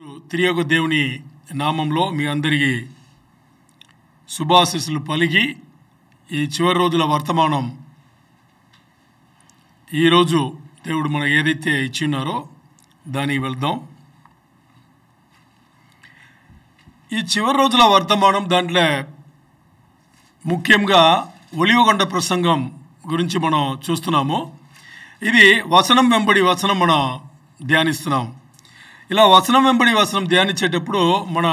త్రియొక దేవుని నామంలో మీ అందరికీ శుభాశీస్సులు పలికి ఈ చివరి రోజుల వర్తమానం ఈరోజు దేవుడు మనకు ఏదైతే ఇచ్చిన్నారో దానికి వెళ్దాం. ఈ చివరి రోజుల వర్తమానం దాంట్లో ముఖ్యంగా ఒలివకొండ ప్రసంగం గురించి మనం చూస్తున్నాము. ఇది వచనం వెంబడి వచనం మనం ధ్యానిస్తున్నాం. ఇలా వచనం వెంబడి వచనం ధ్యానించేటప్పుడు మన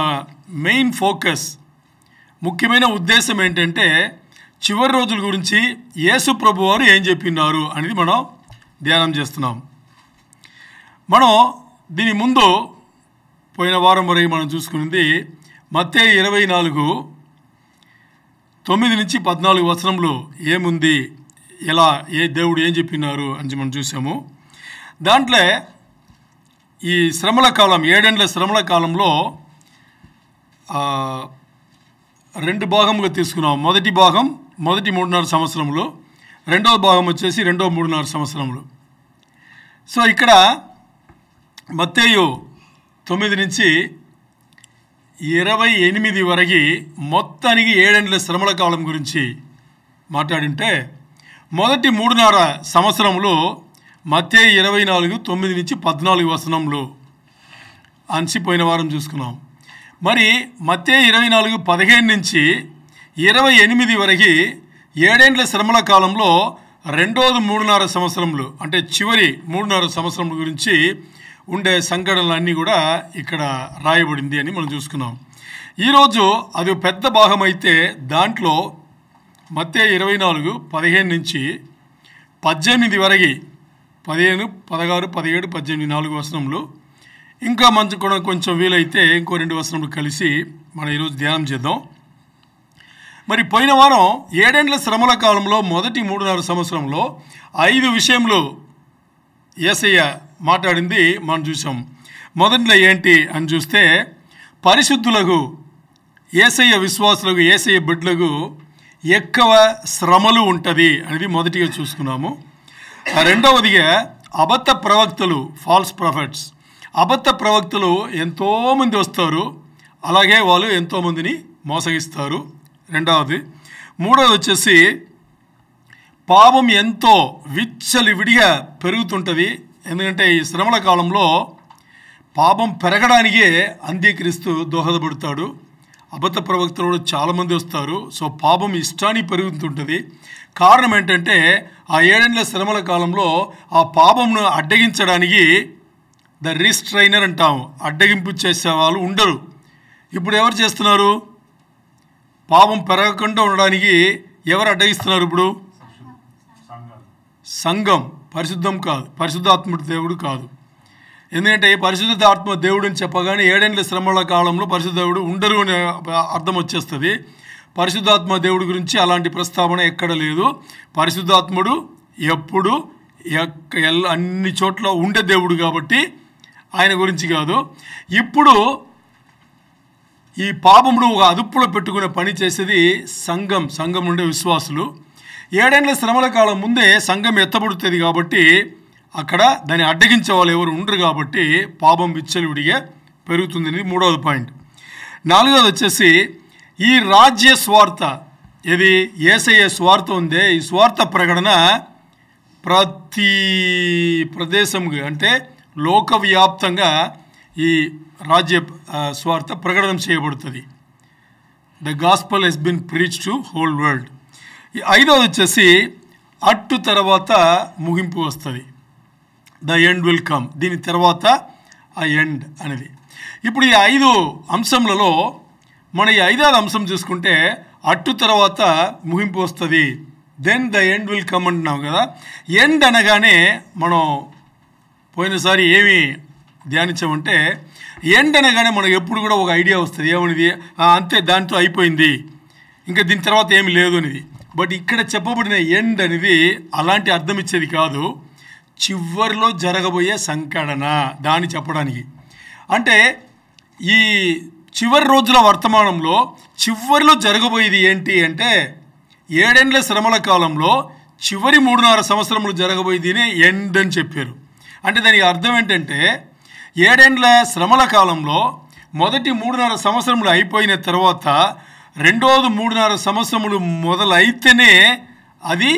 మెయిన్ ఫోకస్, ముఖ్యమైన ఉద్దేశం ఏంటంటే చివరి రోజుల గురించి యేసు ప్రభు వారు ఏం చెప్పినారు అనేది మనం ధ్యానం చేస్తున్నాం. మనం దీని ముందు పోయిన వారం వరకు మనం చూసుకున్నది మత్తయి 24:9-14 వచనంలో ఏముంది, ఎలా దేవుడు ఏం చెప్పినారు అని మనం చూసాము. దాంట్లో ఈ శ్రమల కాలం, 7 ఏళ్ల శ్రమల కాలంలో 2 భాగముగా తీసుకున్నాం. మొదటి భాగం మొదటి 3.5 సంవత్సరములు, రెండవ భాగం వచ్చేసి రెండవ 3.5 సంవత్సరములు. సో ఇక్కడ మత్తయి 9 నుంచి 28 వరకు మొత్తానికి 7 ఏళ్ల శ్రమల కాలం గురించి మాట్లాడింటే, మొదటి 3.5 సంవత్సరములు మత్తయి 24:9-14 వచనంలో అన్సిపోయిన వారం చూసుకున్నాం. మరి మత్తయి 24:15 నుంచి 28 వరకు 7 ఏళ్ల శ్రమల కాలంలో రెండోది 3.5 సంవత్సరములు, అంటే చివరి 3.5 సంవత్సరముల గురించి ఉండే సంఘటనలన్నీ కూడా ఇక్కడ రాయబడింది అని మనం చూసుకున్నాం. ఈరోజు అది పెద్ద భాగం అయితే దాంట్లో మత్తయి 24:15 నుంచి 18 వరకు 15, 16, 17, 18, 4 వచనములు, ఇంకా మంచి కూడా కొంచెం వీలైతే ఇంకో 2 వచనములు కలిసి మనం ఈరోజు ధ్యానం చేద్దాం. మరి పోయిన వారం 7 ఏళ్ల శ్రమల కాలంలో మొదటి 3.5 సంవత్సరంలో 5 విషయములు యేసయ్య మాట్లాడింది మనం చూసాం. మొదట్లో ఏంటి అని చూస్తే, పరిశుద్ధులకు, యేసయ్య విశ్వాసులకు, యేసయ్య బిడ్డలకు ఎక్కువ శ్రమలు ఉంటుంది అనేది మొదటిగా చూసుకున్నాము. రెండవదిగా అబద్ధ ప్రవక్తలు, ఫాల్స్ ప్రాఫిట్స్, అబద్ధ ప్రవక్తలు ఎంతోమంది వస్తారు, అలాగే వాళ్ళు ఎంతోమందిని మోసగిస్తారు. రెండవది. మూడవది వచ్చేసి పాపం ఎంతో విచ్చలివిడిగా పెరుగుతుంటుంది. ఎందుకంటే ఈ శ్రమల కాలంలో పాపం పెరగడానికే అంత్యక్రీస్తు దోహదపడతాడు. అబద్ధ ప్రవక్తలు చాలామంది వస్తారు. సో పాపం ఇష్టాన్ని పెరుగుతుంటుంది. కారణం ఏంటంటే ఆ 7 ఏళ్ల శ్రమల కాలంలో ఆ పాపంను అడ్డగించడానికి ద రిస్ట్రైనర్ అంటాము, అడ్డగింపు చేసే వాళ్ళు ఉండరు. ఇప్పుడు ఎవరు చేస్తున్నారు? పాపం పెరగకుండా ఉండడానికి ఎవరు అడ్డగిస్తున్నారు? ఇప్పుడు సంఘం. పరిశుద్ధం కాదు, పరిశుద్ధాత్ముడు దేవుడు కాదు. ఎందుకంటే పరిశుద్ధాత్మ దేవుడు అని చెప్పగానే 7 ఏళ్ల శ్రమల కాలంలో పరిశుద్ధ దేవుడు ఉండరు అనే అర్థం వచ్చేస్తుంది. పరిశుద్ధాత్మ దేవుడి గురించి అలాంటి ప్రస్తావన ఎక్కడ లేదు. పరిశుద్ధాత్ముడు ఎప్పుడు అన్ని చోట్ల ఉండే దేవుడు కాబట్టి ఆయన గురించి కాదు. ఇప్పుడు ఈ పాపమును ఒక అదుపులో పెట్టుకునే పని చేసేది సంఘం ఉండే విశ్వాసులు. 7 ఏళ్ల శ్రమల కాలం ముందే సంఘం ఎత్తబడుతుంది కాబట్టి అక్కడ దాన్ని అడ్డగించే వాళ్ళు ఎవరు ఉండరు కాబట్టి పాపం విచ్చలవిడిగా పెరుగుతుంది. మూడవది పాయింట్. నాలుగవది వచ్చేసి ఈ రాజ్య స్వార్థ, ఇది యేసయ్య స్వార్థ ఉందే, ఈ స్వార్థ ప్రకటన ప్రతి ప్రదేశంగా, అంటే లోకవ్యాప్తంగా ఈ రాజ్య స్వార్థ ప్రకటన చేయబడుతుంది. The gospel has been preach to whole world. ఈ ఐదవది వచ్చేసి అట్టు తర్వాత ముగింపు వస్తుంది. The end will come. దీని తర్వాత ఆ ఎండ్ అనేది. ఇప్పుడు ఈ 5 అంశములలో మన ఈ 5వ అంశం చూసుకుంటే అట్టు తర్వాత ముగింపు వస్తుంది. Then the end will come అంటున్నాం కదా. ఎండ్ అనగానే మనం పోయినసారి ఏమి ధ్యానించామంటే, ఎండ్ అనగానే మనకు ఎప్పుడు కూడా ఒక ఐడియా వస్తుంది. ఏమనేది? అంతే, దాంతో అయిపోయింది, ఇంకా దీని తర్వాత ఏమి లేదు అనేది. బట్ ఇక్కడ చెప్పబడిన ఎండ్ అనేది అలాంటి అర్థం ఇచ్చేది కాదు. చివరిలో జరగబోయే సంఘటన దాన్ని చెప్పడానికి. అంటే ఈ చివరి రోజుల వర్తమానంలో చివరిలో జరగబోయేది ఏంటి అంటే, 7 ఏళ్ల శ్రమల కాలంలో చివరి 3.5 సంవత్సరములు జరగబోయేదినే ఎండ్ అని చెప్పారు. అంటే దానికి అర్థం ఏంటంటే 7 శ్రమల కాలంలో మొదటి 3.5 సంవత్సరములు అయిపోయిన తర్వాత రెండోది 3.5 సంవత్సరములు మొదలైతేనే అది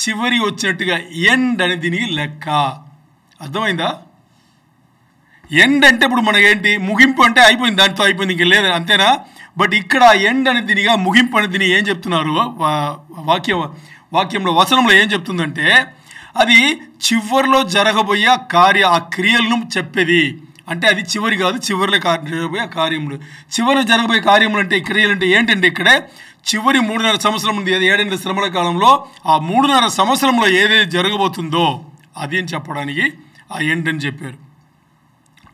చివరి వచ్చినట్టుగా ఎండ్ అని దీనికి లెక్క. అర్థమైందా? ఎండ్ అంటే ఇప్పుడు మనకేంటి, ముగింపు అంటే అయిపోయింది, దాంతో అయిపోయింది, ఇంక లేదు, అంతేనా? బట్ ఇక్కడ ఎండ్ అని దీనిగా ముగింపు అని దీన్ని ఏం చెప్తున్నారు వాక్యంలో వచనంలో ఏం చెప్తుందంటే అది చివరిలో జరగబోయే ఆ క్రియలను చెప్పేది. అంటే అది చివరి కాదు, చివరిలో జరగబోయే కార్యములు. చివరిలో జరగబోయే కార్యములు అంటే క్రియలు అంటే ఏంటంటే ఇక్కడే చివరి 3.5 సంవత్సరం ఉంది 7 శ్రమల కాలంలో ఆ 3.5 సంవత్సరంలో ఏదైతే జరగబోతుందో అది అని చెప్పడానికి ఆ ఎండ్ అని చెప్పారు.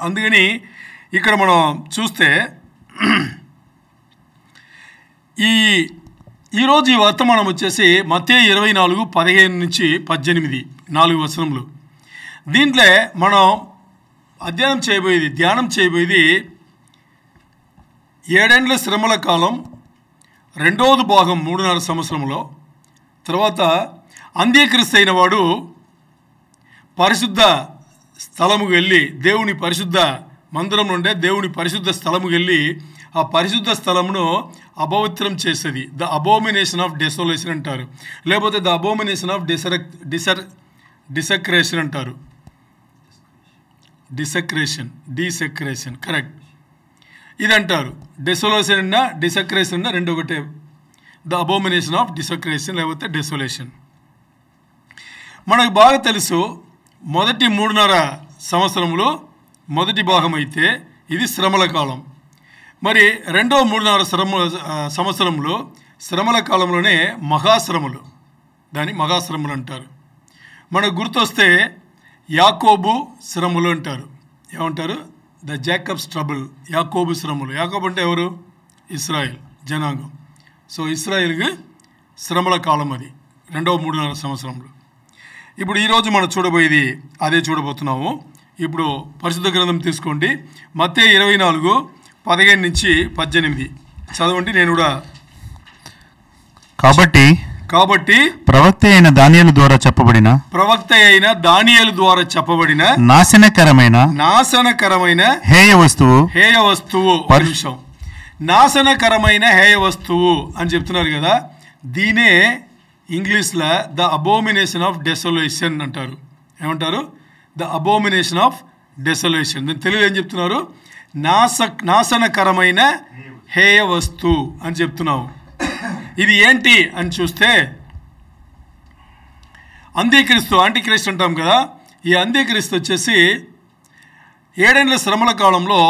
అందుకని ఇక్కడ మనం చూస్తే ఈరోజు ఈ వర్తమానం వచ్చేసి మత్తయి 24:15-18 4 వచనములు. దీంట్లో మనం ధ్యానం చేయబోయేది 7 శ్రమల కాలం రెండవది భాగం 3.5 సంవత్సరంలో. తర్వాత అంత్యక్రీస్తు అయిన వాడు పరిశుద్ధ స్థలముకు వెళ్ళి దేవుని పరిశుద్ధ మందిరం నుండే దేవుని పరిశుద్ధ స్థలముకు వెళ్ళి ఆ పరిశుద్ధ స్థలమును అపవిత్రం చేసేది. ద అబోమినేషన్ ఆఫ్ డెసోలేషన్ అంటారు, లేకపోతే ద అబోమినేషన్ ఆఫ్ డిసెక్రేషన్ అంటారు. డిసెక్రేషన్ కరెక్ట్, ఇది అంటారు. డెసోలేషన్ అన్నా డిసెక్రేషన్ అన్నా రెండు ఒకటే. ద అబోమినేషన్ ఆఫ్ డిసెక్రేషన్ లేకపోతే డెసోలేషన్. మనకు బాగా తెలుసు మొదటి 3.5 సంవత్సరములు మొదటి భాగం అయితే ఇది శ్రమల కాలం. మరి రెండో 3.5 సంవత్సరంలో శ్రమల కాలంలోనే మహాశ్రమలు, దాన్ని మహాశ్రమలు అంటారు. మనకు గుర్తొస్తే యాకోబు శ్రమలు అంటారు. ఏమంటారు? ద జాకబ్స్ ట్రబుల్, యాకోబు శ్రమలు. యాకోబు అంటే ఎవరు? ఇస్రాయేల్ జనాంగం. సో ఇస్రాయేల్కి శ్రమల కాలం అది రెండవ 3.5 సంవత్సరంలో. ఇప్పుడు ఈరోజు మనం చూడబోయేది అదే చూడబోతున్నాము. ఇప్పుడు పరిశుద్ధ గ్రంథం తీసుకోండి, మత్తయి 24:15-18 చదవండి. నేను కూడా కాబట్టి ప్రవక్త అయిన దానియేలు ద్వారా చెప్పబడిన నాశనకరమైన హేయ వస్తువు నాశనకరమైన హేయ వస్తువు అని చెప్తున్నారు కదా. దీనే ఇంగ్లీష్లో ద అబోమినేషన్ ఆఫ్ డెసోలేషన్ అంటారు. ఏమంటారు? The abomination of desolation. దాని తెలుగు ఏం చెప్తున్నారు? నాశనకరమైన హేయ వస్తువు అని చెప్తున్నావు. ఇది ఏంటి అని చూస్తే యాంటిక్రీస్తు అంటాం కదా. ఈ యాంటిక్రీస్తు వచ్చేసి 7 శ్రమల కాలంలో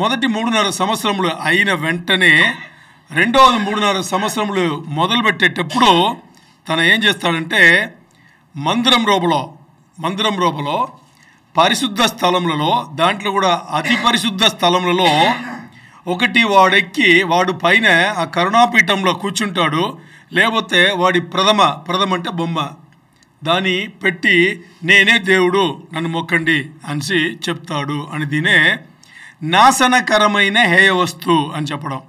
మొదటి 3.5 సంవత్సరములు అయిన వెంటనే రెండవది 3.5 సంవత్సరములు మొదలుపెట్టేటప్పుడు తను ఏం చేస్తాడంటే మందిరం రూపలో పరిశుద్ధ స్థలములలో, దాంట్లో కూడా అతి పరిశుద్ధ స్థలములలో ఒకటి వాడు పైన ఆ కరుణాపీఠంలో కూర్చుంటాడు. లేకపోతే వాడి ప్రథమ అంటే బొమ్మ దాన్ని పెట్టి నేనే దేవుడు నన్ను మొక్కండి అని చెప్తాడు అని దీనే నాశనకరమైన హేయ వస్తువు అని చెప్పడం.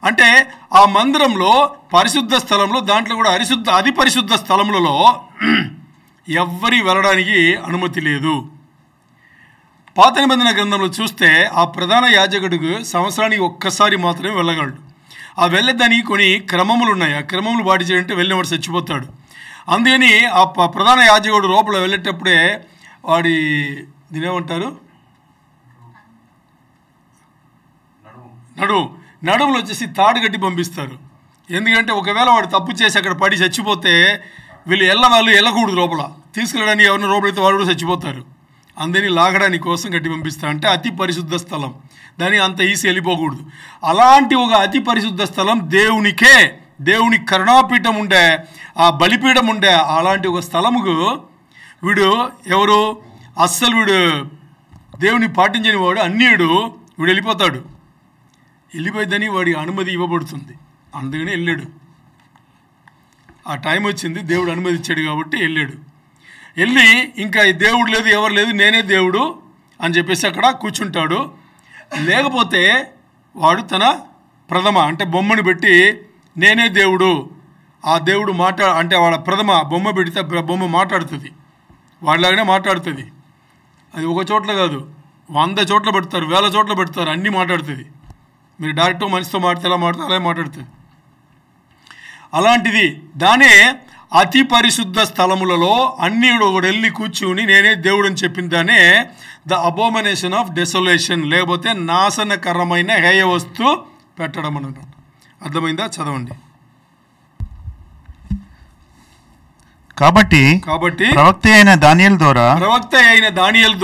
అంటే ఆ మందిరంలో పరిశుద్ధ స్థలంలో, దాంట్లో కూడా అతి పరిశుద్ధ స్థలములలో ఎవ్వరి వెళ్ళడానికి అనుమతి లేదు. పాత నిబంధన గ్రంథంలో చూస్తే ఆ ప్రధాన యాజకుడికి సంవత్సరానికి ఒక్కసారి మాత్రమే వెళ్ళగలడు. ఆ వెళ్ళేదానికి కొన్ని క్రమములు ఉన్నాయి. ఆ క్రమములు పాటి చేయాలంటే వెళ్ళినవాడు చచ్చిపోతాడు. అందుకని ఆ ప్రధాన యాజకుడు లోపల వెళ్ళేటప్పుడే వాడి దీనేమంటారు నడుములు వచ్చేసి తాడు కట్టి పంపిస్తారు. ఎందుకంటే ఒకవేళ వాడు తప్పు చేసి అక్కడ పడి చచ్చిపోతే వీళ్ళు వెళ్ళకూడదు, లోపల తీసుకెళ్ళడానికి ఎవరిని లోపలైతే వాడు కూడా చచ్చిపోతారు. అందరినీ లాగడానికి కోసం కట్టి పంపిస్తారు. అంటే అతి పరిశుద్ధ స్థలం, దాన్ని అంత ఈజీ వెళ్ళిపోకూడదు. అలాంటి ఒక అతి పరిశుద్ధ స్థలం దేవుని కరుణాపీఠం ఉండే, ఆ బలిపీఠం ఉండే అలాంటి ఒక స్థలముకు వీడు వీడు దేవుని పాటించని వాడు అన్యుడు, వీడు వెళ్ళిపోయిద్దని వాడి అనుమతి ఇవ్వబడుతుంది. అందుకని వెళ్ళాడు. ఆ టైం వచ్చింది, దేవుడు అనుమతి ఇచ్చాడు కాబట్టి వెళ్ళి ఇంకా దేవుడు లేదు, ఎవరు లేదు, నేనే దేవుడు అని చెప్పేసి అక్కడ కూర్చుంటాడు. లేకపోతే వాడు తన ప్రథమ అంటే బొమ్మను పెట్టి నేనే దేవుడు, ఆ దేవుడు అంటే వాళ్ళ ప్రథమ బొమ్మ పెడితే బొమ్మ మాట్లాడుతుంది, వాళ్ళలాగానే మాట్లాడుతుంది. అది ఒక చోట్ల కాదు, 100 చోట్ల పెడతారు, 1000 చోట్ల పెడతారు, అన్నీ మాట్లాడుతుంది. మీరు డైరెక్ట్ మనిషితో మాట్లాడితే ఎలా మాట్లాడితే అలా మాట్లాడుతుంది. అలాంటిది దానే అతి పరిశుద్ధ స్థలములలో అన్ని ఒకడు వెళ్ళి కూర్చుని నేనే దేవుడు అని చెప్పిన దానే ద అబోమినేషన్ ఆఫ్ డెసోలేషన్, లేకపోతే నాశనకరమైన హేయ వస్తు పెట్టడం అన్నమాట. అర్థమైందా? చదవండి. కాబట్టి ప్రవక్త అయిన దానియేలు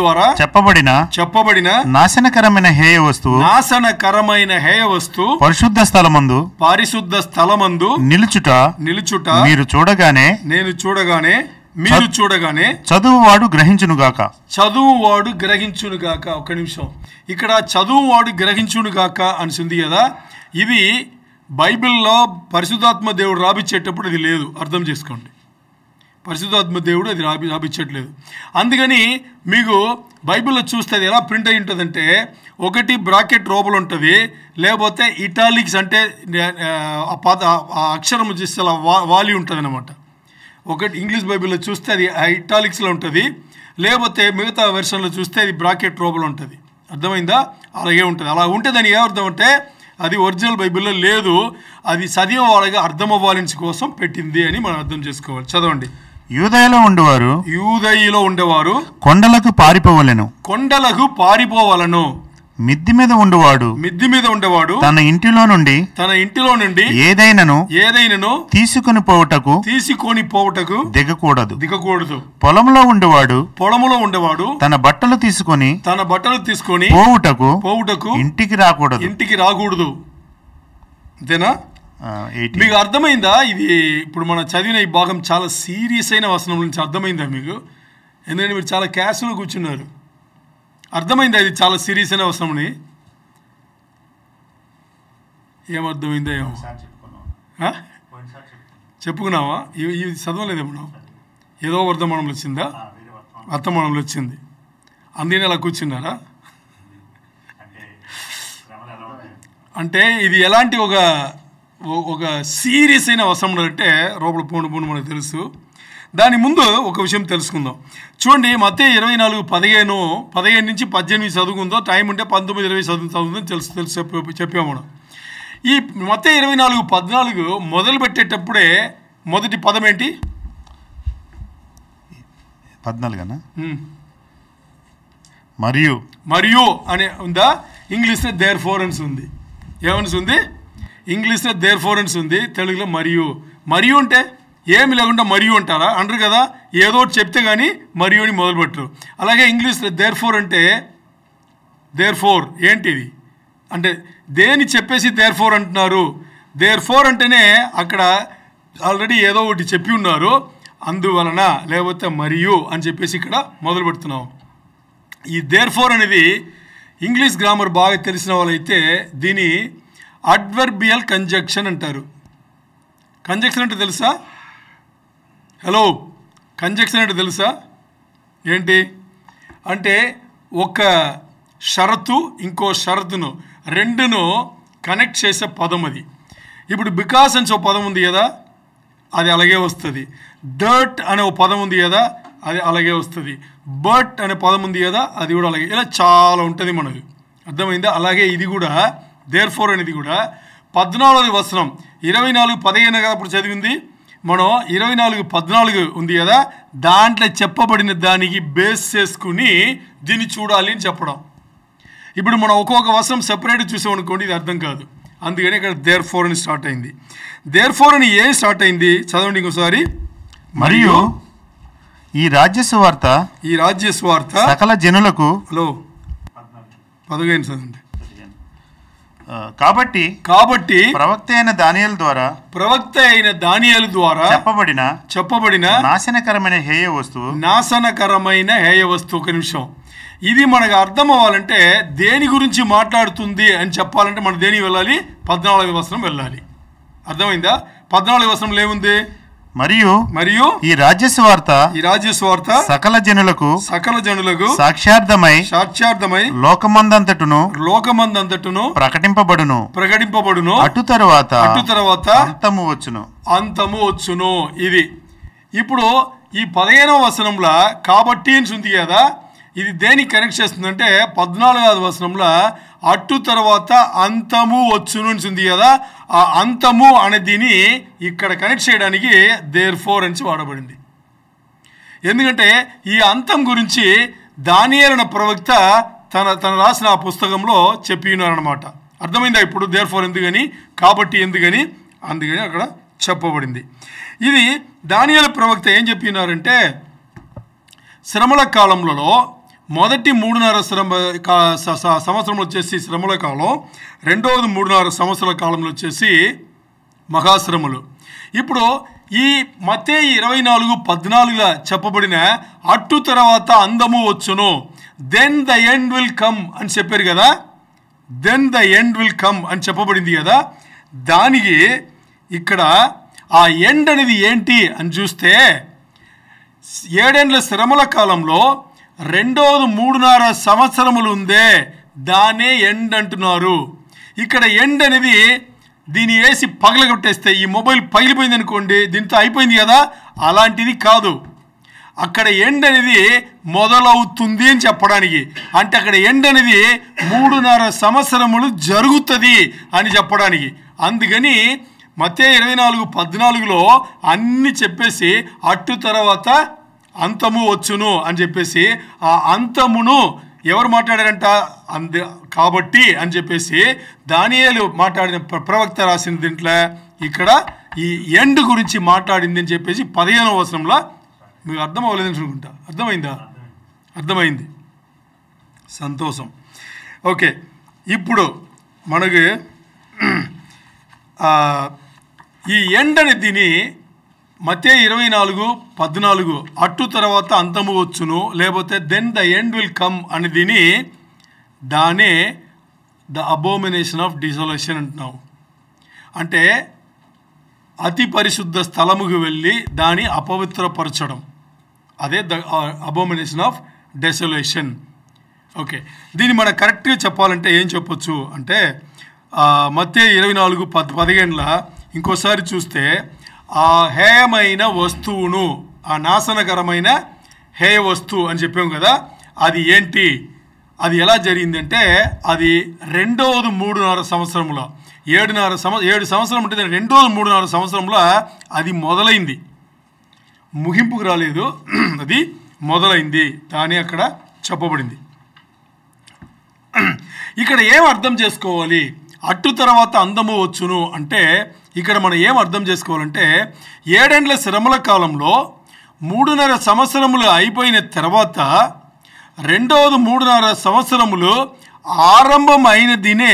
ద్వారా చెప్పబడిన నాశనకరమైన హేయ వస్తువు పరిశుద్ధ స్థలమందు నిలుచుట మీరు చూడగానే చదువువాడు గ్రహించునుగాక. ఒక నిమిషం, ఇక్కడ చదువువాడు గ్రహించునుగాక అని ఉంది కదా. ఇది బైబిల్లో పరిశుద్ధాత్మ దేవుడు రాబిచ్చేటప్పుడు ఇది లేదు, అర్థం చేసుకోండి. పరిశుద్ధాత్మ దేవుడు అది రాబిచ్చట్లేదు. అందుకని మీకు బైబిల్లో చూస్తే అది ఎలా ప్రింట్ అయి ఉంటుందంటే, ఒకటి బ్రాకెట్ లోపల ఉంటుంది, లేకపోతే ఇటాలిక్స్ అంటే ఆ అక్షరం చూస్తే అలా వాలి ఉంటుంది అనమాట. ఒకటి ఇంగ్లీష్ బైబిల్లో చూస్తే అది ఇటాలిక్స్లో ఉంటుంది, లేకపోతే మిగతా వెర్షన్లో చూస్తే అది బ్రాకెట్ లోపల ఉంటుంది. అర్థమైందా? అలాగే ఉంటుంది. అలా ఉంటే దానికి ఏమర్థం అంటే అది ఒరిజినల్ బైబిల్లో లేదు, అది చదివే వాళ్ళగా అర్థం అవ్వాలని కోసం పెట్టింది అని మనం అర్థం చేసుకోవాలి. చదవండి. యూదయలో ఉండేవారు కొండలకు పారిపోవలను. మిద్ది మీద ఉండేవాడు తన ఇంటిలో నుండి ఏదైనను తీసుకొని పోవుటకు దిగకూడదు. పొలంలో ఉండేవాడు తన బట్టలు తీసుకొని పోవుటకు ఇంటికి రాకూడదు. అంతేనా? మీకు అర్థమైందా? ఇది ఇప్పుడు మనం చదివిన ఈ భాగం చాలా సీరియస్ అయిన వచనం నుంచి అర్థమైందా మీకు? ఎందుకంటే మీరు చాలా క్యాషువల్గా కూర్చున్నారు. అర్థమైందా ఇది చాలా సీరియస్ అయిన వచనంని? ఏమర్థమైందా? ఏమో చెప్పుకున్నావా? ఇది చదవలేదేమో, ఏదో వర్ధమానంలో వచ్చిందా? వర్తమానంలో వచ్చింది, అందుకని అలా కూర్చున్నారా? అంటే ఇది ఎలాంటి ఒక సీరియస్ అయిన వచనం అంటే లోపల పోను మనకు తెలుసు. దాని ముందు ఒక విషయం తెలుసుకుందాం. చూడండి, మత్తయి 24:15 నుంచి 18 చదువుకుందో, టైం ఉంటే 19-20 చదువుతుందని తెలుసు చెప్పాము మనం. ఈ మత్తయి 24:14 మొదలు పెట్టేటప్పుడే మొదటి పదం ఏంటి? 14 మరియు అనే ఉందా? ఇంగ్లీష్లో దేర్ ఫోర్ అని ఉంది. ఏమని ఉంది? ఇంగ్లీష్లో దేర్ ఫోర్ అని ఉంది, తెలుగులో మరియు అంటే ఏమి లేకుండా మరియు అంటారా? అంటారు కదా, ఏదో ఒకటి చెప్తే కానీ మరియు అని మొదలుపెట్టరు. అలాగే ఇంగ్లీష్లో దేర్ ఫోర్ అంటే దేర్ ఫోర్ ఏంటిది అంటే దేని చెప్పేసి దేర్ ఫోర్ అంటున్నారు. దేర్ ఫోర్ అంటేనే అక్కడ ఆల్రెడీ ఏదో ఒకటి చెప్పి ఉన్నారు, అందువలన లేకపోతే మరియు అని చెప్పేసి ఇక్కడ మొదలు పెడుతున్నాం. ఈ దేర్ ఫోర్ అనేది ఇంగ్లీష్ గ్రామర్ బాగా తెలిసిన వాళ్ళైతే దీని అడ్వర్బియల్ కంజంక్షన్ అంటారు. కంజంక్షన్ అంటే తెలుసా? హలో, కంజంక్షన్ అంటే తెలుసా? ఏంటి అంటే ఒక షరతు ఇంకో షరతును రెండును కనెక్ట్ చేసే పదం అది. ఇప్పుడు బికాస్ అని ఒక పదం ఉంది కదా, అది అలాగే వస్తుంది. దట్ అనే ఒక పదం ఉంది కదా, అది అలాగే వస్తుంది. బట్ అనే పదం ఉంది కదా, అది కూడా అలాగే. ఇలా చాలా ఉంటుంది మనకు. అర్థమైందా? అలాగే ఇది కూడా దేర్ ఫోర్ అనేది కూడా 14వ వచనం 24:15 కదా అప్పుడు చదివింది మనం. 24:14 ఉంది కదా, దాంట్లో చెప్పబడిన దానికి బేస్ చేసుకుని దీన్ని చూడాలి అని చెప్పడం. ఇప్పుడు మనం ఒక్కొక్క వచనం సెపరేట్ చూసామనుకోండి, ఇది అర్థం కాదు. అందుకని ఇక్కడ దేర్ ఫోర్ అని స్టార్ట్ అయింది. దేర్ ఫోర్ అని ఏం స్టార్ట్ అయింది చదవండి ఇంకోసారి. మరియు ఈ రాజ్య సువార్త సకల జనులకు. హలో, 15 చదవండి. కాబట్టి ప్రవక్త అయిన దానియేలు ద్వారా చెప్పబడిన నాశనకరమైన హేయ వస్తువు. ఒక నిమిషం, ఇది మనకు అర్థం అవ్వాలంటే దేని గురించి మాట్లాడుతుంది అని చెప్పాలంటే మనం దేనికి వెళ్ళాలి? 14వ వచనం వెళ్ళాలి. అర్థమైందా? 14వ వచనంలో ఏముంది? మరియు ఈ రాజ్య సువార్త సకల జనులకు సాక్ష్యార్థమై లోకమందంతటును ప్రకటింపబడును. అటు తరువాత అంతము వచ్చును. ఇది ఇప్పుడు ఈ 15వ వచనంలో కాబట్టి అని ఉంది కదా, ఇది దేనికి కనెక్ట్ చేస్తుందంటే 14వ వచనంలో అట్టు తర్వాత అంతము వచ్చును ఉంది కదా, ఆ అంతము అనే దీన్ని ఇక్కడ కనెక్ట్ చేయడానికి దేర్ ఫోర్ అని వాడబడింది. ఎందుకంటే ఈ అంతం గురించి దానియేలు అనే ప్రవక్త తన రాసిన ఆ పుస్తకంలో చెప్పి ఉన్నారనమాట. అర్థమైందా ఇప్పుడు దేర్ ఫోర్ ఎందుకని, కాబట్టి ఎందుకని, అందుకని అక్కడ చెప్పబడింది. ఇది దానియేలు ప్రవక్త ఏం చెప్పినారంటే శ్రమల కాలంలో మొదటి 3.5 సంవత్సరంలో వచ్చేసి శ్రమల కాలం, రెండవది 3.5 సంవత్సరాల కాలంలో వచ్చేసి మహాశ్రమలు. ఇప్పుడు ఈ మత్తయి 24:14 చెప్పబడిన అట్టు తర్వాత అందము వచ్చును, then the end will come అని చెప్పారు కదా, then the end will come అని చెప్పబడింది కదా. దానికి ఇక్కడ ఆ ఎండ్ అనేది ఏంటి అని చూస్తే 7 ఏండ్ల శ్రమల కాలంలో రెండోది 3.5 సంవత్సరములు ఉందే దానే ఎండ్ అంటున్నారు. ఇక్కడ ఎండ్ అనేది దీన్ని వేసి పగలగొట్టేస్తే ఈ మొబైల్ పగిలిపోయింది అనుకోండి, దీంతో అయిపోయింది కదా, అలాంటిది కాదు. అక్కడ ఎండ్ అనేది మొదలవుతుంది అని చెప్పడానికి, అంటే అక్కడ ఎండ్ అనేది 3.5 సంవత్సరములు జరుగుతుంది అని చెప్పడానికి. అందుకని మత్తయి 24:14 అన్ని చెప్పేసి అట్టు తర్వాత అంతము వచ్చును అని చెప్పేసి ఆ అంతమును ఎవరు మాట్లాడారంట కాబట్టి అని చెప్పేసి దానియేలు మాట్లాడిన ప్రవక్త రాసిన దీంట్లో ఇక్కడ ఈ ఎండ్ గురించి మాట్లాడింది అని చెప్పేసి 15వ వచనంలో మీకు అర్థం అవ్వలేదని అనుకుంటా. అర్థమైందా? అర్థమైంది, సంతోషం. ఓకే, ఇప్పుడు మనకి ఈ ఎండ్ అనే దీని మత్తయి 24:14 అట్టు తర్వాత అంతము వచ్చును, లేకపోతే then the end will come అని దీని దానే ద అబోమినేషన్ ఆఫ్ డిసోలేషన్ అంటున్నావు. అంటే అతి పరిశుద్ధ స్థలముకు వెళ్ళి దాన్ని అపవిత్రపరచడం, అదే the abomination of desolation. Okay, దీన్ని మనం కరెక్ట్గా చెప్పాలంటే ఏం చెప్పొచ్చు అంటే మత్తయి 24:15 ఇంకోసారి చూస్తే ఆ హేయమైన వస్తువును, ఆ నాశనకరమైన హేయ వస్తువు అని చెప్పాం కదా, అది ఏంటి, అది ఎలా జరిగిందంటే అది రెండవది 3.5 సంవత్సరంలో 7 సంవత్సరం అంటే రెండవది 3.5 సంవత్సరంలో అది మొదలైంది, ముగింపుకు రాలేదు, అది మొదలైంది. దాని అక్కడ చెప్పబడింది. ఇక్కడ ఏం అర్థం చేసుకోవాలి, అట్టు తర్వాత అందము వచ్చును అంటే ఇక్కడ మనం ఏం అర్థం చేసుకోవాలంటే 7 ఏండ్ల శ్రమల కాలంలో 3.5 సంవత్సరములు అయిపోయిన తర్వాత రెండవది 3.5 సంవత్సరములు ఆరంభమైనదినే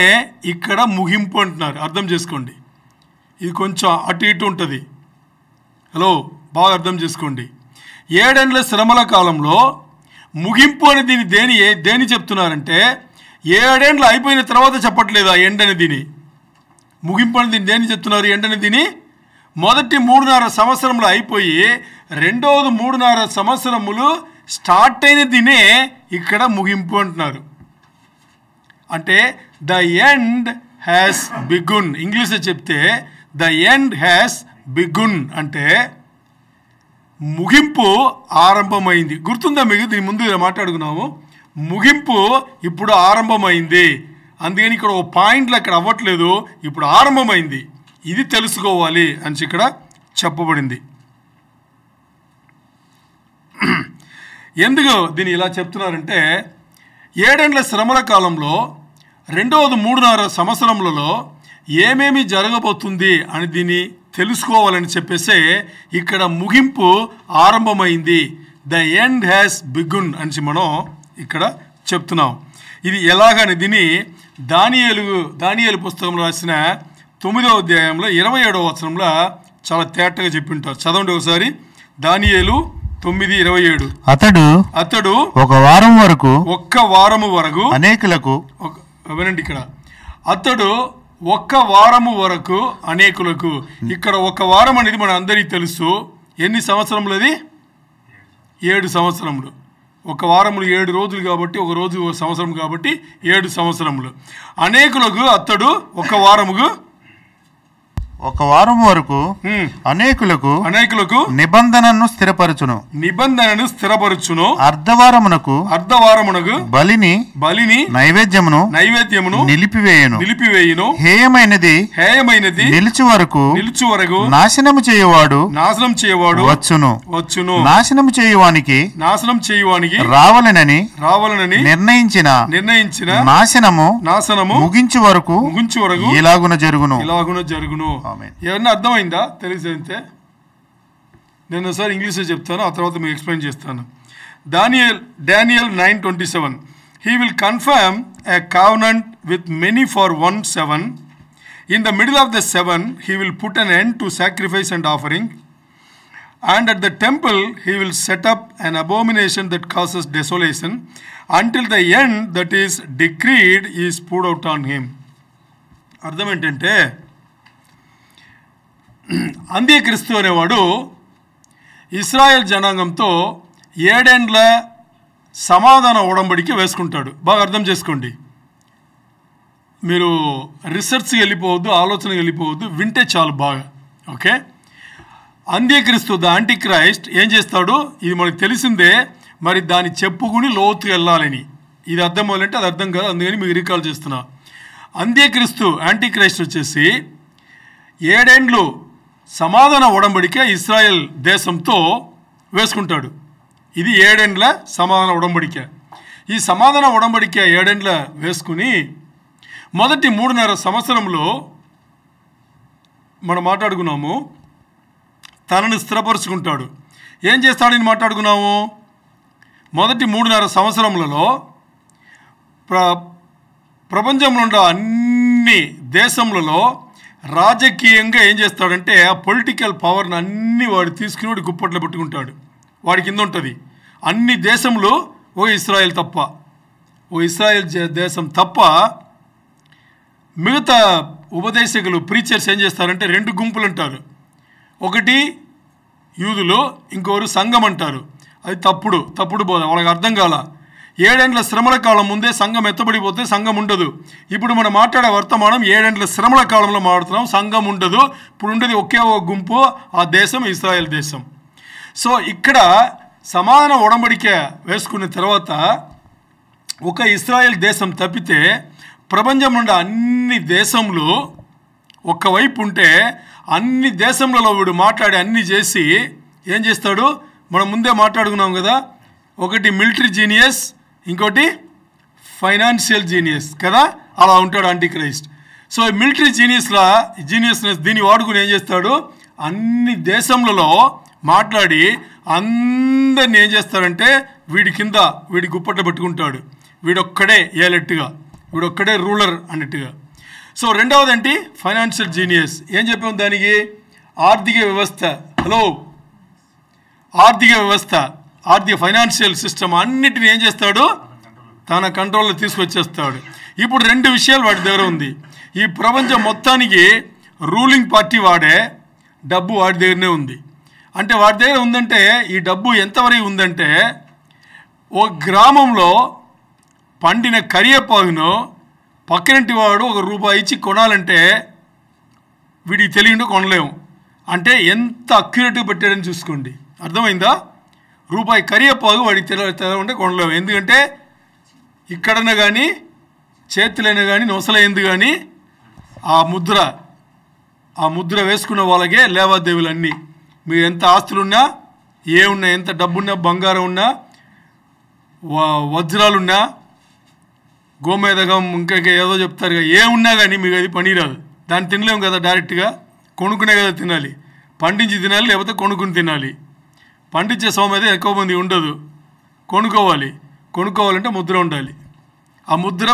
ఇక్కడ ముగింపు అంటున్నారు. అర్థం చేసుకోండి, ఇది కొంచెం అటు ఇటు ఉంటుంది. హలో, బాగా అర్థం చేసుకోండి. 7 ఏండ్ల శ్రమల కాలంలో ముగింపు అని దేని చెప్తున్నారంటే 7 ఏండ్లు అయిపోయిన తర్వాత చెప్పట్లేదు. ఆ ఎండ్ అని దీని ముగింపు అని దీన్ని దేని చెప్తున్నారు, ఎండ్ అని దీని మొదటి 3.5 సంవత్సరములు అయిపోయి రెండవది 3.5 సంవత్సరములు స్టార్ట్ అయిన దీనే ఇక్కడ ముగింపు అంటున్నారు. అంటే ద ఎండ్ హ్యాస్ బిగున్, ఇంగ్లీష్లో చెప్తే ద ఎండ్ హ్యాస్ బిగున్ అంటే ముగింపు ఆరంభమైంది. గుర్తుందా మీకు? దీని ముందు మాట్లాడుకున్నాము, ముగింపు ఇప్పుడు ఆరంభమైంది. అందుకని ఇక్కడ ఓ పాయింట్లు అక్కడ అవ్వట్లేదు, ఇప్పుడు ఆరంభమైంది, ఇది తెలుసుకోవాలి అని ఇక్కడ చెప్పబడింది. ఎందుకు దీన్ని ఇలా చెప్తున్నారంటే 7 ఏండ్ల శ్రమల కాలంలో రెండవది 3.5 సంవత్సరములలో ఏమేమి జరగబోతుంది అని దీన్ని తెలుసుకోవాలని చెప్పేసి ఇక్కడ ముగింపు ఆరంభమైంది, ద ఎండ్ హ్యాస్ బిగున్ అని మనం ఇక్కడ చెప్తున్నాం. ఇది ఎలాగని దీన్ని దానియేలు పుస్తకంలో రాసిన 9వ అధ్యాయంలో 27వ వచనంలో చాలా తేటగా చెప్పి ఉంటారు. చదవండి ఒకసారి. దానియేలు 9:27. అతడు ఒక వారం వరకు అనేకులకు, వినండి ఇక్కడ, అతడు ఒక్క వారము వరకు అనేకులకు. ఇక్కడ ఒక వారం అనేది మన అందరికీ తెలుసు. ఎన్ని సంవత్సరములు? అది 7 సంవత్సరములు. ఒక వారములు 7 రోజులు కాబట్టి ఒక రోజు ఒక సంవత్సరం కాబట్టి 7 సంవత్సరములు. అనేకులకు అతడు ఒక వారముకు ఒక వారం వరకు హ్మ్. అనేకులకు నిబంధనను స్థిరపరచును. అర్ధవారమునకు బలిని నైవేద్యమును నిలిపివేయును. హేయమైనది నిలిచి వరకు నాశనము చేయువాడు వచ్చును. నాశనము చేయువానికి రావాలనని నిర్ణయించిన నాశనము ముగించు వరకు ఇలాగున జరుగును. ఏమన్నా అర్థమైందా? తెలిసైతే నేను ఒకసారి ఇంగ్లీష్లో చెప్తాను, ఆ తర్వాత మీకు ఎక్స్ప్లెయిన్ చేస్తాను. Daniel 9:27 He will confirm a covenant with many for 1/7. In the middle of the 7 he will put an end to sacrifice and offering, and at the temple he will set up an abomination that causes desolation until the end that is decreed is poured out on him. అర్థం ఏంటంటే అంత్యక్రీస్తు అనేవాడు ఇశ్రాయేల్ జనాంగంతో 7 ఏండ్ల సమాధాన ఉడంబడికి వేసుకుంటాడు. బాగా అర్థం చేసుకోండి. మీరు రీసెర్చ్కి వెళ్ళిపోవద్దు, ఆలోచనకి వెళ్ళిపోవద్దు, వింటే చాలు బాగా. ఓకే, అంత్యక్రీస్తు ద యాంటిక్రైస్ట్ ఏం చేస్తాడు? ఇది మనకు తెలిసిందే, మరి దాన్ని చెప్పుకుని లోతుకు వెళ్ళాలని. ఇది అర్థం అవ్వాలంటే అది అర్థం కాదు, అందుకని మీకు రీకాల్ చేస్తున్నా. అంత్యక్రీస్తు యాంటిక్రైస్ట్ వచ్చేసి 7 ఏండ్లు సమాధాన ఉడంబడిక ఇశ్రాయేల్ దేశంతో వేసుకుంటాడు. ఇది 7 ఏండ్ల సమాధాన ఉడంబడిక. ఈ సమాధాన ఉడంబడిక 7 ఏండ్ల వేసుకుని మొదటి 3.5 సంవత్సరంలో మనం మాట్లాడుకున్నాము, తనను స్థిరపరుచుకుంటాడు. ఏం చేస్తాడని మాట్లాడుకున్నాము? మొదటి 3.5 సంవత్సరములలో ప్రపంచంలో ఉన్న అన్ని దేశములలో రాజకీయంగా ఏం చేస్తాడంటే ఆ పొలిటికల్ పవర్ని అన్ని వాడు తీసుకుని వాడు గుప్పట్లో పెట్టుకుంటాడు. వాడి కింద ఉంటుంది అన్ని దేశంలో ఓ ఇశ్రాయేల్ దేశం తప్ప మిగతా ఉపదేశకులు ప్రీచర్స్ ఏం చేస్తారంటే 2 గుంపులు అంటారు. ఒకటి యూదులు, ఇంకొకరు సంఘం అంటారు. అది తప్పుడు బోధ, వాళ్ళకి అర్థం కాల. 7 ఏండ్ల శ్రమల కాలం ముందే సంఘం ఎత్తబడిపోతే సంఘం ఉండదు. ఇప్పుడు మనం మాట్లాడే వర్తమానం 7 ఏండ్ల శ్రమల కాలంలో మాట్లాడుతున్నాం. సంఘం ఉండదు. ఇప్పుడు ఉండేది ఒకే ఒక గుంపు, ఆ దేశం ఇశ్రాయేల్ దేశం. సో ఇక్కడ సమాధాన ఉడంబడిక వేసుకున్న తర్వాత ఒక ఇశ్రాయేల్ దేశం తప్పితే ప్రపంచం నుండి అన్ని దేశంలో ఒక్కవైపు ఉంటే అన్ని దేశంలో వీడు మాట్లాడి అన్ని చేసి ఏం చేస్తాడు? మనం ముందే మాట్లాడుకున్నాం కదా, ఒకటి మిలిటరీ జీనియస్, ఇంకోటి ఫైనాన్షియల్ జీనియస్ కదా, అలా ఉంటాడు యాంటిక్రైస్ట్. సో మిలిటరీ జీనియస్నెస్ దీన్ని వాడుకుని ఏం చేస్తాడు? అన్ని దేశంలో మాట్లాడి అందరిని ఏం చేస్తాడంటే వీడి కింద వీడి గుప్పట పెట్టుకుంటాడు. వీడొక్కడే ఏలెట్టుగా, వీడొక్కడే రూలర్ అన్నట్టుగా. సో రెండవది ఏంటి? Financial genius. ఏం చెప్పాం దానికి? ఆర్థిక వ్యవస్థ. ఆర్థిక ఫైనాన్షియల్ సిస్టమ్ అన్నిటిని ఏం చేస్తాడు? తన కంట్రోల్లో తీసుకొచ్చేస్తాడు. ఇప్పుడు 2 విషయాలు వాడి దగ్గర ఉంది. ఈ ప్రపంచం మొత్తానికి రూలింగ్ పార్టీ వాడే, డబ్బు వాడి దగ్గరనే ఉంది. అంటే వాడి దగ్గర ఉందంటే ఈ డబ్బు ఎంతవరకు ఉందంటే ఓ గ్రామంలో పండిన కరివేపాకును పక్కనంటి వాడు ₹1 ఇచ్చి కొనాలంటే వీడికి తెలియకుండా కొనలేము. అంటే ఎంత అక్యురేట్గా పెట్టాడని చూసుకోండి. అర్థమైందా? ₹1 కరివేపాకు వాడికి తెలవంటే కొనలేము. ఎందుకంటే ఇక్కడైనా కానీ చేతులైనా కానీ నొసలైంది కానీ ఆ ముద్ర వేసుకున్న వాళ్ళకే లేవాదేవీలన్నీ. మీకు ఎంత ఆస్తులున్నా, ఏమున్నా, ఎంత డబ్బున్నా, బంగారం ఉన్నా, వజ్రాలున్నా, గోమేదకం, ఇంకా ఏదో చెప్తారు కదా, ఏమున్నా కానీ మీకు అది పనిరాదు. దాన్ని తినలేము కదా, డైరెక్ట్గా కొనుక్కునే కదా తినాలి. పండించి తినాలి, లేకపోతే కొనుక్కుని తినాలి. పండించే సోమేద ఎక్కువ మంది ఉండదు, కొనుక్కోవాలంటే ముద్ర ఉండాలి. ఆ ముద్ర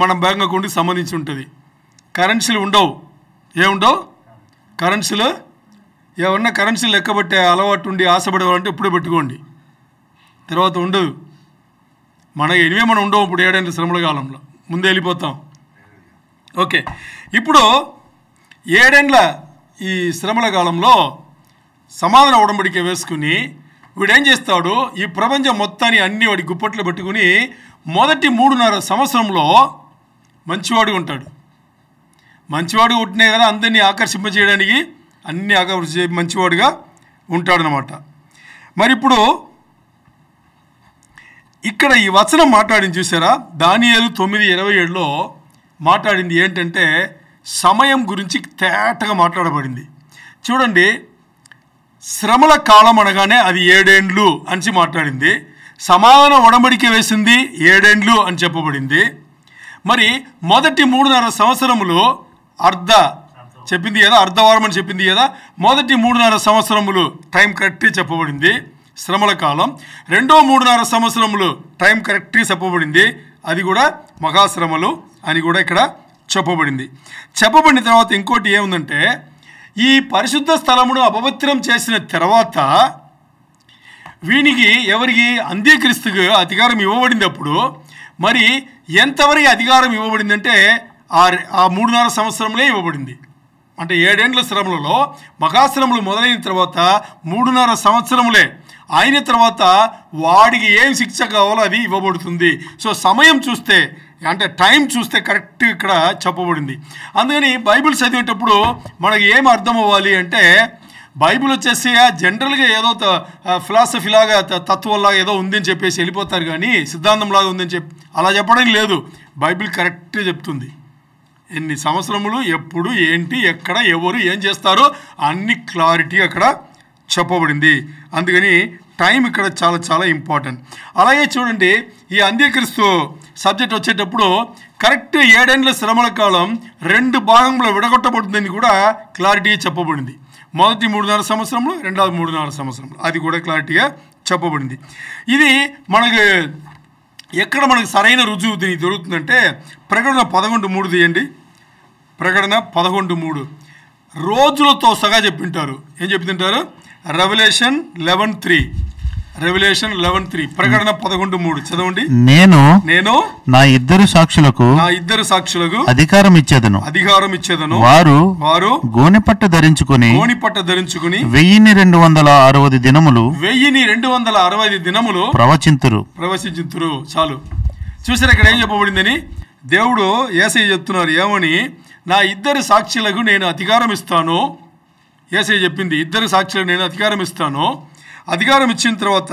మన బ్యాంక్ అకౌంట్కి సంబంధించి ఉంటుంది. కరెన్సీలు ఉండవు. ఏముండవు కరెన్సీలు. ఏమన్నా కరెన్సీలు లెక్కబట్టే అలవాటు ఉండి ఆశపడేవాలంటే ఇప్పుడే పెట్టుకోండి, తర్వాత ఉండదు. మనం ఉండవు. ఇప్పుడు 7 ఏండ్ల శ్రమల కాలంలో ముందే వెళ్ళిపోతాం. ఓకే, ఇప్పుడు 7 ఏండ్ల ఈ శ్రమల కాలంలో సమాధాన ఉడంబడిక వేసుకుని వీడేం చేస్తాడు? ఈ ప్రపంచం మొత్తాన్ని అన్ని వాడి గుప్పట్లో పెట్టుకుని మొదటి 3.5 సంవత్సరంలో మంచివాడు ఉంటాడు. మంచివాడు ఉంటున్నాయి కదా, అందరినీ ఆకర్షింపజేయడానికి అన్ని మంచివాడుగా ఉంటాడనమాట. మరి ఇప్పుడు ఇక్కడ ఈ వచనం మాట్లాడింది చూసారా, దానియేలు 9:27లో మాట్లాడింది ఏంటంటే సమయం గురించి తేటగా మాట్లాడబడింది. చూడండి, శ్రమల కాలం అనగానే అది 7 ఏండ్లు అని మాట్లాడింది. సమాధాన ఒడంబడిక వేసింది 7 ఏండ్లు అని చెప్పబడింది. మరి మొదటి 3.5 సంవత్సరములు చెప్పింది కదా, అర్ధవారం అని చెప్పింది కదా. మొదటి 3.5 సంవత్సరములు టైం కరెక్ట్గా చెప్పబడింది, శ్రమల కాలం. రెండో 3.5 సంవత్సరములు టైం కరెక్ట్గా చెప్పబడింది, అది కూడా మహాశ్రమలు అని కూడా ఇక్కడ చెప్పబడింది. చెప్పబడిన తర్వాత ఇంకోటి ఏముందంటే, ఈ పరిశుద్ధ స్థలమును అపవిత్రం చేసిన తర్వాత వీనికి ఎవరికి అంత్యక్రీస్తుకు అధికారం ఇవ్వబడింది. అప్పుడు మరి ఎంతవరకు అధికారం ఇవ్వబడిందంటే ఆ 3.5 సంవత్సరంలో ఇవ్వబడింది. అంటే 7 ఏండ్ల శ్రమలలో మహాశ్రమలు మొదలైన తర్వాత 3.5 సంవత్సరములే అయిన తర్వాత వాడికి ఏం శిక్ష కావాలో అది ఇవ్వబడుతుంది. సో సమయం చూస్తే, అంటే టైం చూస్తే కరెక్ట్ ఇక్కడ చెప్పబడింది. అందుకని బైబిల్ చదివేటప్పుడు మనకి ఏం అర్థం అవ్వాలి అంటే, బైబిల్ వచ్చేసి జనరల్గా ఏదో ఫిలాసఫీలాగా తత్వంలాగా ఏదో ఉందని చెప్పేసి వెళ్ళిపోతారు, కానీ సిద్ధాంతంలాగా ఉందని చెప్పి అలా చెప్పడం లేదు. బైబిల్ కరెక్ట్గా చెప్తుంది. ఎన్ని సంవత్సరములు, ఎప్పుడు, ఏంటి, ఎక్కడ, ఎవరు ఏం చేస్తారో అన్ని క్లారిటీ అక్కడ చెప్పబడింది. అందుకని టైం ఇక్కడ చాలా చాలా ఇంపార్టెంట్. అలాగే చూడండి, ఈ అంత్యక్రీస్తు సబ్జెక్ట్ వచ్చేటప్పుడు కరెక్ట్ 7 ఏండ్ల శ్రమల కాలం 2 భాగంలో విడగొట్టబడుతుందని కూడా క్లారిటీగా చెప్పబడింది. మొదటి 3.5 సంవత్సరంలో, రెండవది 3.5 సంవత్సరంలో, అది కూడా క్లారిటీగా చెప్పబడింది. ఇది మనకు ఎక్కడ మనకు సరైన రుజువు దొరుకుతుందంటే, ప్రకటన 11:3 తీయండి. ప్రకటన 11:3 రోజులతో సగా చెప్పింటారు. ఏం చెప్తుంటారు? రెవల్యూషన్ 11:3 ప్రకటన 11:3 చదవండి. నేను నా ఇద్దరు సాక్షులకు అధికారం ఇచ్చేదను. వారు గోనెపట్ట ధరించుకుని 1260 దినములు ప్రవచింతురు. చాలు చూసారు ఇక్కడ ఏం చెప్పబడిందని. దేవుడు యేసయ్య చెప్తున్నారు ఏమని, నా ఇద్దరు సాక్షులకు నేను అధికారం ఇస్తాను. యేసయ్య చెప్పింది, ఇద్దరు సాక్షులకు నేను అధికారం ఇస్తాను. అధికారం ఇచ్చిన తర్వాత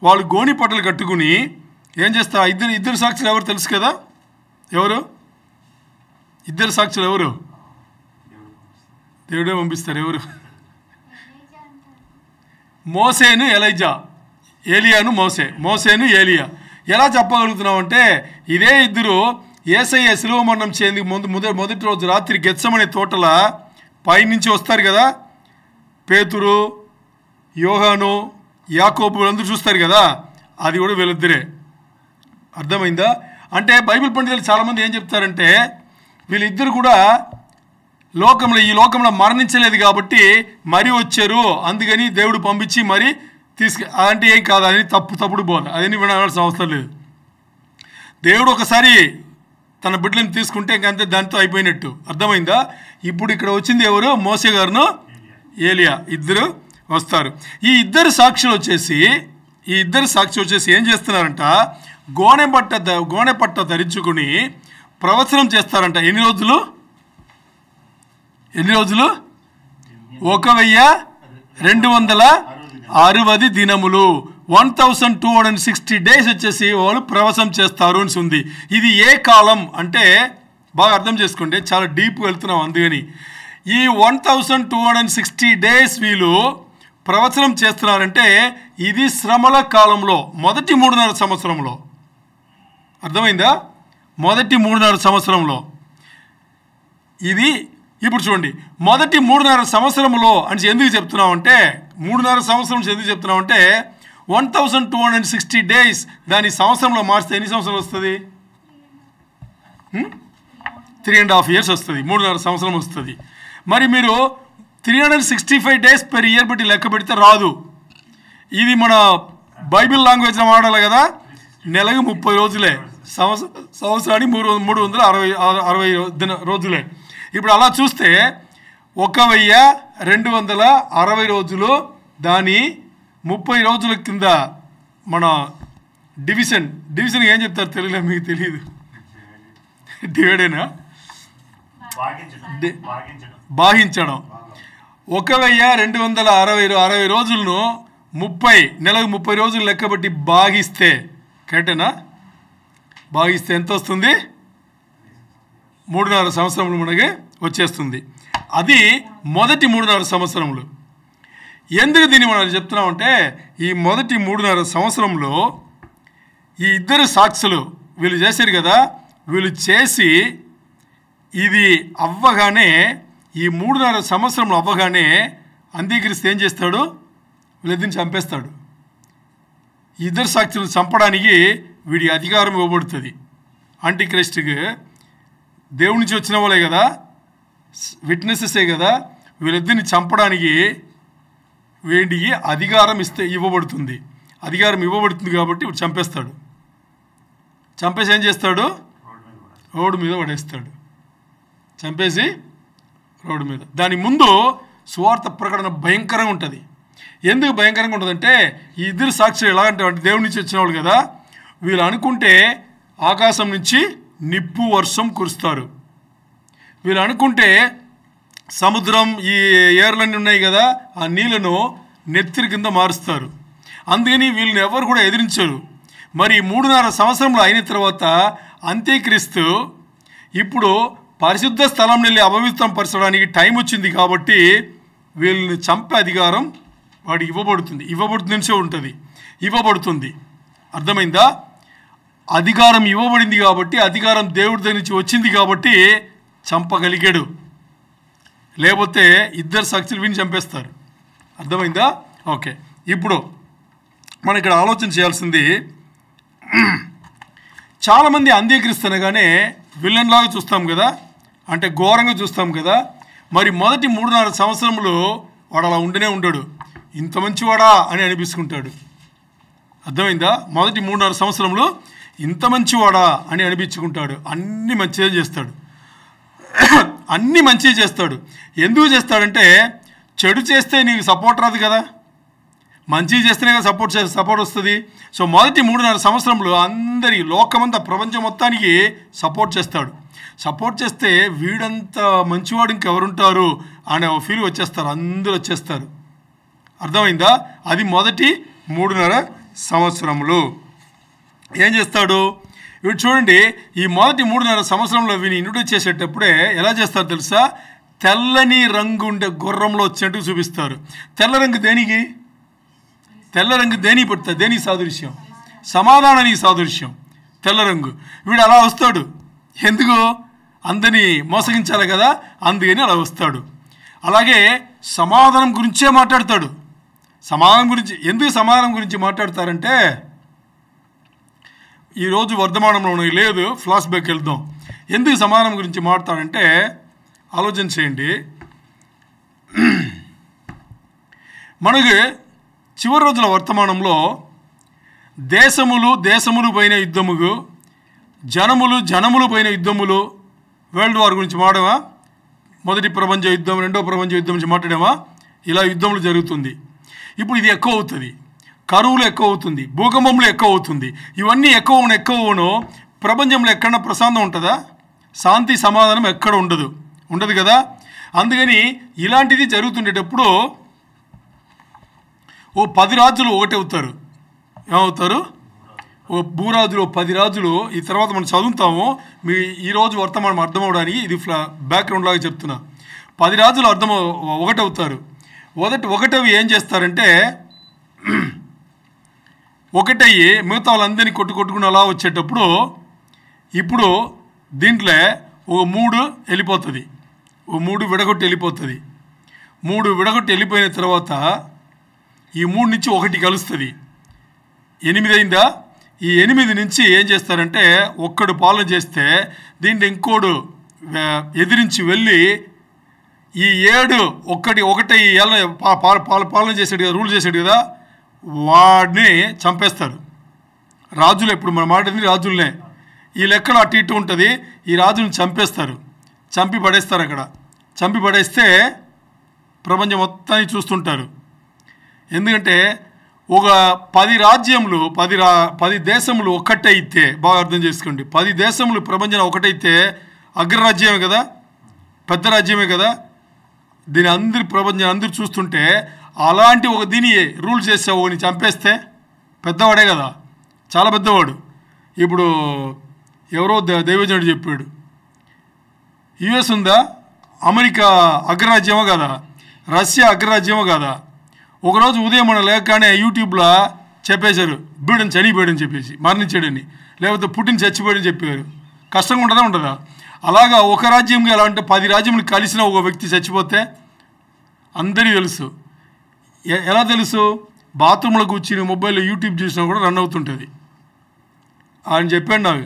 వాళ్ళు గోని పట్టలు కట్టుకుని ఏం చేస్తారు? ఇద్దరు సాక్షులు ఎవరు తెలుసు కదా? ఎవరు ఇద్దరు సాక్షులు? ఎవరు? దేవుడే పంపిస్తారు. ఎవరు? మోసేను ఎలైజా, ఏలియాను మోసేను ఏలియా. ఎలా చెప్పగలుగుతున్నాం అంటే, ఇదే ఇద్దరు యేసయ్య శిలువ మరణం చేయందుకు మొదటి రోజు రాత్రి గెత్సెమనే తోటల పైనుంచి వస్తారు కదా, పేతురు, యోహాను, యాకోబు అందరూ చూస్తారు కదా, అది కూడా వీళ్ళిద్దరే. అర్థమైందా? అంటే బైబిల్ పండితులు చాలామంది ఏం చెప్తారంటే, వీళ్ళిద్దరు కూడా ఈ లోకంలో మరణించలేదు కాబట్టి మరీ వచ్చారు, అందుకని దేవుడు పంపించి మరీ అంటే ఏం కాదు, అది తప్పుడు బోధ, అదని వినాల్సిన అవసరం లేదు. దేవుడు ఒకసారి తన బిడ్డలను తీసుకుంటే ఇంకంతే, దాంతో అయిపోయినట్టు. అర్థమైందా? ఇప్పుడు ఇక్కడ వచ్చింది ఎవరు? మోసే గారును ఏలియా ఇద్దరు వస్తారు. ఈ ఇద్దరు సాక్షులు వచ్చేసి ఏం చేస్తున్నారంట? గోనె పట్ట ధరించుకుని ప్రవచనం చేస్తారంట. ఎన్ని రోజులు? 1260 దినములు, 1260 డేస్ వచ్చేసి వాళ్ళు ప్రవచనం చేస్తారు అని ఉంది. ఇది ఏ కాలం అంటే బాగా అర్థం చేసుకోండి, చాలా డీప్గా వెళ్తున్నాం. అందుకని ఈ 1260 డేస్ వీళ్ళు ప్రవచనం చేస్తున్నారంటే ఇది శ్రమల కాలంలో మొదటి 3.5 సంవత్సరంలో. అర్థమైందా? మొదటి 3.5 సంవత్సరంలో ఇది. ఇప్పుడు చూడండి, మొదటి 3.5 సంవత్సరంలో అని ఎందుకు చెప్తున్నామంటే, 3.5 సంవత్సరం ఎందుకు చెప్తున్నామంటే 1260 డేస్ దాని సంవత్సరంలో మార్చితే ఎన్ని సంవత్సరాలు వస్తుంది? 3.5 years వస్తుంది. 3.5 సంవత్సరం వస్తుంది. మరి మీరు 365 డేస్ పెర్ ఇయర్ బట్టి లెక్క పెడితే రాదు. ఇది మన బైబిల్ లాంగ్వేజ్లో వాడాలి కదా, నెలకు 30 రోజులే, సంవత్సరానికి 360 రోజులే. ఇప్పుడు అలా చూస్తే 1260 రోజులు, దాని 30 రోజుల కింద మన డివిజన్ ఏం చెప్తారు తెలుగులో? మీకు తెలియదు, డివైడేనా? బాహించడం. 1260 రోజులను 30 నెలకు 30 రోజులు లెక్కబట్టి బాగిస్తే కరెక్టేనా? బాగిస్తే ఎంత వస్తుంది? 3.5 సంవత్సరములు మనకి వచ్చేస్తుంది. అది మొదటి 3.5 సంవత్సరములు. ఎందుకు దీన్ని మనం చెప్తున్నామంటే ఈ మొదటి 3.5 సంవత్సరంలో ఈ ఇద్దరు సాక్షులు వీళ్ళు చేశారు కదా, వీళ్ళు చేసి ఇది అవ్వగానే ఈ 3.5 సంవత్సరంలో అవ్వగానే అంత్యక్రీస్తు ఏం చేస్తాడు? వీళ్ళిద్దరిని చంపేస్తాడు. ఇద్దరు సాక్షులను చంపడానికి వీడి అధికారం ఇవ్వబడుతుంది. యాంటిక్రైస్ట్కి దేవుడి నుంచి వచ్చిన వాళ్ళే కదా, విట్నెసెసే కదా, వీళ్ళిద్దరిని చంపడానికి వీడికి అధికారం ఇవ్వబడుతుంది. అధికారం ఇవ్వబడుతుంది కాబట్టి వీడు చంపేస్తాడు. చంపేసి ఏం చేస్తాడు? రోడ్డు మీద పడేస్తాడు. చంపేసి రోడ్డు మీద. దాని ముందు సువార్త ప్రకటన భయంకరంగా ఉంటుంది. ఎందుకు భయంకరంగా ఉంటుందంటే ఈ ఇద్దరు సాక్షులు ఎలాగంటే దేవుడి నుంచి వచ్చిన వాళ్ళు కదా, వీళ్ళు అనుకుంటే ఆకాశం నుంచి నిప్పు వర్షం కురుస్తారు. వీళ్ళు అనుకుంటే సముద్రం ఈ ఏర్లన్నీ ఉన్నాయి కదా, ఆ నీళ్లను నెత్తిరి కింద మారుస్తారు. అందుకని వీళ్ళని ఎవరు కూడా ఎదిరించరు. మరి 3.5 సంవత్సరంలో అయిన తర్వాత అంత్యక్రీస్తు ఇప్పుడు పరిశుద్ధ స్థలం వెళ్ళి అపవిత్రం పరచడానికి టైం వచ్చింది కాబట్టి వీళ్ళని చంపే అధికారం వాడికి ఇవ్వబడుతుంది. అర్థమైందా? అధికారం ఇవ్వబడింది కాబట్టి, అధికారం దేవుడి దగ్గర నుంచి వచ్చింది కాబట్టి చంపగలిగాడు. లేకపోతే ఇద్దరు సాక్షులు విని చంపేస్తారు. అర్థమైందా? ఓకే. ఇప్పుడు మనం ఇక్కడ ఆలోచన చేయాల్సింది, చాలామంది అంత్యక్రీస్తు అనగానే విలన్ లాగా చూస్తాం కదా, అంటే ఘోరంగా చూస్తాం కదా. మరి మొదటి 3.5 సంవత్సరంలో వాడు అలా ఉండడు. ఇంత మంచివాడా అని అనిపించుకుంటాడు. అర్థమైందా? మొదటి 3.5 సంవత్సరంలో ఇంత మంచివాడా అని అనిపించుకుంటాడు. అన్ని మంచిగా చేస్తాడు. ఎందుకు చేస్తాడంటే చెడు చేస్తే నీకు సపోర్ట్ రాదు కదా, మంచి చేస్తేనే కదా సపోర్ట్ వస్తుంది. సో మొదటి 3.5 సంవత్సరంలో అందరి లోకమంతా ప్రపంచం మొత్తానికి సపోర్ట్ చేస్తాడు. సపోర్ట్ చేస్తే వీడంత మంచివాడు ఇంకెవరుంటారు అనే ఫీల్ వచ్చేస్తారు, అందరూ వచ్చేస్తారు. అర్థమైందా? అది మొదటి 3.5 సంవత్సరములు. ఏం చేస్తాడు వీడు? చూడండి, ఈ మొదటి 3.5 సంవత్సరంలో వీని ఇంట్రొడ్యూస్ చేసేటప్పుడే ఎలా చేస్తారు తెలుసా? తెల్లని రంగు ఉండే గుర్రంలో వచ్చినట్టు చూపిస్తారు. తెల్ల రంగు దేనికి? తెల్ల రంగు దేనికి పడుతుంది? దేనికి సాదృశ్యం? సమాధానానికి సాదృశ్యం తెల్ల రంగు. వీడు అలా వస్తాడు. ఎందుకు? అందరినీ మోసగించాలి కదా, అందుకని అలా వస్తాడు. అలాగే సమాధానం గురించే మాట్లాడతాడు. ఎందుకు సమాధానం గురించి మాట్లాడతారంటే, ఈరోజు వర్ధమానంలో లేదు, ఫ్లాష్ బ్యాక్ వెళ్దాం. ఎందుకు సమాధానం గురించి మాట్లాడతాడంటే ఆలోచన చేయండి. మనకి చివరి రోజుల వర్తమానంలో దేశములు పైన యుద్ధములు, జనములు పైన యుద్ధములు, వరల్డ్ వార్ గురించి మాట్లాడమా? మొదటి ప్రపంచ యుద్ధం, రెండో ప్రపంచ యుద్ధం గురించి మాట్లాడామా? ఇలా యుద్ధములు జరుగుతుంది. ఇప్పుడు ఇది ఎక్కువ అవుతుంది, కరువులు ఎక్కువ అవుతుంది, భూకంపములు ఎక్కువ అవుతుంది. ఇవన్నీ ఎక్కువను ప్రపంచంలో ఎక్కడన్నా ప్రశాంతం ఉంటుందా? శాంతి సమాధానం ఎక్కడ ఉండదు కదా. అందుకని ఇలాంటిది జరుగుతుండేటప్పుడు 10 రాజులు ఒకటి అవుతారు. ఏమవుతారు? భూరాజులు 10 రాజులు. ఈ తర్వాత మనం చదువుతాము. మీ ఈరోజు వర్తమానం అర్థమవడానికి ఇది బ్యాక్గ్రౌండ్ లాగా చెప్తున్నా. 10 రాజులు ఒకటవుతారు. ఒకటవి ఏం చేస్తారంటే ఒకటయ్యి మిగతా వాళ్ళందరినీ కొట్టుకుని అలా వచ్చేటప్పుడు ఇప్పుడు దీంట్లో 3 వెళ్ళిపోతుంది. 3 విడగొట్టి వెళ్ళిపోతుంది. 3 విడగొట్టి వెళ్ళిపోయిన తర్వాత ఈ 3 నుంచి 1 కలుస్తుంది. 8 అయిందా? ఈ 8 నుంచి ఏం చేస్తారంటే ఒక్కడు పాలన చేస్తే దీంట్లో ఇంకోడు ఎదిరించి వెళ్ళి ఈ 7 ఒకటి ఏళ్ళ పాలన చేసాడు కదా, రూల్ చేశాడు కదా, వాడిని చంపేస్తారు. రాజులు, ఇప్పుడు మనం మాట్లాడింది రాజులనే. ఈ లెక్కలు అటు ఇటు ఉంటుంది. ఈ రాజుని చంపేస్తారు, చంపి పడేస్తే ప్రపంచం మొత్తాన్ని చూస్తుంటారు. ఎందుకంటే ఒక 10 రాజ్యములు 10 దేశములు ఒక్కటైతే, బాగా అర్థం చేసుకోండి, 10 దేశములు ప్రపంచం ఒకటైతే అగ్రరాజ్యమే కదా. పెద్ద రాజ్యమే కదా, దీని అందరి ప్రపంచం అందరూ చూస్తుంటే అలాంటి ఒక దీని రూల్ చేసావు అని చంపేస్తే పెద్దవాడే కదా, చాలా పెద్దవాడు. ఇప్పుడు ఎవరో దైవజనుడు చెప్పాడు, యుఎస్ ఉందా, అమెరికా అగ్రరాజ్యమో కదా, రష్యా అగ్రరాజ్యమో కదా. ఒకరోజు ఉదయం మనం లేకనే యూట్యూబ్లో చెప్పేశారు బీడని చనిపోయాడని చెప్పేసి, మరణించాడని, లేకపోతే పుట్టిన చచ్చిపోయాడని చెప్పారు. కష్టంగా ఉంటుందా ఉండదా? అలాగా ఒక రాజ్యంగా ఎలా అంటే 10 రాజ్యములు కలిసిన ఒక వ్యక్తి చచ్చిపోతే అందరికీ తెలుసు. ఎలా తెలుసు? బాత్రూంలో కూర్చుని మొబైల్లో యూట్యూబ్ చూసినా కూడా రన్ అవుతుంటుంది. ఆయన చెప్పాడు నాకు,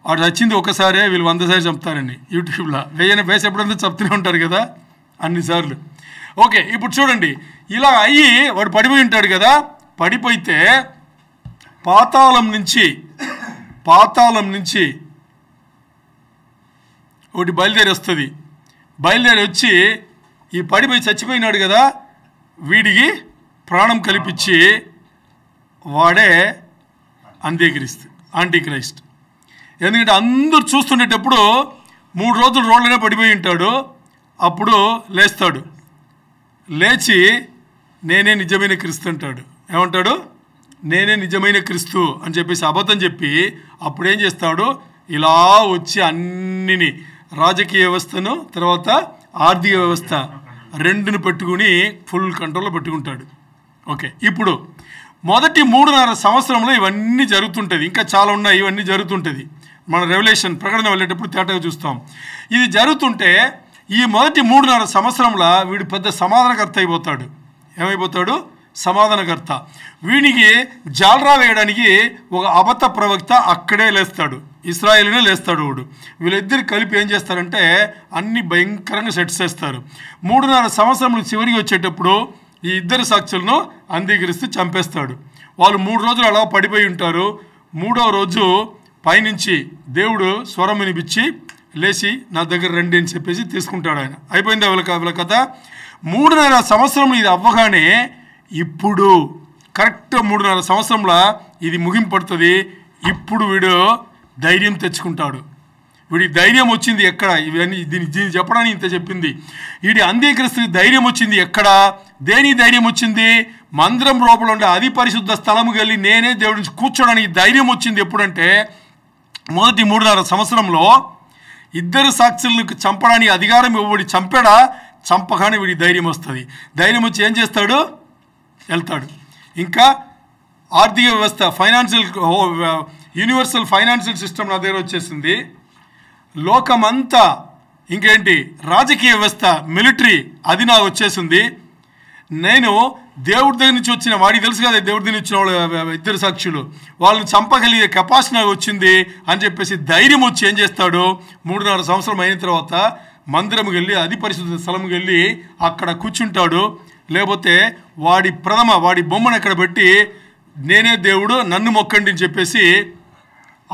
వాడు చచ్చింది ఒక్కసారే, వీళ్ళు 100 సార్లు చంపుతారని యూట్యూబ్లో వేసి ఎప్పుడంతా చెప్తూనే ఉంటారు కదా అన్నిసార్లు. ఓకే, ఇప్పుడు చూడండి, ఇలా అయ్యి వాడు పడిపోయి ఉంటాడు కదా. పడిపోతే పాతాళం నుంచి ఒకటి బయలుదేరి వస్తుంది. బయలుదేరి వచ్చి ఈ పడిపోయి చచ్చిపోయినాడు కదా, వీడికి ప్రాణం కల్పించి వాడే యాంటిక్రైస్ట్. ఎందుకంటే అందరూ చూస్తుండేటప్పుడు 3 రోజులు రోడ్లోనే పడిపోయి ఉంటాడు. అప్పుడు లేస్తాడు, లేచి నేనే నిజమైన క్రీస్తు అంటాడు. ఏమంటాడు? నేనే నిజమైన క్రీస్తు అని చెప్పేసి అబద్ధం చెప్పి అప్పుడేం చేస్తాడు, ఇలా వచ్చి అన్నిని రాజకీయ వ్యవస్థను తర్వాత ఆర్థిక వ్యవస్థ రెండును పెట్టుకుని ఫుల్ కంట్రోల్లో పెట్టుకుంటాడు. ఓకే, ఇప్పుడు మొదటి 3.5 సంవత్సరంలో ఇవన్నీ జరుగుతుంటుంది. ఇంకా చాలా ఉన్నాయి, ఇవన్నీ జరుగుతుంటుంది. మన రెవల్యూషన్ ప్రకటన వెళ్ళేటప్పుడు తేటగా చూస్తాం. ఇది జరుగుతుంటే ఈ మొదటి 3.5 సంవత్సరంలో వీడు పెద్ద సమాధానకర్త అయిపోతాడు. ఏమైపోతాడు? సమాధానకర్త. వీడికి జాలరా వేయడానికి ఒక అబద్ధ ప్రవక్త అక్కడే లేస్తాడు, ఇశ్రాయేలునే లేస్తాడు వాడు. వీళ్ళిద్దరు కలిపి ఏం చేస్తారంటే అన్ని భయంకరంగా సెట్ చేస్తారు. 3.5 సంవత్సరములు చివరికి వచ్చేటప్పుడు ఈ ఇద్దరు సాక్షులను అంగీకరిస్తూ చంపేస్తాడు. వాళ్ళు 3 రోజులు అలా పడిపోయి ఉంటారు. 3వ రోజు పైనుంచి దేవుడు స్వరం వినిపించి లేచి నా దగ్గర రండి అని చెప్పేసి తీసుకుంటాడు ఆయన. అయిపోయింది వీళ్ళ కథ. 3.5 సంవత్సరం ఇది అవ్వగానే ఇప్పుడు కరెక్ట్ 3.5 సంవత్సరంలో ఇది ముగింపడుతుంది. ఇప్పుడు వీడు ధైర్యం తెచ్చుకుంటాడు. వీడికి ధైర్యం వచ్చింది ఎక్కడ? ఇవన్నీ దీన్ని చెప్పడానికి ఇంత చెప్పింది. వీడి అంగీకరిస్తే ధైర్యం వచ్చింది ఎక్కడ? దేని ధైర్యం వచ్చింది? మందిరం లోపల ఉండే అతి పరిశుద్ధ స్థలముకి వెళ్ళి నేనే దేవుడి నుంచి కూర్చోడానికి ధైర్యం వచ్చింది ఎప్పుడంటే మొదటి 3.5 సంవత్సరంలో ఇద్దరు సాక్షులకు చంపడానికి అధికారం ఇవ్వబడి చంపాడా, చంపగానే వీడి ధైర్యం వస్తుంది. ధైర్యం వచ్చి ఏం చేస్తాడు? వెళ్తాడు. ఇంకా ఆర్థిక వ్యవస్థ ఫైనాన్షియల్ యూనివర్సల్ ఫైనాన్షియల్ సిస్టమ్ నా దగ్గర వచ్చేసింది. లోకమంతా ఇంకేంటి రాజకీయ వ్యవస్థ మిలిటరీ అది నాకు వచ్చేసింది. నేను దేవుడి దగ్గర నుంచి వచ్చిన వాడికి తెలుసు కదా, దేవుడి దగ్గర వచ్చిన వాళ్ళు ఇద్దరు సాక్షులు వాళ్ళని చంపగలిగే కెపాసిటీ నాకు వచ్చింది అని చెప్పేసి ధైర్యం వచ్చి ఏం చేస్తాడు? 3.5 సంవత్సరం అయిన తర్వాత మందిరంకి వెళ్ళి అతి పరిశుద్ధ స్థలంకి వెళ్ళి అక్కడ కూర్చుంటాడు. లేకపోతే వాడి బొమ్మను ఎక్కడ పెట్టి నేనే దేవుడు నన్ను మొక్కండి అని చెప్పేసి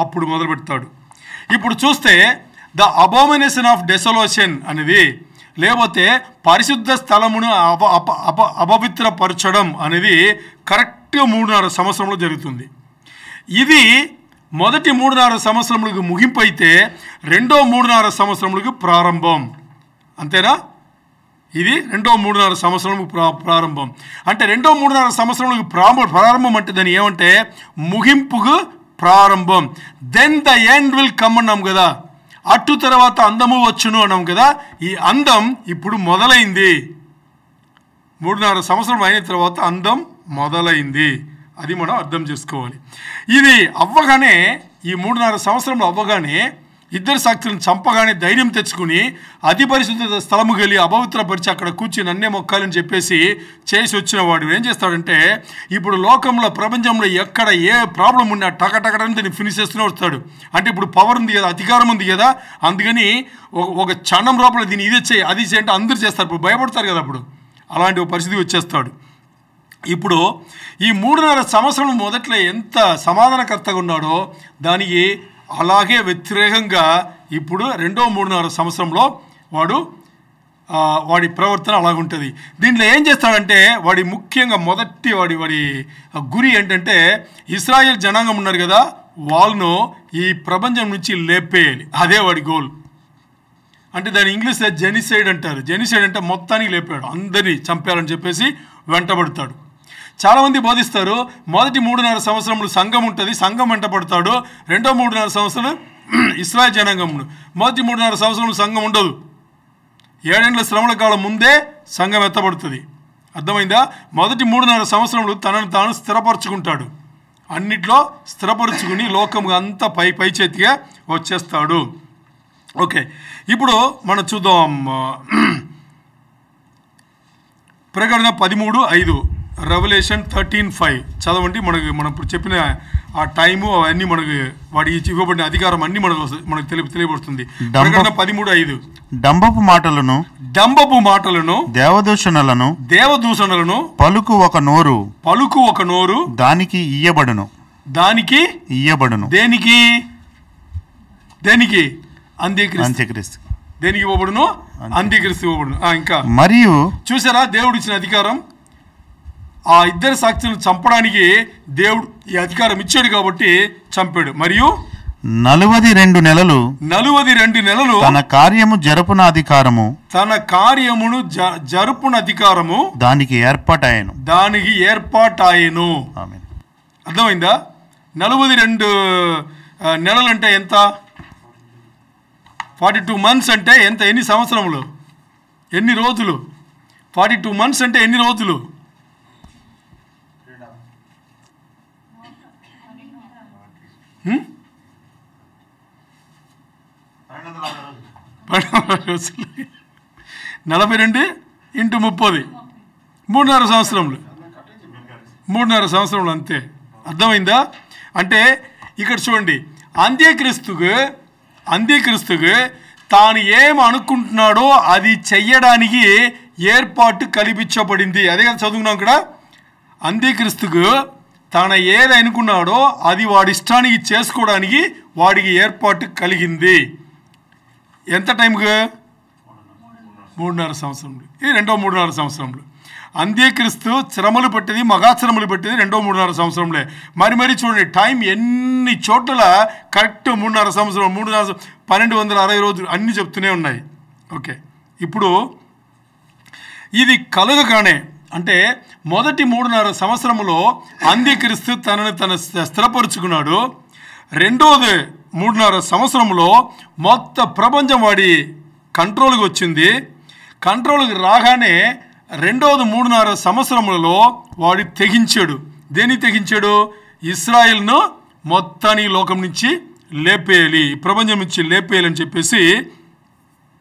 అప్పుడు మొదలు పెడతాడు. ఇప్పుడు చూస్తే ద అబోమినేషన్ ఆఫ్ డెసోలేషన్ అనేది లేకపోతే పరిశుద్ధ స్థలమును అపవిత్రపరచడం అనేది కరెక్ట్గా 3.5 సంవత్సరంలో జరుగుతుంది. ఇది మొదటి 3.5 సంవత్సరములకు ముగింపు అయితే రెండో 3.5 సంవత్సరములకు ప్రారంభం. అంతేనా? ఇది రెండో 3.5 సంవత్సరములకు ప్రారంభం. అంటే రెండో 3.5 సంవత్సరములకు ప్రారంభం అంటే దాన్ని ఏమంటే ముగింపుకు ప్రారంభం. Then the end will come అన్నాం కదా, అటు తర్వాత అందము వచ్చును అన్నాం కదా. ఈ అందం ఇప్పుడు మొదలైంది. 3.5 సంవత్సరం అయిన తర్వాత అందం మొదలైంది. అది మనం అర్థం చేసుకోవాలి. ఇది అవ్వగానే ఈ 3.5 సంవత్సరంలో అవ్వగానే ఇద్దరు సాక్షులను చంపగానే ధైర్యం తెచ్చుకుని అతి పరిశుద్ధ స్థలముకి వెళ్ళి అపవిత్రపరిచి అక్కడ కూర్చుని నన్నే మొక్కాలని చెప్పేసి చేసి వచ్చిన వాడు ఏం చేస్తాడంటే ఇప్పుడు లోకంలో ప్రపంచంలో ఎక్కడ ఏ ప్రాబ్లం ఉన్నా టకటకటని దీన్ని ఫినిష్ చేస్తూనే వస్తాడు. అంటే ఇప్పుడు పవర్ ఉంది కదా, అధికారం ఉంది కదా, అందుకని ఒక క్షణం లోపల దీన్ని ఇది చేయి అది చేయి అంటే అందరూ చేస్తారు. ఇప్పుడు భయపడతారు కదా, అప్పుడు అలాంటి ఒక పరిస్థితి వచ్చేస్తాడు. ఇప్పుడు ఈ 3.5 సంవత్సరం మొదట్లో ఎంత సమాధానకర్తగా ఉన్నాడో దానికి అలాగే వ్యతిరేకంగా ఇప్పుడు రెండో 3.5 సంవత్సరంలో వాడి ప్రవర్తన అలాగుంటుంది. దీంట్లో ఏం చేస్తాడంటే వాడి ముఖ్యంగా మొదటి వాడి గురి ఏంటంటే ఇశ్రాయేల్ జనాంగం ఉన్నారు కదా, వాళ్ళను ఈ ప్రపంచం నుంచి లేపేయాలి. అదే వాడి గోల్. అంటే దాని ఇంగ్లీష్లో జెనిసైడ్ అంటారు. జెనిసైడ్ అంటే మొత్తానికి లేపాడు, అందరినీ చంపాలని చెప్పేసి వెంటబడతాడు. చాలామంది బోధిస్తారు మొదటి 3.5 సంవత్సరములు సంఘం ఉంటుంది, సంఘం వెంటబడతాడు. రెండో 3.5 సంవత్సరాలు ఇశ్రాయేల్ జనాంగమును. మొదటి 3.5 సంవత్సరములు సంఘం ఉండదు. 7 ఏండ్ల శ్రమల కాలం ముందే సంఘం ఎత్తబడుతుంది. అర్థమైందా? మొదటి 3.5 సంవత్సరములు తనను తాను స్థిరపరచుకుంటాడు, అన్నిట్లో స్థిరపరచుకుని లోకము అంతా పై చేతిగా వచ్చేస్తాడు. ఓకే, ఇప్పుడు మనం చూద్దాం ప్రకటన 13:5, రెవల్యూషన్ 13:5 చదవండి. మనం ఇప్పుడు చెప్పిన ఆ టైము అవన్నీ మనకి వాడికి ఇవ్వబడిన అధికారం అన్ని మనకు తెలియబడుతుంది. ప్రకటన 13:5 డంబపు మాటలను దేవదూషణలను పలుకు ఒక నోరు దానికి ఇయ్యబడును. దేనికి? అంత్యక్రీస్తు. దేనికి ఇవ్వబడును? అంత్యక్రీస్తు ఇవ్వబడును. ఇంకా మరియు చూసారా, దేవుడు ఇచ్చిన అధికారం. ఆ ఇద్దరు సాక్షులను చంపడానికి దేవుడు ఈ అధికారం ఇచ్చాడు కాబట్టి చంపాడు. మరియు 42 నెలలు తన కార్యము జరుపున అధికారము దానికి ఏర్పాటాయను. అర్థమైందా? 42 నెలలు అంటే ఎంత? 42 మంత్స్ అంటే ఎంత? ఎన్ని సంవత్సరములు, ఎన్ని రోజులు? 42 మంత్స్ అంటే ఎన్ని రోజులు? 42 × 30 3.5 సంవత్సరములు. 3.5 సంవత్సరములు అంతే. అర్థమైందా? అంటే ఇక్కడ చూడండి, అంత్యక్రీస్తుకు తాను ఏం అనుకుంటున్నాడో అది చెయ్యడానికి ఏర్పాటు కల్పించబడింది. అదే కదా చదువుకున్నాం ఇక్కడ. అంత్యక్రీస్తుకు తాను ఏది అనుకున్నాడో అది వాడి ఇష్టానికి చేసుకోవడానికి వాడికి ఏర్పాటు కలిగింది. ఎంత టైంకు? 3.5 సంవత్సరములు. ఇది రెండో 3.5 సంవత్సరములు. అంత్యక్రీస్తు శ్రమలు పట్టేది, మగాశ్రమలు పట్టేది రెండో 3.5 సంవత్సరంలే. మరి చూడండి, టైం ఎన్ని చోట్ల కరెక్ట్ 3.5 సంవత్సరం, 1260 రోజులు అన్నీ చెప్తూనే ఉన్నాయి. ఓకే, ఇప్పుడు ఇది కలుగగానే అంటే మొదటి 3.5 సంవత్సరములో అంత్యక్రీస్తు తనను స్థిరపరుచుకున్నాడు. రెండోది 3.5 సంవత్సరంలో మొత్తం ప్రపంచం వాడి కంట్రోల్కి వచ్చింది. కంట్రోల్కి రాగానే రెండోది 3.5 సంవత్సరములలో వాడు తెగించాడు. దేన్ని తెగించాడు? ఇశ్రాయేల్ను మొత్తానికి లోకం నుంచి లేపేయాలి, ప్రపంచం నుంచి లేపేయాలని చెప్పేసి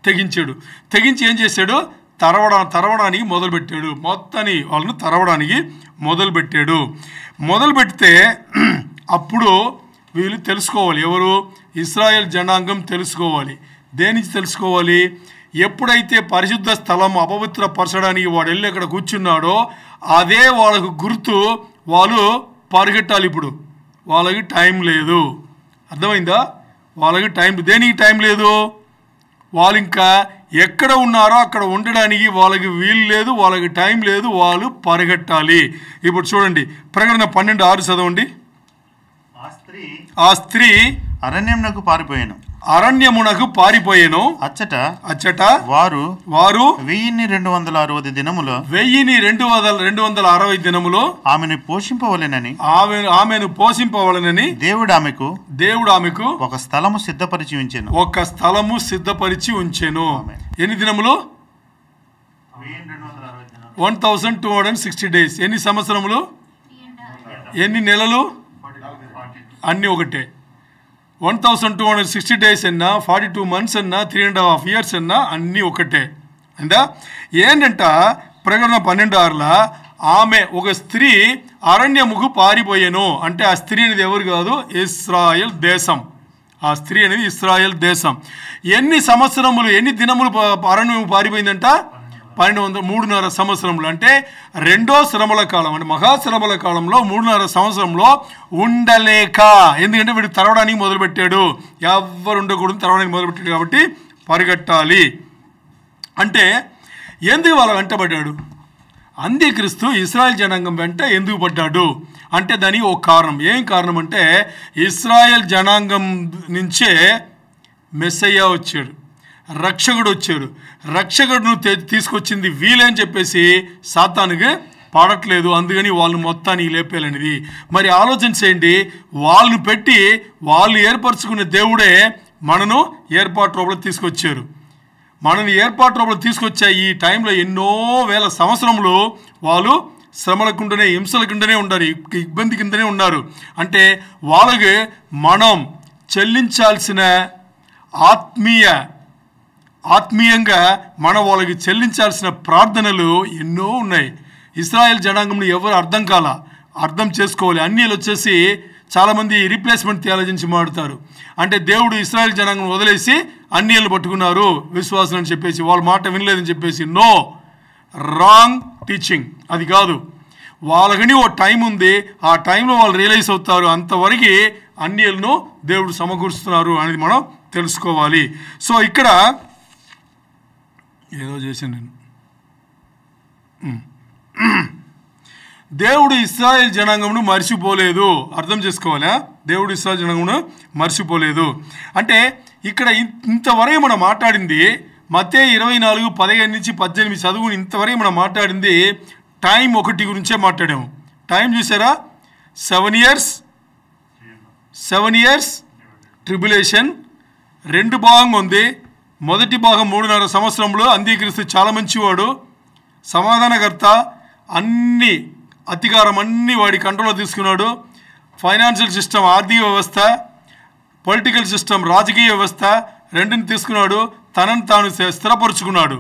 తెగించాడు. తెగించి ఏం చేశాడు? తరవడానికి మొదలుపెట్టాడు. మొత్తాన్ని వాళ్ళను తరవడానికి మొదలుపెట్టాడు. మొదలుపెడితే అప్పుడు వీళ్ళు తెలుసుకోవాలి. ఎవరు? ఇశ్రాయేల్ జనాంగం తెలుసుకోవాలి. దేనికి తెలుసుకోవాలి? ఎప్పుడైతే పరిశుద్ధ స్థలం అపవిత్రపరచడానికి వాడు వెళ్ళి అక్కడ కూర్చున్నాడో అదే వాళ్ళకు గుర్తు. వాళ్ళు పరిగెట్టాలి. ఇప్పుడు వాళ్ళకి టైం లేదు. అర్థమైందా? వాళ్ళకి టైం, దేనికి టైం లేదు? వాళ్ళు ఇంకా ఎక్కడ ఉన్నారో అక్కడ ఉండడానికి వాళ్ళకి వీలు లేదు, వాళ్ళకి టైం లేదు, వాళ్ళు పరిగెట్టాలి. ఇప్పుడు చూడండి, ప్రకటన 12:6 చదవండి. ఆ స్త్రీ అరణ్యమునకు పారిపోయాను. అచ్చట వారు 1260 దినములు ఆమెను పోషింపవలెనని దేవుడు ఆమెకు ఒక స్థలము సిద్ధపరిచి ఉంచెను. ఎన్ని దినములు? 1260 days. ఎన్ని సంవత్సరములు? ఎన్ని నెలలు? అన్నీ ఒకటే. 1260 days అన్నా, 42 months అన్నా, 3.5 years అన్నా అన్నీ ఒకటే. అందా? ఏంటంట ప్రకటన 12:6 ఆమె ఒక స్త్రీ అరణ్యముకు పారిపోయాను అంటే ఆ స్త్రీ అనేది ఎవరు కాదు? ఇశ్రాయేల్ దేశం. ఆ స్త్రీ అనేది ఇశ్రాయేల్ దేశం. ఎన్ని సంవత్సరములు, ఎన్ని దినములు అరణ్యముకు పారిపోయిందంట? 3.5 సంవత్సరములు. అంటే రెండో శ్రమల కాలం, అంటే మహాశ్రమల కాలంలో 3.5 సంవత్సరంలో ఉండలేక, ఎందుకంటే వీడు తరవడానికి మొదలుపెట్టాడు. ఎవరు ఉండకూడదు, తరవడానికి మొదలుపెట్టాడు కాబట్టి పరిగెట్టాలి. అంటే ఎందుకు వాళ్ళ వెంటబడ్డాడు? అంత్యక్రీస్తు ఇశ్రాయేల్ జనాంగం వెంట ఎందుకు పడ్డాడు అంటే దానికి ఒక కారణం. ఏం కారణం అంటే ఇశ్రాయేల్ జనాంగం నుంచే మెస్సయ్య వచ్చాడు. రక్షకుడు వచ్చాడు. రక్షకుడును తీసుకొచ్చింది వీలే అని చెప్పేసి సాతానుగా పాడట్లేదు. అందుకని వాళ్ళని మొత్తానికి లేపేయాలనేది. మరి ఆలోచన చేయండి, వాళ్ళని పెట్టి వాళ్ళు ఏర్పరచుకున్న దేవుడే మనను ఏర్పాటు రూపంలో తీసుకొచ్చారు. మనని ఏర్పాటు రూపంలో తీసుకొచ్చే ఈ టైంలో ఎన్నో వేల సంవత్సరములు వాళ్ళు శ్రమల కిందనే, హింసల కిందనే ఉన్నారు, ఇబ్బంది కిందనే ఉన్నారు. అంటే వాళ్ళకి మనం చెల్లించాల్సిన ఆత్మీయంగా మనం వాళ్ళకి చెల్లించాల్సిన ప్రార్థనలు ఎన్నో ఉన్నాయి. ఇశ్రాయేల్ జనాంగంలో ఎవరు అర్థం చేసుకోవాలి. అన్యులు వచ్చేసి చాలామంది రీప్లేస్మెంట్ థియాలజీ నుంచి మాట్లాడతారు. అంటే దేవుడు ఇశ్రాయేల్ జనాంగం వదిలేసి అన్యులను పట్టుకున్నారు విశ్వాసం అని చెప్పేసి, వాళ్ళ మాట వినలేదని చెప్పేసి. No, wrong teaching. అది కాదు. వాళ్ళకని ఓ టైం ఉంది, ఆ టైంలో వాళ్ళు రియలైజ్ అవుతారు. అంతవరకు అన్యులను దేవుడు సమకూరుస్తున్నారు అనేది మనం తెలుసుకోవాలి. సో ఇక్కడ ఏదో చేశాను నేను. దేవుడు ఇశ్రాయేల్ జనాంగమును మర్చిపోలేదు. అర్థం చేసుకోవాలా? దేవుడు ఇశ్రాయేల్ జనాంగమును మర్చిపోలేదు అంటే ఇక్కడ ఇంతవరకు మనం మాట్లాడింది మత్తయి 24:15-18 చదువుని ఇంతవరకు మనం మాట్లాడింది టైం ఒకటి గురించే మాట్లాడాము. టైం చూసారా? 7 ఇయర్స్ ట్రిబులేషన్. 2 భాగంగా ఉంది. మొదటి భాగం 3.5 సంవత్సరంలో అంత్యక్రీస్తు చాలా మంచివాడు, సమాధానకర్త, అన్ని అధికారం అన్నీ వాడి కంట్రోల్లో తీసుకున్నాడు. ఫైనాన్షియల్ సిస్టమ్, ఆర్థిక వ్యవస్థ, పొలిటికల్ సిస్టమ్, రాజకీయ వ్యవస్థ రెండుని తీసుకున్నాడు, తనను తాను స్థిరపరుచుకున్నాడు.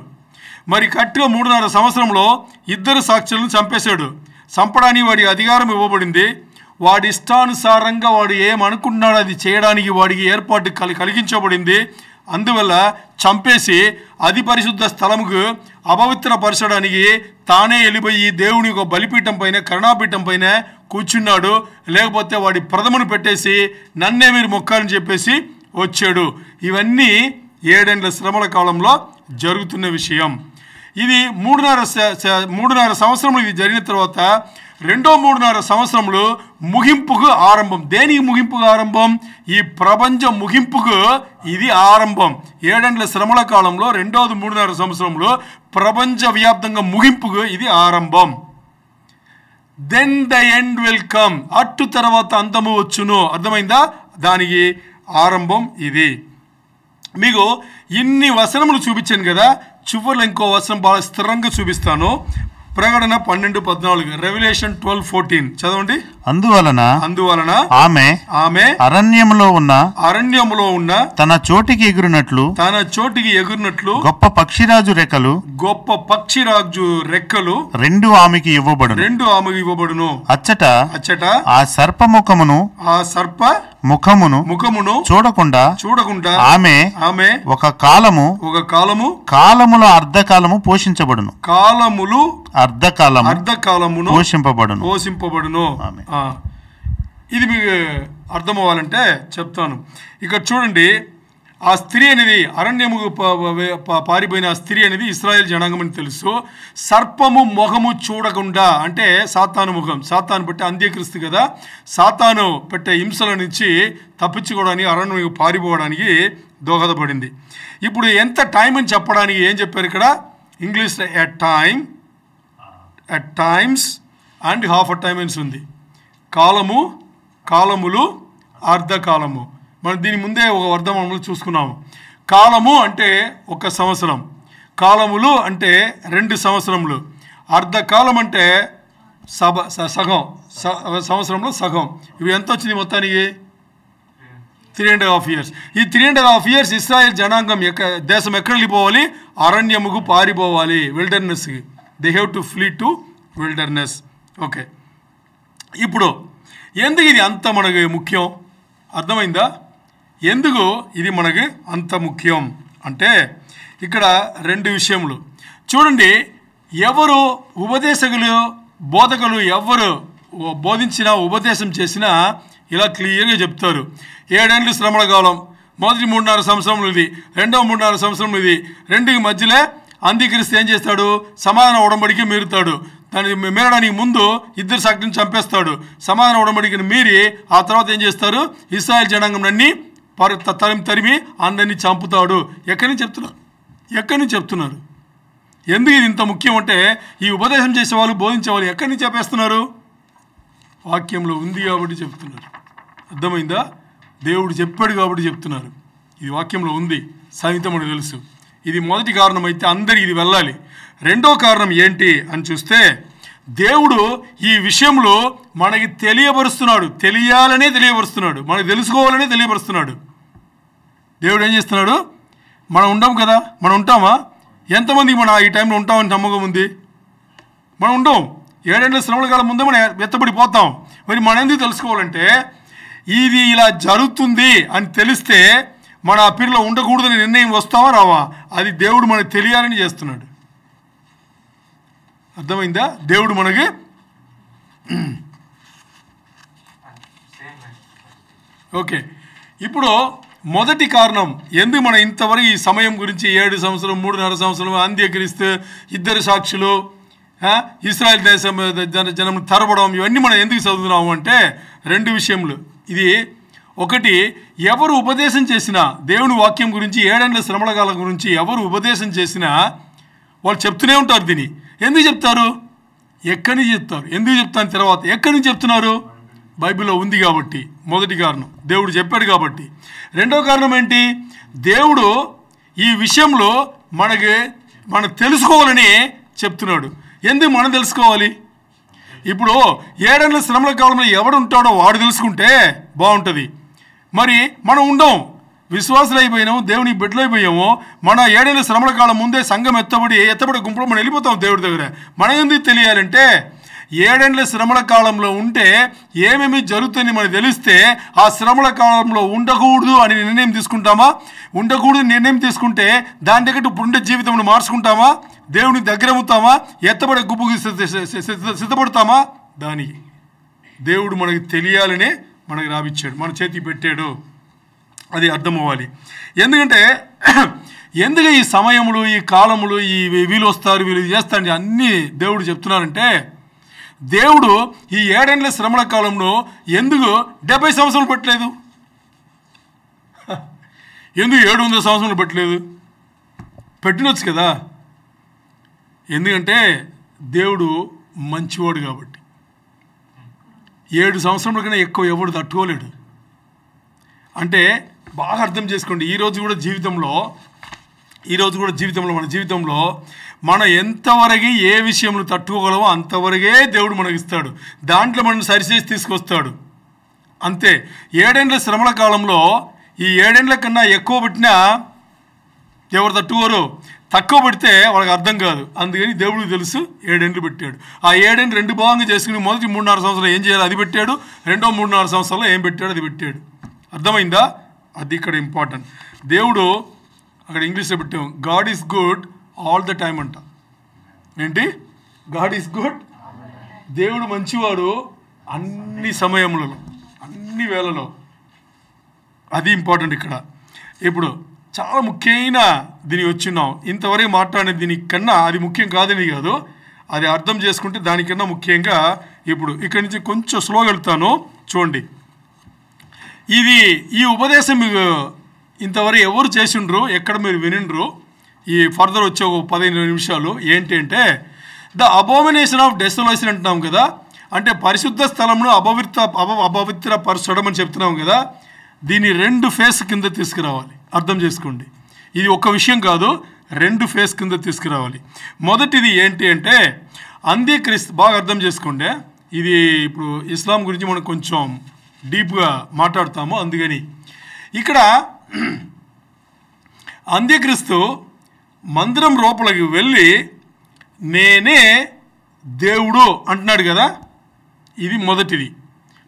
మరి కరెక్ట్గా 3.5 సంవత్సరంలో 2 సాక్షులను చంపేశాడు. చంపడానికి వాడికి అధికారం ఇవ్వబడింది. వాడి ఇష్టానుసారంగా వాడు ఏమనుకున్నాడో అది చేయడానికి వాడికి ఏర్పాటు కలిగించబడింది. అందువల్ల చంపేసి అతి పరిశుద్ధ స్థలముకు అపవిత్రపరచడానికి తానే వెళ్ళిపోయి దేవుని ఒక బలిపీఠం పైన, కరుణాపీఠం పైన కూర్చున్నాడు. లేకపోతే వాడి ప్రథమను పెట్టేసి నన్నే మీరు మొక్కాలని చెప్పేసి వచ్చాడు. ఇవన్నీ 7 ఏళ్ల శ్రమల కాలంలో జరుగుతున్న విషయం. ఇది 3.5 సంవత్సరములు ఇది జరిగిన తర్వాత రెండో 3.5 సంవత్సరములు ముగింపుకు ఆరంభం. దేనికి ముగింపుకు ఆరంభం? ఈ ప్రపంచ ముగింపుకు ఇది ఆరంభం. 7 ఏళ్ల శ్రమల కాలంలో రెండోది 3.5 సంవత్సరంలో ప్రపంచవ్యాప్తంగా ముగింపుకు ఇది ఆరంభం. Then the end will come. అటు తర్వాత అంతము వచ్చును. అర్థమైందా? దానికి ఆరంభం ఇది. మీకు ఇన్ని వచనములు చూపించాను కదా, చివరిలో ఇంకో వచనం బాగా స్థిరంగా చూపిస్తాను. ప్రకటన 12:14, రెవల్యూషన్ 12:14 చదవండి. అందువలన ఆమె అరణ్యములో ఉన్న తన చోటికి ఎగురినట్లు గొప్ప పక్షిరాజు రెక్కలు 2 ఆమెకి ఇవ్వబడును. అచ్చట ఆ సర్ప ముఖమును చూడకుండా ఆమె ఒక కాలములో అర్ధకాలము పోషించబడును. అర్ధకాలమును పోషింపబడును. ఇది మీకు అర్థం అవ్వాలంటే చెప్తాను. ఇక్కడ చూడండి, ఆ స్త్రీ అనేది అరణ్యము పారిపోయిన ఆ స్త్రీ అనేది ఇశ్రాయేల్ జనాంగం అని తెలుసు. సర్పము ముఖము చూడకుండా అంటే సాతాను ముఖం, సాతాను పెట్టే అంత్యక్రీస్తు కదా, సాతాను పెట్టే హింసల నుంచి తప్పించుకోవడానికి అరణ్యం పారిపోవడానికి దోహదపడింది. ఇప్పుడు ఎంత టైం అని చెప్పడానికి ఏం చెప్పారు ఇక్కడ? ఇంగ్లీష్లో at times and half a time అని ఉంది. కాలములు, అర్ధకాలము. మనం దీని ముందే ఒక వర్ధమానంలో చూసుకున్నాము. కాలము అంటే 1 సంవత్సరం, కాలములు అంటే 2 సంవత్సరములు, అర్ధకాలం అంటే సగం, సంవత్సరంలో సగం. ఇవి ఎంత వచ్చింది మొత్తానికి? 3.5 years. ఈ 3.5 years ఇశ్రాయేల్ జనాంగం దేశం ఎక్కడ వెళ్ళిపోవాలి? అరణ్యముకు పారిపోవాలి, విల్డర్నెస్కి. They have to flee to wilderness. Okay, ఇప్పుడు ఎందుకు ఇది అంత మనకి ముఖ్యం? అర్థమైందా? ఎందుకు ఇది మనకి అంత ముఖ్యం అంటే ఇక్కడ 2 విషయములు చూడండి. ఎవరు ఉపదేశకులు, బోధకులు ఎవరు బోధించినా, ఉపదేశం చేసినా ఇలా క్లియర్గా చెప్తారు. 7 ఏళ్ల శ్రమల కాలం, మొదటి 3.5 సంవత్సరములు ఇది, రెండవ 3.5 సంవత్సరములు ఇది. రెండుకి మధ్యలో అంత్యక్రీస్తు ఏం చేస్తాడు? సమాధాన ఉడంబడికి మీరుతాడు. దాన్ని మీరడానికి ముందు 2 సాక్షులను చంపేస్తాడు. సమాధాన ఉడంబడికను మీరి ఆ తర్వాత ఏం చేస్తారు? ఇశ్రాయేల్ జనాంగం అన్ని తరిమి అందరినీ చంపుతాడు. ఎక్కడి నుంచి చెప్తున్నారు? ఎందుకు ఇది ఇంత ముఖ్యం అంటే, ఈ ఉపదేశం చేసేవాళ్ళు, బోధించేవాళ్ళు ఎక్కడి నుంచి చెప్పేస్తున్నారు? వాక్యంలో ఉంది కాబట్టి చెప్తున్నారు. అర్థమైందా? దేవుడు చెప్పాడు కాబట్టి చెప్తున్నారు. ఇది వాక్యంలో ఉంది, సంగీతం మనకు తెలుసు. ఇది మొదటి కారణం అయితే అందరికి ఇది వెళ్ళాలి. రెండో కారణం ఏంటి అని చూస్తే, దేవుడు ఈ విషయంలో మనకి తెలియపరుస్తున్నాడు. తెలియపరుస్తున్నాడు, మనకు తెలుసుకోవాలనే తెలియపరుస్తున్నాడు. దేవుడు ఏం చేస్తున్నాడు? మనం ఉండం కదా, మనం ఉంటామా? ఎంతమందికి మనం ఈ టైంలో ఉంటామని నమ్మకం ఉంది? మనం ఉండం. 7 ఏళ్ల శ్రమల కాలం ముందే మనం ఎత్తబడిపోతాం. మరి మనం ఎందుకు తెలుసుకోవాలంటే, ఇది ఇలా జరుగుతుంది అని తెలిస్తే మన ఆ పీరియడ్లో ఉండకూడదని నిర్ణయం వస్తావా రావా? అది దేవుడు మనకు తెలియాలని చేస్తున్నాడు. అర్థమైందా? దేవుడు మనకి ఓకే. ఇప్పుడు మొదటి కారణం ఎందుకు మనం ఇంతవరకు ఈ సమయం గురించి 7 సంవత్సరం 3.5 సంవత్సరం అంత్యక్రీస్తు, 2 సాక్షులు, ఇశ్రాయేల్ దేశం జనం తరబడం, ఇవన్నీ మనం ఎందుకు చదువుతున్నాము అంటే 2 విషయములు. ఇది ఒకటి, ఎవరు ఉపదేశం చేసినా దేవుని వాక్యం గురించి 7 ఏళ్ల శ్రమల కాలం గురించి ఎవరు ఉపదేశం చేసినా వాళ్ళు చెప్తూనే ఉంటారు. దీన్ని ఎందుకు చెప్తారు? ఎక్కడి నుంచి చెప్తారు? ఎందుకు చెప్తాను తర్వాత ఎక్కడి నుంచి చెప్తున్నారు? బైబిల్లో ఉంది కాబట్టి మొదటి కారణం, దేవుడు చెప్పాడు కాబట్టి. రెండో కారణం ఏంటి? దేవుడు ఈ విషయంలో మనం తెలుసుకోవాలని చెప్తున్నాడు. ఎందుకు మనం తెలుసుకోవాలి? ఇప్పుడు 7 ఏళ్ల శ్రమల కాలంలో ఎవడు ఉంటాడో వాడు తెలుసుకుంటే బాగుంటుంది. మరి మనం ఉండం, విశ్వాసులు అయిపోయినాము, దేవుని బిడ్డలు అయిపోయాము. మన 7 ఏళ్ల శ్రమల కాలం ముందే సంఘం ఎత్తబడి గుంపులో మనం వెళ్ళిపోతాం దేవుడి దగ్గర. మనం ఎందుకు తెలియాలంటే, 7 ఏళ్ల శ్రమల కాలంలో ఉంటే ఏమేమి జరుగుతుందని మనకు తెలిస్తే ఆ శ్రమల కాలంలో ఉండకూడదు అని నిర్ణయం తీసుకుంటామా? ఉండకూడదు నిర్ణయం తీసుకుంటే దాని దగ్గర ఉండే జీవితం మార్చుకుంటామా? దేవుని దగ్గర అవుతామా? ఎత్తబడే గుంపుకి సిద్ధపడతామా? దానికి దేవుడు మనకి తెలియాలనే మనకి రావిచ్చాడు, మన చేతికి పెట్టాడు. అది అర్థం అవ్వాలి. ఎందుకంటే ఎందుకు ఈ సమయములు, ఈ కాలములు, వీళ్ళు వస్తారు, వీళ్ళు చేస్తారు అన్నీ దేవుడు చెప్తున్నారంటే, దేవుడు ఈ 7 ఏళ్ల శ్రమల కాలంలో ఎందుకు 70 సంవత్సరాలు పెట్టలేదు? ఎందుకు 700 సంవత్సరాలు పెట్టలేదు? పెట్టినొచ్చు కదా. ఎందుకంటే దేవుడు మంచివాడు కాబట్టి. 7 సంవత్సరాల కన్నా ఎక్కువ ఎవడు తట్టుకోలేడు. అంటే బాగా అర్థం చేసుకోండి. ఈరోజు కూడా జీవితంలో మన జీవితంలో మనం ఎంతవరకు ఏ విషయంలో తట్టుకోగలమో అంతవరకే దేవుడు మనకి ఇస్తాడు. దాంట్లో మనం సరిచేసి తీసుకొస్తాడు అంతే. 7 ఏళ్ల శ్రమల కాలంలో ఈ 7 ఏళ్ల కన్నా ఎక్కువ పెట్టినా ఎవరు తట్టుకోరు. తక్కువ పెడితే వాళ్ళకి అర్థం కాదు. అందుకని దేవుడికి తెలుసు 7 ఏళ్ళు పెట్టాడు. ఆ 7 ఏళ్ళు 2 భాగంగా చేసుకుని మొదటి 3.5 సంవత్సరాలు ఏం చేయాలి అది పెట్టాడు, రెండో 3.5 సంవత్సరాలు ఏం పెట్టాడు అది పెట్టాడు. అర్థమైందా? అది ఇక్కడ ఇంపార్టెంట్. దేవుడు అక్కడ ఇంగ్లీష్లో పెట్టాం, God is good all the time అంట. ఏంటి? గాడ్ ఈజ్ గుడ్, దేవుడు మంచివాడు అన్ని సమయములలో, అన్ని వేళలో. అది ఇంపార్టెంట్ ఇక్కడ. ఇప్పుడు చాలా ముఖ్యమైన దీనికి వచ్చినాం. ఇంతవరకు మాట్లాడే దీనికన్నా అది ముఖ్యం కాదని కాదు, అది అర్థం చేసుకుంటే దానికన్నా ముఖ్యంగా ఇప్పుడు ఇక్కడి నుంచి కొంచెం స్లోగా వెళ్తాను చూడండి. ఈ ఉపదేశం మీకు ఇంతవరకు ఎవరు చేసిండ్రు, ఎక్కడ మీరు వినిండ్రు, ఈ ఫర్దర్ వచ్చే ఒక 15 నిమిషాలు ఏంటి అంటే, ద అబోమినేషన్ ఆఫ్ డెసోలేషన్ అంటున్నాం కదా, అంటే పరిశుద్ధ స్థలంను అపవిత్రపరచడం అని చెప్తున్నాం కదా. దీన్ని 2 ఫేస్ కింద తీసుకురావాలి. అర్థం చేసుకోండి, ఇది ఒక విషయం కాదు, 2 ఫేస్ కింద తీసుకురావాలి. మొదటిది ఏంటి అంటే అంత్యక్రీస్తు. బాగా అర్థం చేసుకోండి, ఇది ఇప్పుడు ఇస్లాం గురించి మనం కొంచెం డీప్గా మాట్లాడతాము. అందుకని ఇక్కడ అంత్యక్రీస్తు మందిరం లోపలికి వెళ్ళి నేనే దేవుడు అంటున్నాడు కదా. ఇది మొదటిది.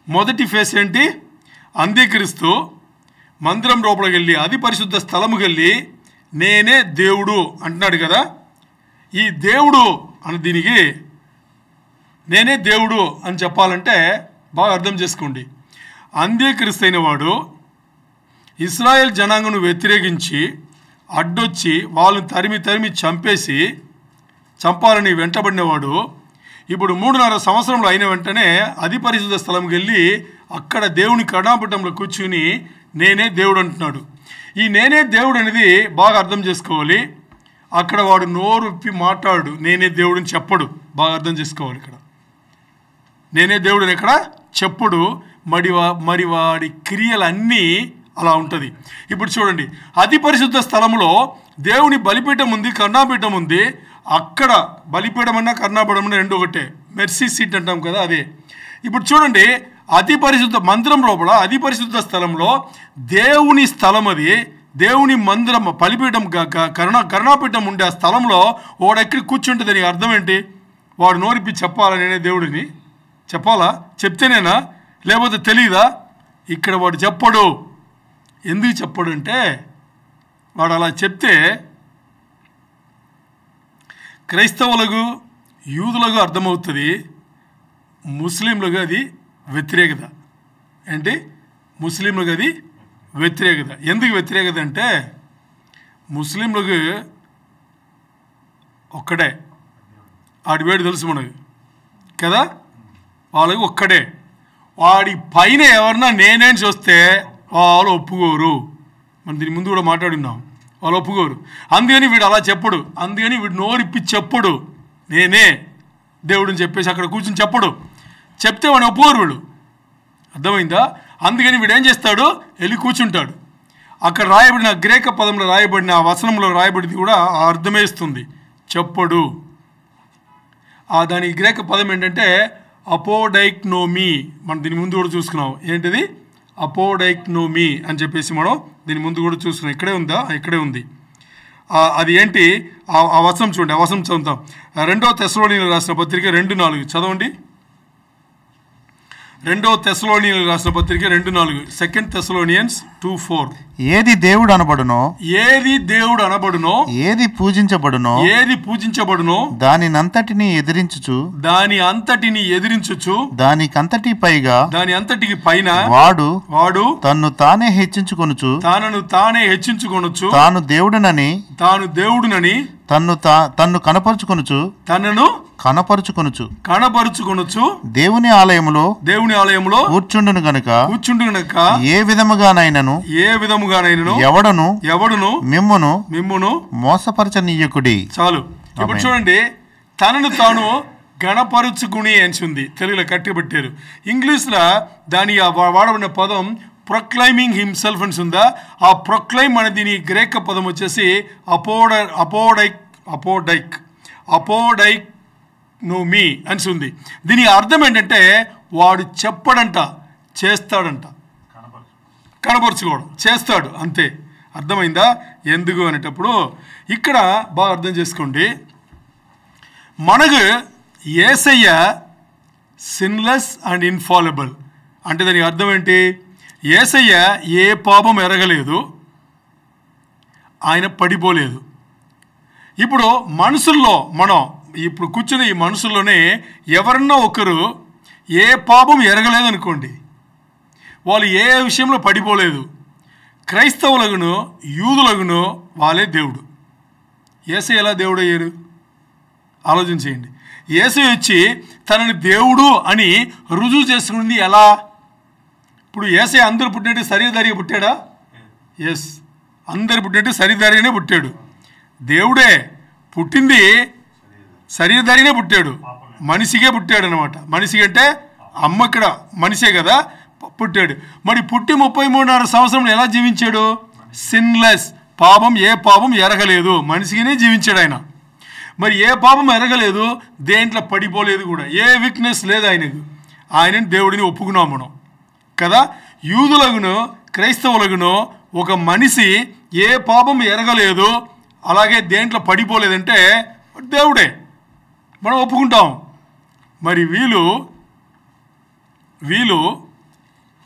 మొదటి ఫేస్ ఏంటి? అంత్యక్రీస్తు మందిరం లోపలికి వెళ్ళి, అది పరిశుద్ధ స్థలముకి వెళ్ళి నేనే దేవుడు అంటున్నాడు కదా. ఈ దేవుడు అని దీనికి నేనే దేవుడు అని చెప్పాలంటే బాగా అర్థం చేసుకోండి. అంత్యక్రీస్తు అయిన వాడు ఇశ్రాయేల్ జనాంగను వ్యతిరేకించి అడ్డొచ్చి వాళ్ళని తరిమి చంపేసి చంపాలని వెంటబడినవాడు ఇప్పుడు 3.5 సంవత్సరంలో అయిన వెంటనే అది పరిశుద్ధ స్థలంకి వెళ్ళి అక్కడ దేవుని కడాపటంలో కూర్చుని నేనే దేవుడు అంటున్నాడు. ఈ నేనే దేవుడు అనేది బాగా అర్థం చేసుకోవాలి. అక్కడ వాడు నోరు విప్పి మాట్లాడు నేనే దేవుడిని చెప్పడు, బాగా అర్థం చేసుకోవాలి. ఇక్కడ నేనే దేవుడిని ఎక్కడ చెప్పుడు, మరి వాడి క్రియలన్నీ అలా ఉంటుంది. ఇప్పుడు చూడండి, అతి పరిశుద్ధ స్థలంలో దేవుని బలిపీఠం ఉంది, కరుణాపీఠం ఉంది. అక్కడ బలిపీఠం అన్నా కరుణాపీఠం అన్నా రెండు ఒకటే, మెర్సీ సీట్ అంటాం కదా అదే. ఇప్పుడు చూడండి, అతి పరిశుద్ధ మందిరం లోపల అతి పరిశుద్ధ స్థలంలో దేవుని స్థలం, అది దేవుని మందిరం, బలిపీఠం కరుణాపీఠం ఉండే ఆ స్థలంలో వాడు ఎక్కడికి కూర్చుంటే దానికి అర్థం ఏంటి? వాడు నోరిపి చెప్పాలా నేనే దేవుడిని? చెప్పాలా? చెప్తేనేనా? లేకపోతే తెలీదా? ఇక్కడ వాడు చెప్పడు. ఎందుకు చెప్పడు అంటే, వాడు అలా చెప్తే క్రైస్తవులకు యూదులకు అర్థమవుతుంది, ముస్లింలకు అది వ్యతిరేకత. ఏంటి? ముస్లింలకు అది వ్యతిరేకత. ఎందుకు వ్యతిరేకత అంటే, ముస్లింలకు ఒక్కడే ఆడి వేడు తెలుసు మనకు కదా, వాళ్ళకి ఒక్కడే. వాడి పైన ఎవరన్నా నేనేం చూస్తే వాళ్ళు ఒప్పుకోరు. మనం దీని ముందు కూడా మాట్లాడున్నాం, వాళ్ళు ఒప్పుకోరు. అందుకని వీడు అలా చెప్పడు, అందుకని వీడు నోరిప్పి చెప్పడు నేనే దేవుడిని చెప్పేసి అక్కడ కూర్చొని చెప్పడు. చెప్తే వాడిని ఒప్పుకోరు వీడు, అర్థమైందా? అందుకని వీడు ఏం చేస్తాడు, వెళ్ళి కూర్చుంటాడు. అక్కడ రాయబడిన గ్రేక పదంలో రాయబడిన ఆ వచనంలో రాయబడింది కూడా ఆ అర్థమే ఇస్తుంది, చెప్పడు. దాని గ్రేక పదం ఏంటంటే అపోడైక్నోమీ. మనం దీని ముందు కూడా చూసుకున్నాం. ఏంటిది? అపోడైక్నోమీ అని చెప్పేసి మనం దీని ముందు కూడా చూసుకున్నాం. ఇక్కడే ఉందా? ఇక్కడే ఉంది. అది ఏంటి? ఆ వచనం చూడండి, ఆ వచనం చదువుతాం. 2 తెస్సలోనికీయులకు రాసిన పత్రిక 2:4 చదవండి. 2 తెస్సలోనికీయులకు రాసిన పత్రిక 2:4, 2 Thessalonians 2:4. ఏది దేవుడు అనబడునో, ఏది దేవుడు అనబడునో, ఏది పూజించబడునో దానినంతటిని ఎదిరించుచు, దాని అంతటికి పైన వాడు తన్ను తానే హెచ్చించుకొనుచు, తాను దేవుడునని తన్ను కనపరుచుకొనుచు దేవుని ఆలయములో కూర్చుండును గనుక ఏ విధముగానైనను ఎవడును మిమ్మును మోసపరచనీయకుడి. చాలు. ఇప్పుడు చూడండి, తనను తాను గణపరుచుకుని అని ఉంది, తెలుగులో కట్టిపెట్టారు. ఇంగ్లీష్లో దాని వాడబడిన పదం ప్రొక్లైమింగ్ హిమ్సెల్ఫ్ అని ఉందా. ఆ ప్రొక్లైమ్ అనే దీని గ్రేక పదం వచ్చేసి అపోడైక్నోమీ అని ఉంది. దీని అర్థం ఏంటంటే వాడు చెప్పడంట, చేస్తాడంట. కనపరుచుకోవడం, చేస్తాడు, అంతే. అర్థమైందా? ఎందుకు అనేటప్పుడు ఇక్కడ బాగా అర్థం చేసుకోండి. మనకు యేసయ్య సిన్లెస్ అండ్ ఇన్ఫాలబుల్ అంటే దానికి అర్థం ఏంటి? యేసయ్య ఏ పాపం ఎరగలేదు, ఆయన పడిపోలేదు. ఇప్పుడు మనుషుల్లో ఇప్పుడు కూర్చున్న ఈ మనుషుల్లోనే ఎవరన్నా ఒకరు ఏ పాపం ఎరగలేదు అనుకోండి, వాళ్ళు ఏ విషయంలో పడిపోలేదు. క్రైస్తవులగును యూదులగును వాళ్ళే దేవుడు. యేసయ్య ఎలా దేవుడు అయ్యారు? ఆలోచించేయండి. యేసయ్య వచ్చి తనని దేవుడు అని రుజువు చేసుకుంది ఎలా? ఇప్పుడు యేసయ్య అందరూ పుట్టినట్టు శరీరధారిగా పుట్టాడా? ఎస్, అందరు పుట్టినట్టు శరీరధారిగానే పుట్టాడు. దేవుడే పుట్టింది శరీరధారిగానే పుట్టాడు, మనిషిగా పుట్టాడు అనమాట. మనిషి అంటే అమ్మ ఇక్కడ మనిషే కదా, పుట్టాడు. మరి పుట్టి 33.5 సంవత్సరంలో ఎలా జీవించాడు? సిన్లెస్, ఏ పాపం ఎరగలేదు, మనిషిగానే జీవించాడు ఆయన. మరి ఏ పాపం ఎరగలేదు, దేంట్లో పడిపోలేదు కూడా, ఏ వీక్నెస్ లేదు ఆయనకు. ఆయనని దేవుడిని ఒప్పుకున్నాం మనం కదా. యూదులగును క్రైస్తవులగును ఒక మనిషి ఏ పాపం ఎరగలేదు, అలాగే దేంట్లో పడిపోలేదంటే దేవుడే, మనం ఒప్పుకుంటాం. మరి వీళ్ళు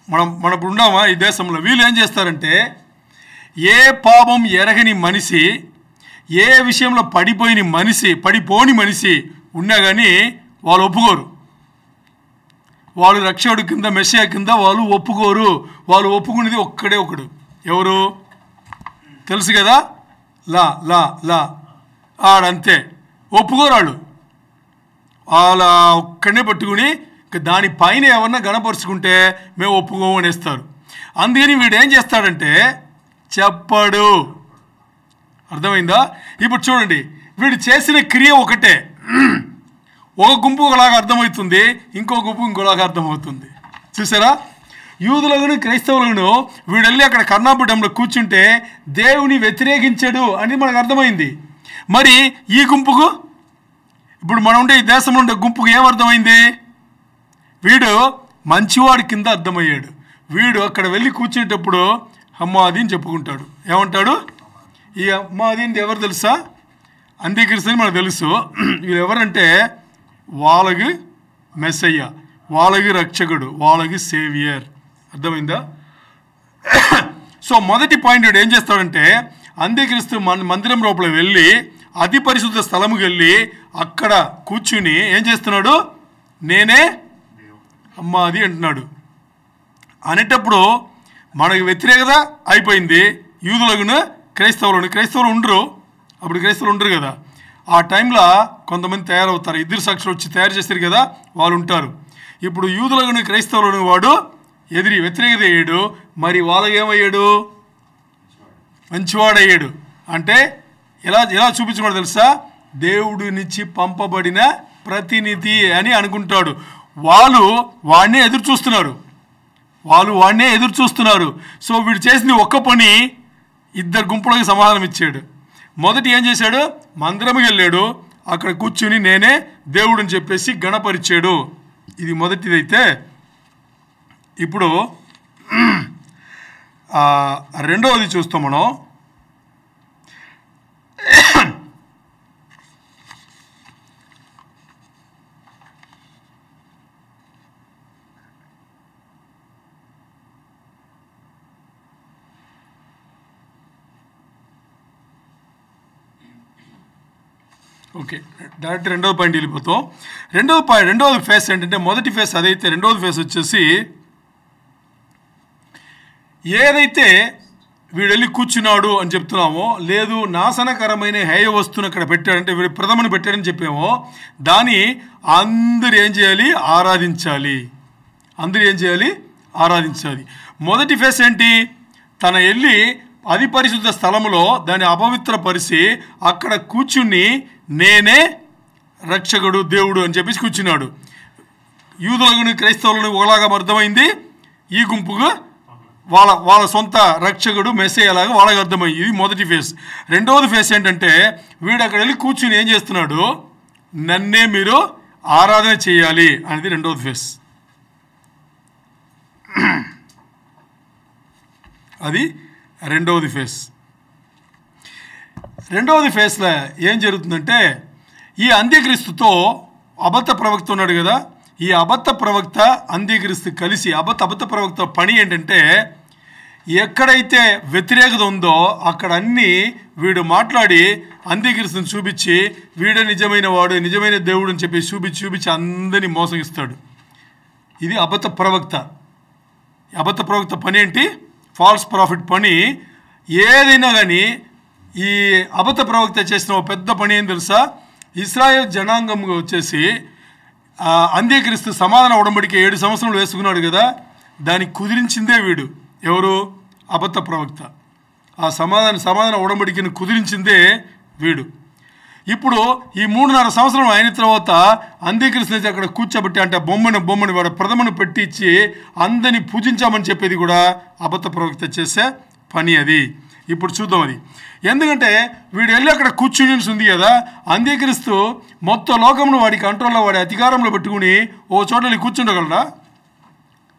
మనం ఇప్పుడు ఉన్నామా ఈ దేశంలో? వీళ్ళు ఏం చేస్తారంటే ఏ పాపం ఎరగని మనిషి, ఏ విషయంలో పడిపోని మనిషి ఉన్నా కానీ వాళ్ళు ఒప్పుకోరు. వాళ్ళు రక్షకుడి కింద, మెస్సియా కింద వాళ్ళు ఒప్పుకోరు. వాళ్ళు ఒప్పుకునేది ఒక్కడే ఒకడు. ఎవరు? తెలుసు కదా, లా ఆడంతే. ఒప్పుకోరు వాళ్ళు. వాళ్ళ ఒక్కడనే పట్టుకుని దానిపైన ఎవరన్నా గణపరుచుకుంటే మేము ఒప్పుకోము అనేస్తారు. అందుకని వీడు ఏం చేస్తాడంటే చెప్పడు. అర్థమైందా? ఇప్పుడు చూడండి, వీడు చేసిన క్రియ ఒకటే. ఒక గుంపు ఒకలాగా అర్థమవుతుంది, ఇంకో గుంపు ఇంకోలాగా అర్థమవుతుంది. చూసారా? యూదులను క్రైస్తవులను వీడు వెళ్ళి అక్కడ కర్ణాపీఠంలో కూర్చుంటే దేవుని వ్యతిరేకించాడు అని మనకు అర్థమైంది. మరి ఈ గుంపుకు, ఇప్పుడు మనం ఉండే ఈ దేశంలో ఉండే గుంపుకు ఏమర్థమైంది? వీడు మంచివాడి కింద అర్థమయ్యాడు. వీడు అక్కడ వెళ్ళి కూర్చునేటప్పుడు అమ్మాది అని చెప్పుకుంటాడు. ఏమంటాడు? ఈ అమ్మాది అని ఎవరు తెలుసా? అంత్యక్రీస్తు అని మనకు తెలుసు. వీళ్ళు ఎవరంటే వాళ్ళకి మెస్సయ్య, వాళ్ళకి రక్షకుడు, వాళ్ళకి సేవియర్. అర్థమైందా? సో మొదటి పాయింట్ వీడు ఏం చేస్తాడంటే అంత్యక్రీస్తు మందిరం లోపల వెళ్ళి అతి పరిశుద్ధ స్థలముకి వెళ్ళి అక్కడ కూర్చుని ఏం చేస్తున్నాడు? నేనే అమ్మాది అంటున్నాడు. అనేటప్పుడు మనకు వ్యతిరేకత అయిపోయింది. యూదులను క్రైస్తవులు ఉండరు, అప్పుడు క్రైస్తవులు ఉండరు కదా. ఆ టైంలో కొంతమంది తయారవుతారు, ఇద్దరు సాక్షులు వచ్చి తయారు చేస్తారు కదా, వాళ్ళు ఉంటారు. ఇప్పుడు యూదులను క్రైస్తవులను వాడు వ్యతిరేకత అయ్యాడు. మరి వాళ్ళకేమయ్యాడు? మంచివాడయ్యాడు. అంటే ఎలా చూపించుకోవడం తెలుసా? దేవుడినిచ్చి పంపబడిన ప్రతినిధి అని అనుకుంటాడు. వాళ్ళు వాడినే ఎదురు చూస్తున్నారు. సో వీడు చేసింది ఒక్క పని, ఇద్దరు గుంపులకు సమాధానం ఇచ్చాడు. మొదటి ఏం చేశాడు? మందిరంకి వెళ్ళాడు, అక్కడ కూర్చుని నేనే దేవుడు అని చెప్పేసి గణపరిచాడు. ఇది మొదటిదైతే, ఇప్పుడు రెండవది చూస్తాం మనం. ఓకే, డైరెక్ట్ రెండవ పాయింట్ వెళ్ళిపోతాం. రెండవది ఫేస్ ఏంటంటే, మొదటి ఫేస్ అదైతే, రెండవది ఫేస్ వచ్చేసి ఏదైతే వీడు వెళ్ళి కూర్చున్నాడు అని చెప్తున్నామో, లేదు నాశనకరమైన హేయ వస్తువును అక్కడ పెట్టాడంటే వీడు ప్రథమను పెట్టాడని చెప్పామో, దాన్ని అందరూ ఏం చేయాలి? ఆరాధించాలి. మొదటి ఫేస్ ఏంటి? తన వెళ్ళి అతి పరిశుద్ధ స్థలములో దాన్ని అపవిత్రపరిచి అక్కడ కూర్చుని నేనే రక్షకుడు, దేవుడు అని చెప్పేసి కూర్చున్నాడు. యూదులను క్రైస్తవులను ఒకలాగా అర్థమైంది, ఈ గుంపుగా వాళ్ళ సొంత రక్షకుడు మెస్సయ్యలాగా వాళ్ళకి అర్థమయ్యి. ఇది మొదటి ఫేస్. రెండవది ఫేస్ ఏంటంటే వీడు అక్కడ వెళ్ళి కూర్చుని ఏం చేస్తున్నాడు? నన్నే మీరు ఆరాధన చేయాలి అనేది రెండవది ఫేస్. అది రెండవది ఫేస్. రెండవది ఫేస్లో ఏం జరుగుతుందంటే, ఈ అంత్యక్రీస్తుతో అబద్ధ ప్రవక్త ఉన్నాడు కదా, ఈ అబద్ధ ప్రవక్త అంత్యక్రీస్తు కలిసి అబద్ధ ప్రవక్త పని ఏంటంటే, ఎక్కడైతే వ్యతిరేకత ఉందో అక్కడ అన్నీ వీడు మాట్లాడి అంత్యక్రీస్తుని చూపించి వీడే నిజమైన వాడు, నిజమైన దేవుడు అని చెప్పి చూపించి అందరినీ మోసగిస్తాడు. ఇది అబద్ధ ప్రవక్త పని ఏంటి? ఫాల్స్ ప్రాఫిట్ పని. ఏదైనా కానీ ఈ అబద్ధ ప్రవక్త చేసిన ఒక పెద్ద పని ఏం తెలుసా? ఇశ్రాయేల్ జనాంగంగా వచ్చేసి అంత్యక్రీస్తు సమాధాన ఉడంబడికి 7 సంవత్సరాలు వేసుకున్నాడు కదా, దాన్ని కుదిరించిందే వీడు. ఎవరు? అబద్ధ ప్రవక్త. ఆ సమాధాన ఉడంబడికను కుదిరించిందే వీడు. ఇప్పుడు ఈ 3.5 సంవత్సరం అయిన తర్వాత అంత్యక్రీస్తు అయితే అక్కడ కూర్చోబెట్టి, అంటే బొమ్మని వాడు ప్రథమను పెట్టించి అందరినీ పూజించామని చెప్పేది కూడా అబద్ధ ప్రవక్త చేసే పని అది. ఇప్పుడు చూద్దాం అది. ఎందుకంటే వీడు వెళ్ళి అక్కడ కూర్చుని ఉంది కదా, అంత్యక్రీస్తు మొత్తం లోకంలో వాడి కంట్రోల్లో, వాడి అధికారంలో పెట్టుకుని ఓ చోట వెళ్ళి కూర్చుండగలరా?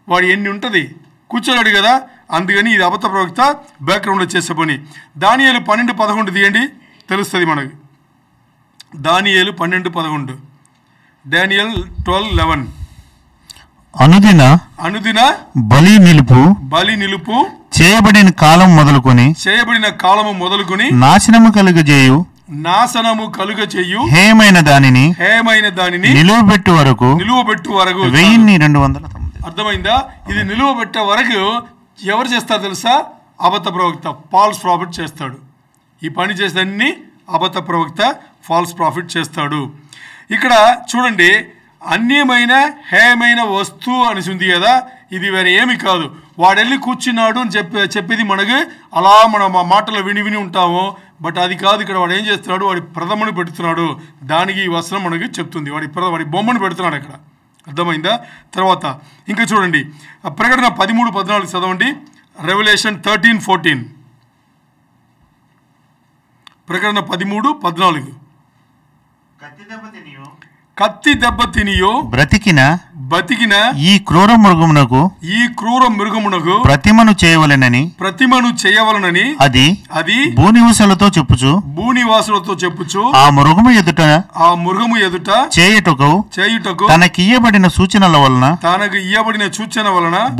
వాడు ఎన్ని ఉంటుంది, కూర్చోలేడు కదా. అందుకని ఇది అబద్ధ ప్రవక్త బ్యాక్గ్రౌండ్లో చేసే పని. దానియేలు 12:11 తీయండి, తెలుస్తుంది మనకి. దానియేలు 12:11, డానియల్ 12:11. అనుదిన బలి నిలుపు చేయబడిన కాలం మొదలుకొని నాశనము కలుగజేయు హేమైన దానిని నిలువబెట్టు వరకు 1290. అర్థమైందా? ఇది నిలువబెట్టే వరకు ఎవరు చేస్తారు తెలుసా? అబద్ధ ప్రవక్త, ఫాల్స్ ప్రాఫిట్ చేస్తాడు. ఈ పని చేసేదాన్ని అబద్ధ ప్రవక్త ఫాల్స్ ప్రాఫిట్ చేస్తాడు. ఇక్కడ చూడండి, అన్యమైన హేయమైన వస్తువు అని ఉంది కదా, ఇది వేరే ఏమి కాదు. వాడు వెళ్ళి కూర్చున్నాడు అని చెప్పేది మనకు అలా మన మాటలు విని ఉంటాము. బట్ అది కాదు. ఇక్కడ వాడు ఏం చేస్తున్నాడు, వాడి ప్రథమను పెడుతున్నాడు. దానికి ఈ వస్త్రం మనకి చెప్తుంది. వాడి బొమ్మను పెడుతున్నాడు అక్కడ. అర్థమైందా? తర్వాత ఇంకా చూడండి, ప్రకటన 13-14 చదవండి. రెవల్యూషన్ 13-14. ప్రకటన 13-14. కత్తి దెబ్బ తినియో బతికిన ఈ క్రూర మృగమునకు ప్రతిమను చేయవలెనని అది భూనివాసులతో చెప్పుచు ఆ మృగము ఎదుట చేయుటకు తనకియ్యబడిన సూచనల వలన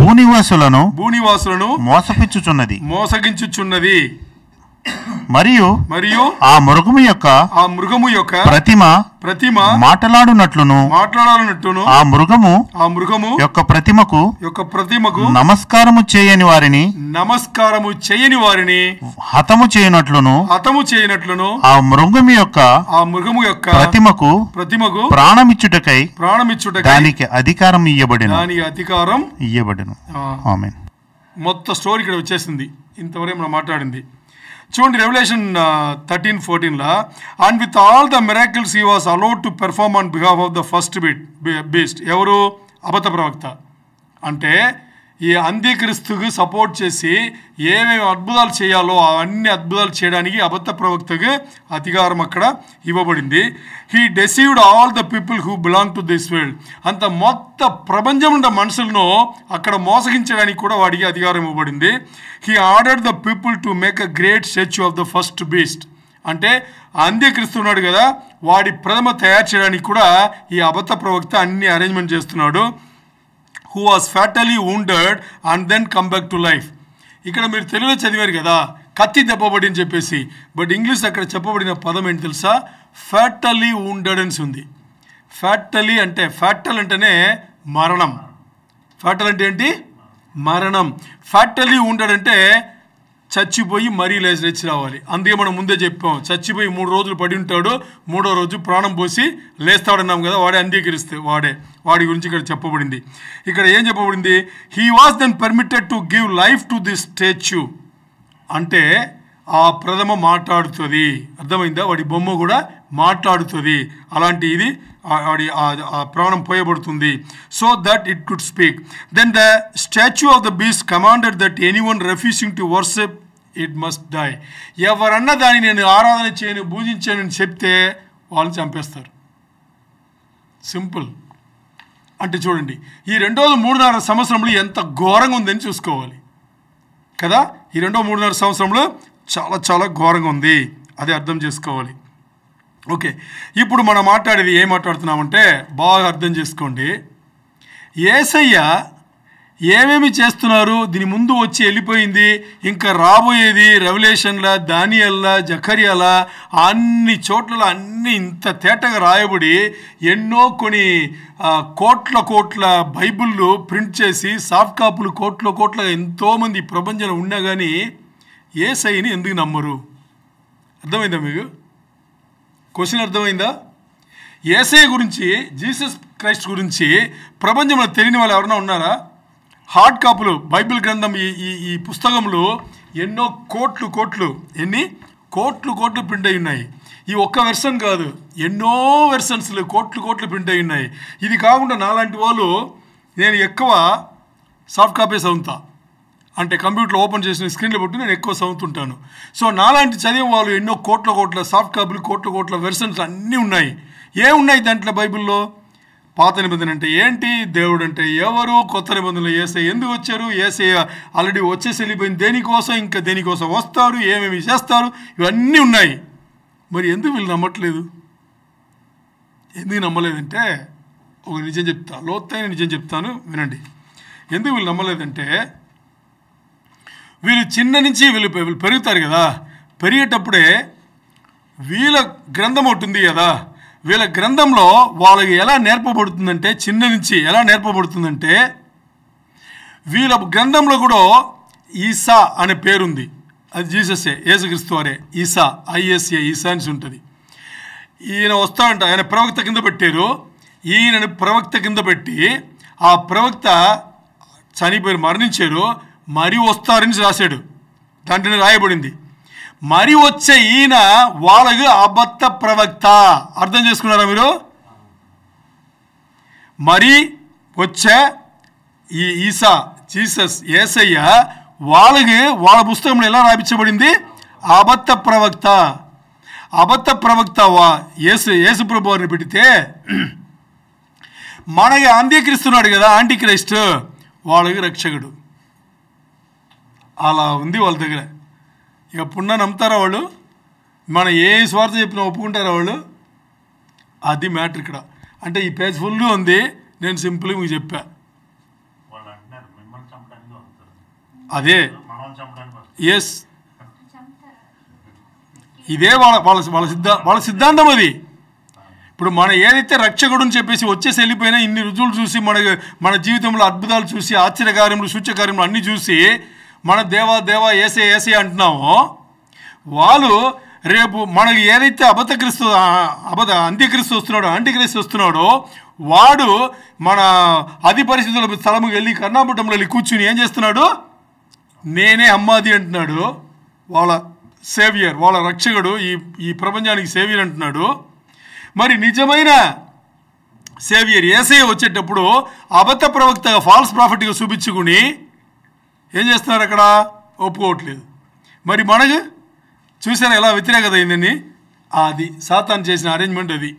భూనివాసులను మోసగించుచున్నది. మరియు ఆ మృగము యొక్క ప్రతిమ మాట్లాడునట్లును ఆ మృగము యొక్క ప్రతిమకు నమస్కారము చేయని వారిని హతము చేయనట్లును ఆ మృగము యొక్క ప్రతిమకు ప్రాణమిచ్చుటకై దానికి అధికారం ఇయ్యబడెను. ఆమేన్. మొత్తం స్టోరీ ఇక్కడ వచ్చేసింది. ఇంతవరకు మనం మాట్లాడింది చూడండి. Revolution 13-14 and with all the miracles he was allowed to perform on behalf of the first beast. ఎవరు? అబద్ధ ప్రవక్త. అంటే ఈ అంత్యక్రీస్తుకు సపోర్ట్ చేసి ఏమేమి అద్భుతాలు చేయాలో అవన్నీ అద్భుతాలు చేయడానికి అబద్ధ ప్రవక్తకు అధికారం అక్కడ ఇవ్వబడింది. He deceived all the people who belong to this world. అంత మొత్తం ప్రపంచం ఉన్న మనుషులను అక్కడ మోసగించడానికి కూడా వాడికి అధికారం ఇవ్వబడింది. He ordered the people to make a great statue of the first beast. అంటే అంత్యక్రీస్తు ఉన్నాడు కదా, వాడి ప్రథమ తయారు చేయడానికి కూడా ఈ అబద్ధ ప్రవక్త అన్ని అరేంజ్మెంట్ చేస్తున్నాడు. who was fatally wounded and then come back to life. ఇక్కడ మీరు తెలుగులో చదివారు కదా, కత్తి దెబ్బబడి అని చెప్పేసి. బట్ ఇంగ్లీష్ అక్కడ చెప్పబడిన పదం ఏంటి తెలుసా? ఫ్యాటలీ wounded అని ఉంది. ఫ్యాటలీ అంటే ఫ్యాటల్ అంటేనే మరణం. ఫ్యాటల్ అంటే ఏంటి? మరణం. ఫ్యాటలీ wounded అంటే చచ్చిపోయి మరీ లేచి రావాలి. అందుకే మనం ముందే చెప్పాం, చచ్చిపోయి 3 రోజులు పడి ఉంటాడు, 3వ రోజు ప్రాణం పోసి లేస్తాడన్నాం కదా, వాడే అంత్యక్రిస్తే వాడి గురించి ఇక్కడ చెప్పబడింది. ఇక్కడ ఏం చెప్పబడింది? He was then permitted to give life to this statue. అంటే ఆ ప్రథమ మాట్లాడుతుంది. అర్థమైందా? వాడి బొమ్మ కూడా మాట్లాడుతుంది. అలాంటి ఇది వాడి ఆ ప్రాణం పోయబడుతుంది. So that it could speak. Then the statue of the beast commanded that anyone refusing to worship it must die. ఎవరన్నా దాన్ని నేను ఆరాధన చేయను, పూజించాను అని చెప్తే వాళ్ళు చంపేస్తారు. సింపుల్. అంటే చూడండి, ఈ 3.5 సంవత్సరంలో ఎంత ఘోరంగా ఉందని చూసుకోవాలి కదా. ఈ 3.5 సంవత్సరంలో చాలా చాలా ఘోరంగా ఉంది. అదే అర్థం చేసుకోవాలి. ఓకే, ఇప్పుడు మనం మాట్లాడేది ఏం మాట్లాడుతున్నామంటే బాగా అర్థం చేసుకోండి. యేసయ్య ఏమేమి చేస్తున్నారు, దీని ముందు వచ్చి వెళ్ళిపోయింది, ఇంకా రాబోయేది రెవల్యూషన్ల, దానియల్లా, జకర్యాల అన్ని చోట్ల అన్ని ఇంత తేటగా రాయబడి ఎన్నో కొన్ని కోట్ల బైబిళ్ళు ప్రింట్ చేసి సాఫ్ట్ కాపులు కోట్ల ఎంతోమంది ప్రపంచంలో ఉన్నా కానీ యేసయ్యని ఎందుకు నమ్మరు? అర్థమైందా మీకు? క్వశ్చన్ అర్థమైందా? యేసయ్య గురించి, జీసస్ క్రైస్ట్ గురించి ప్రపంచంలో తెలియని వాళ్ళు ఎవరైనా ఉన్నారా? హార్డ్ కాపులు బైబిల్ గ్రంథం ఈ పుస్తకంలో ఎన్నో కోట్లు ఎన్ని కోట్లు ప్రింట్ అయి ఉన్నాయి. ఈ ఒక్క వెర్షన్ కాదు, ఎన్నో వెర్షన్స్లు కోట్లు ప్రింట్ అయి ఉన్నాయి. ఇది కాకుండా నాలాంటి వాళ్ళు నేను ఎక్కువ సాఫ్ట్ కాపీస్ చదువుతా. అంటే కంప్యూటర్లో ఓపెన్ చేసిన స్క్రీన్లో పెట్టి నేను ఎక్కువ చదువుతుంటాను. సో నాలాంటి చదివే వాళ్ళు ఎన్నో కోట్ల సాఫ్ట్ కాపీలు కోట్ల వెర్షన్స్ అన్నీ ఉన్నాయి. ఏమున్నాయి దాంట్లో బైబిల్లో? పాత నిబంధన అంటే ఏంటి, దేవుడు అంటే ఎవరు, కొత్త నిబంధనలు యేసయ్య ఎందుకు వచ్చారు, యేసయ్య ఆల్రెడీ వచ్చేసి వెళ్ళిపోయింది దేనికోసం, ఇంకా దేనికోసం వస్తారు, ఏమేమి చేస్తారు, ఇవన్నీ ఉన్నాయి. మరి ఎందుకు వీళ్ళు నమ్మట్లేదు? ఎందుకు నమ్మలేదంటే ఒక నిజం చెప్తా, లోతైన నిజం చెప్తాను వినండి. ఎందుకు వీళ్ళు నమ్మలేదంటే, వీళ్ళు చిన్న నుంచి వీళ్ళు పెరుగుతారు కదా, పెరిగేటప్పుడే వీళ్ళ గ్రంథం ఉంటుంది కదా, వీళ్ళ గ్రంథంలో వాళ్ళకి ఎలా నేర్పబడుతుందంటే, చిన్న నుంచి ఎలా నేర్పబడుతుందంటే, వీళ్ళ గ్రంథంలో కూడా ఈసా అనే పేరుంది. అది జీసస్ఏ, యేసుక్రీస్తు వారే. ఈసా, ISA, ఈసా అని ఉంటుంది. ఈయన వస్తాడంట, ఆయన ప్రవక్త కింద పెట్టారు. ఈయనను ప్రవక్త కింద పెట్టి ఆ ప్రవక్త చనిపోయి మరణించారు, మరి వస్తారని రాశాడు. దాంట్లోనే రాయబడింది. మరి వచ్చే ఈయన వాళ్ళకు అబద్ధ ప్రవక్త. అర్థం చేసుకున్నారా మీరు? మరి వచ్చే ఈ ఈసా జీసస్ యేసయ్య వాళ్ళకి వాళ్ళ పుస్తకంలో ఎలా రాయించబడింది? అబద్ధ ప్రవక్త. అబద్ధ ప్రవక్త యేసు ప్రభు వారిని పెడితే మనకి అంత్యక్రీస్తున్నాడు కదా, యాంటిక్రైస్ట్, వాళ్ళకి రక్షకుడు. అలా ఉంది వాళ్ళ దగ్గర. ఇక పున్నా నమ్ముతారా వాళ్ళు? మన ఏ స్వార్థ చెప్పినా ఒప్పుకుంటారా వాళ్ళు? అది మ్యాటర్ ఇక్కడ. అంటే ఈ పేజ్ ఫుల్ ఉంది, నేను సింపుల్గా మీకు చెప్పా. అదే ఎస్, ఇదే వాళ్ళ సిద్ధాంతం అది. ఇప్పుడు మన ఏదైతే రక్షకుడు అని చెప్పేసి వచ్చేసి వెళ్ళిపోయినా ఇన్ని రుజువులు చూసి మన జీవితంలో అద్భుతాలు చూసి ఆశ్చర్యకార్యములు సూచకార్యములు అన్నీ చూసి మన దేవా ఏసే అంటున్నామో, వాళ్ళు రేపు మనకి ఏదైతే అంత్యక్రీస్తు వస్తున్నాడో వాడు మన అతి పరిస్థితుల స్థలము వెళ్ళి కర్ణాపట్టంలో వెళ్ళి కూర్చుని ఏం చేస్తున్నాడు? నేనే అమ్మాది అంటున్నాడు. వాళ్ళ సేవియర్, వాళ్ళ రక్షకుడు, ఈ ప్రపంచానికి సేవియర్ అంటున్నాడు. మరి నిజమైన సేవియర్ యేసయ్య వచ్చేటప్పుడు అబద్ధ ప్రవక్తగా ఫాల్స్ ప్రాఫిట్గా చూపించుకుని ఏం చేస్తున్నారు? అక్కడ ఒప్పుకోవట్లేదు. మరి మనకు చూసారా ఎలా వ్యతిరేకత అయిందని? అది సాతాను చేసిన అరేంజ్మెంట్. అది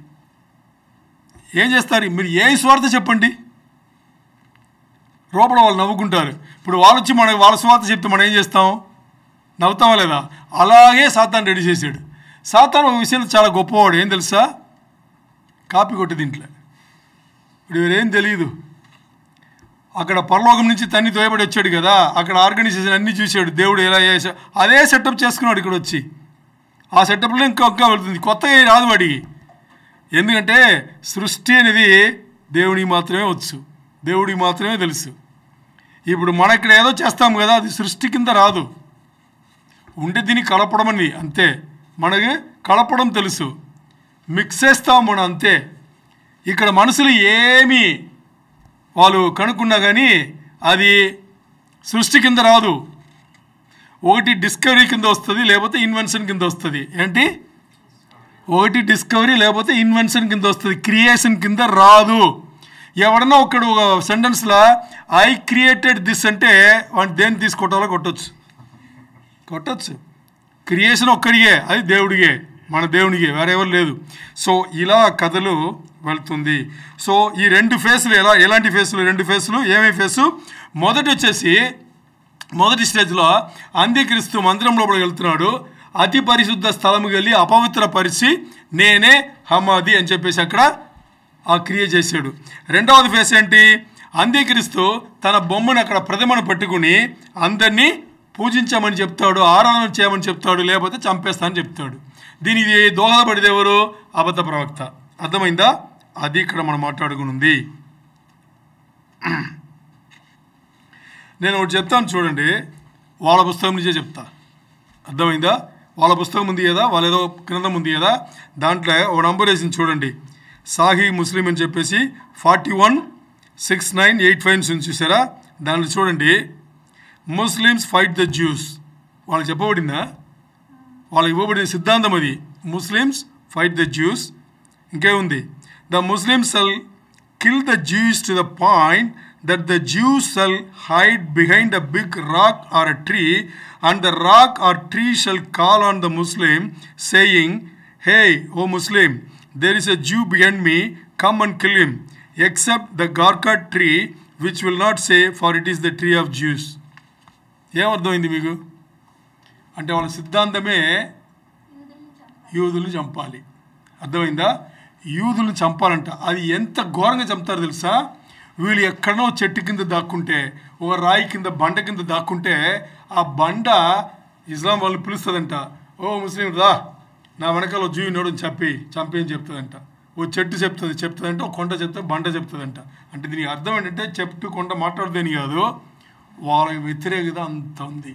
ఏం చేస్తారు? మీరు ఏ స్వార్థ చెప్పండి, లోపల వాళ్ళు నవ్వుకుంటారు. ఇప్పుడు వాళ్ళు వచ్చి మనకి వాళ్ళ స్వార్థ చెప్తే మనం ఏం చేస్తాం? నవ్వుతామా లేదా? అలాగే సాతాను రెడీ చేశాడు. సాతాను ఒక విషయంలో చాలా గొప్పవాడు. ఏం తెలుసా? కాపీ కొట్టి దీంట్లో ఇప్పుడు వీరేం తెలియదు. అక్కడ పరలోకం నుంచి తన్ని తోయబడి వచ్చాడు కదా, అక్కడ ఆర్గనైజేషన్ అన్నీ చూశాడు. దేవుడు ఎలా చేశాడు అదే సెటప్ చేసుకున్నాడు ఇక్కడ వచ్చి. ఆ సెటప్లో ఇంకా వెళ్తుంది, కొత్తగా రాదు వాడికి. ఎందుకంటే సృష్టి అనేది దేవుడికి మాత్రమే వచ్చు, దేవుడికి మాత్రమే తెలుసు. ఇప్పుడు మన ఇక్కడ ఏదో చేస్తాం కదా, అది సృష్టి కింద రాదు. ఉండే దీన్ని కలపడం అని అంతే. మనకి కలపడం తెలుసు, మిక్స్ చేస్తాం మనం అంతే. ఇక్కడ మనుషులు ఏమి వాళ్ళు కనుక్కున్నా కానీ అది సృష్టి కింద రాదు. ఒకటి డిస్కవరీ కింద వస్తుంది, లేకపోతే ఇన్వెన్షన్ కింద వస్తుంది. ఏంటి? ఒకటి డిస్కవరీ లేకపోతే ఇన్వెన్షన్ కింద వస్తుంది, క్రియేషన్ కింద రాదు. ఎవడన్నా ఒకడు ఒక సెంటెన్స్లో ఐ క్రియేటెడ్ దిస్ అంటే వాడిని దేన్ని తీసుకొట్టాలో కొట్టచ్చు. క్రియేషన్ ఒక్కడిగే, అది దేవుడిగే, మన దేవునికే, వేరెవరు లేదు. సో ఇలా కథలు వెళ్తుంది. సో ఈ రెండు ఫేసులు ఎలాంటి ఫేసులు? రెండు ఫేసులు ఏమేమి ఫేసు? మొదటి వచ్చేసి మొదటి స్టేజ్లో అంత్యక్రీస్తు మందిరం లోపలికి వెళ్తున్నాడు. అతి పరిశుద్ధ స్థలముకి వెళ్ళి అపవిత్రపరిచి నేనే హమాది అని చెప్పేసి అక్కడ ఆ క్రియ చేశాడు. రెండవది ఫేస్ ఏంటి? అంత్యక్రీస్తు తన బొమ్మను అక్కడ ప్రతిమను పెట్టుకుని అందరినీ పూజించమని చెప్తాడు, ఆరాధన చేయమని చెప్తాడు, లేకపోతే చంపేస్తానని చెప్తాడు. దీనికి దోహదపడితే ఎవరు? అబద్ధ ప్రవక్త. అర్థమైందా? అది ఇక్కడ మనం మాట్లాడుకునుంది. నేను ఒకటి చెప్తాను చూడండి, వాళ్ళ పుస్తకం నుంచే చెప్తా. అర్థమైందా? వాళ్ళ పుస్తకం ఉంది కదా, వాళ్ళ ఏదో గ్రంథం ఉంది కదా, దాంట్లో ఒక నంబర్ వేసింది చూడండి, సాహీ ముస్లిం అని చెప్పేసి 416985 చూసారా? దాంట్లో చూడండి, ముస్లిమ్స్ ఫైట్ ద జ్యూస్. వాళ్ళకి చెప్పబడిందా? వాళ్ళకి ఇవ్వబడిన సిద్ధాంతం అది. Muslims fight the Jews. ఇంకేముంది? The Muslims shall kill the Jews to the point that the Jews shall hide behind a big rock or a tree, and the rock or tree shall call on the Muslim, saying, Hey, O Muslim, there is a Jew behind me, come and kill him, except the Garkat tree, which will not say, for it is the tree of Jews. ఏమర్థమైంది మీకు? అంటే వాళ్ళ సిద్ధాంతమే యూదులు చంపాలి. అర్థమైందా? యూదులను చంపాలంట. అది ఎంత ఘోరంగా చంపుతారు తెలుసా? వీళ్ళు ఎక్కడనో చెట్టు కింద దాక్కుంటే, ఒక రాయి కింద, బండ కింద దాక్కుంటే, ఆ బండ ఇస్లాం వాళ్ళు పిలుస్తుందంట, ఓ ముస్లిం రా, నా వెనకాల జూ నోడని చంపి అని చెప్తుందంట. ఓ చెట్టు చెప్తుందంట, ఒక కొండ చెప్తుంది, బండ చెప్తుందంట. అంటే దీనికి అర్థం ఏంటంటే చెట్టు కొండ మాట్లాడదేని కాదు, వాళ్ళ వ్యతిరేకత అంత ఉంది.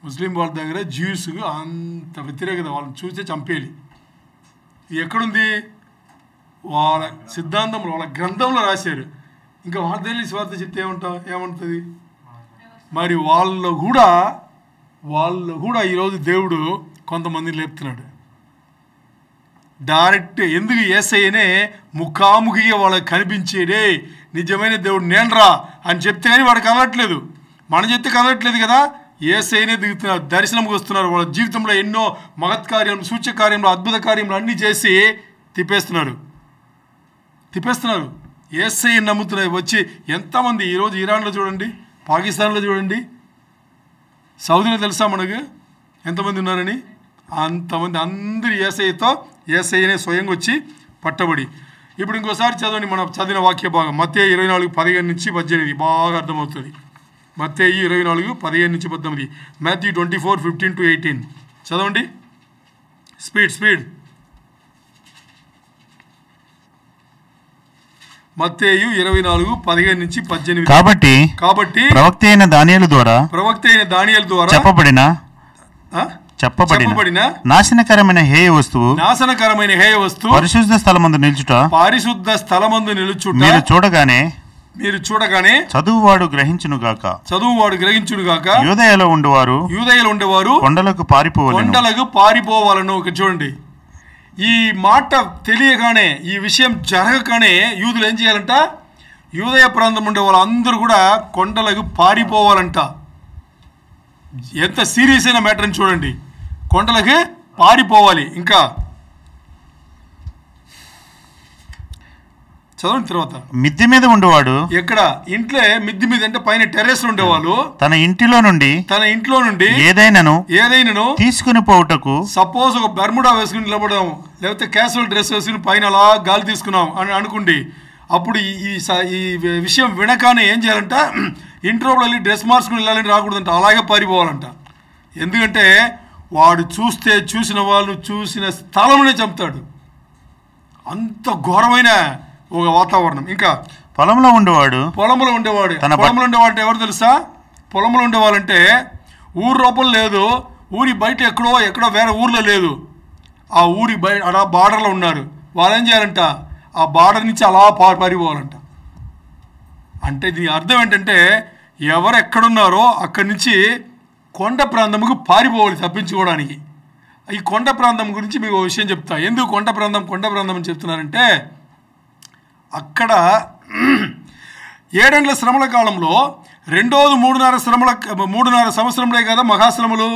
ముస్లిం వాళ్ళ దగ్గర జ్యూస్కు అంత వ్యతిరేకత, వాళ్ళని చూస్తే చంపేయాలి. ఇది ఎక్కడుంది? వాళ్ళ సిద్ధాంతంలో వాళ్ళ గ్రంథంలో రాశారు. ఇంకా వాళ్ళ తెలియని స్వార్థ చెప్తే ఏమంటుంది? మరి వాళ్ళు కూడా ఈరోజు దేవుడు కొంతమందిని లేపుతున్నాడు. డైరెక్ట్ ఎందుకు యేసయ్యనే ముఖాముఖిగా వాళ్ళకి కనిపించేడే నిజమైన దేవుడు నేనురా అని చెప్తే కానీ వాడికి కదలట్లేదు. మనం చెప్తే కదలట్లేదు కదా. యేసయ్యనే దిగుతున్నారు, దర్శనంకి వస్తున్నారు. వాళ్ళ జీవితంలో ఎన్నో మహత్కార్యం, సూచకార్యంలో, అద్భుత కార్యంలో అన్నీ చేసి తిప్పేస్తున్నారు. యేసయ్యని నమ్ముతున్నారు. వచ్చి ఎంతమంది ఈరోజు ఇరాన్లో చూడండి, పాకిస్తాన్లో చూడండి, సౌదీలో తెలుసా మనకు ఎంతమంది ఉన్నారని? అంతమంది అందరూ యేసయ్యనే స్వయంగా వచ్చి పట్టబడి. ఇప్పుడు ఇంకోసారి చదవండి మనం చదివిన వాక్య భాగం మత్తయి 24:15-18 బాగా అర్థమవుతుంది. మత్తయి 24:15-18, మాథ్యూ 24:15-18 చదవండి. స్పీడ్. మత్తయి 24:15-18. కాబట్టి ప్రవక్త అయిన దానియేలు ద్వారా చెప్పబడిన నాశనకరమైన హేయ వస్తువు పరిశుద్ధ స్థలమందు నిలుచుట మీరు చూడగానే చదువువాడు గ్రహించునుగాక. యూదయలో ఉండేవారు కొండలకు పారిపోవాలను. చూడండి, ఈ మాట తెలియగానే, ఈ విషయం జరగగానే యూదులు ఏం చేయాలంట? యూదయ ప్రాంతం ఉండే వాళ్ళందరూ కూడా కొండలకు పారిపోవాలంట. ఎంత సీరియస్ అయిన మ్యాటర్ అని చూడండి. కొండలకి పారిపోవాలి. ఇంకా చదవండి తర్వాత. మిద్దె మీద ఉండేవాడు ఎక్కడ? ఇంట్లో మిద్దె మీద అంటే పైన టెర్రస్ ఉండేవాళ్ళు తన ఇంటిలో నుండి ఏదైనాను తీసుకుని పోవుటకు, సపోజ్ ఒక బెర్ముడా వేసుకుని నిలబడడం, లేకపోతే క్యాజువల్ డ్రెస్ వేసుకుని పైన అలా గాలి తీసుకున్నాం అని అనుకోండి. అప్పుడు ఈ విషయం వినగానే ఏం చేయాలంట? ఇంట్లోకి వెళ్ళి డ్రెస్ మార్చుకుని వెళ్ళాలని రాకూడదంట, అలాగే పారిపోవాలంట. ఎందుకంటే వాడు చూసిన వాళ్ళు చూసిన స్థలంలోనే చంపుతాడు. అంత ఘోరమైన ఒక వాతావరణం. ఇంకా పొలంలో ఉండేవాడు ఎవరు తెలుసా? పొలంలో ఉండేవాళ్ళంటే ఊరు లోపల లేదు, ఊరి బయట ఎక్కడో వేరే ఊర్లో లేదు, ఆ ఊరి బయట అలా బార్డర్లో ఉన్నారు. వాళ్ళు ఏం చేయాలంట? ఆ బార్డర్ నుంచి అలా పారిపోవాలంట. అంటే దీని అర్థం ఏంటంటే ఎవరు ఎక్కడున్నారో అక్కడి నుంచి కొండ ప్రాంతంకు పారిపోవాలి తప్పించుకోవడానికి. ఈ కొండ ప్రాంతం గురించి మీకు ఒక విషయం చెప్తా. ఎందుకు కొండ ప్రాంతం అని చెప్తున్నారంటే, అక్కడ 7 ఏళ్ల శ్రమల కాలంలో రెండోది 3.5 సంవత్సరంలో కదా మహాశ్రమలు.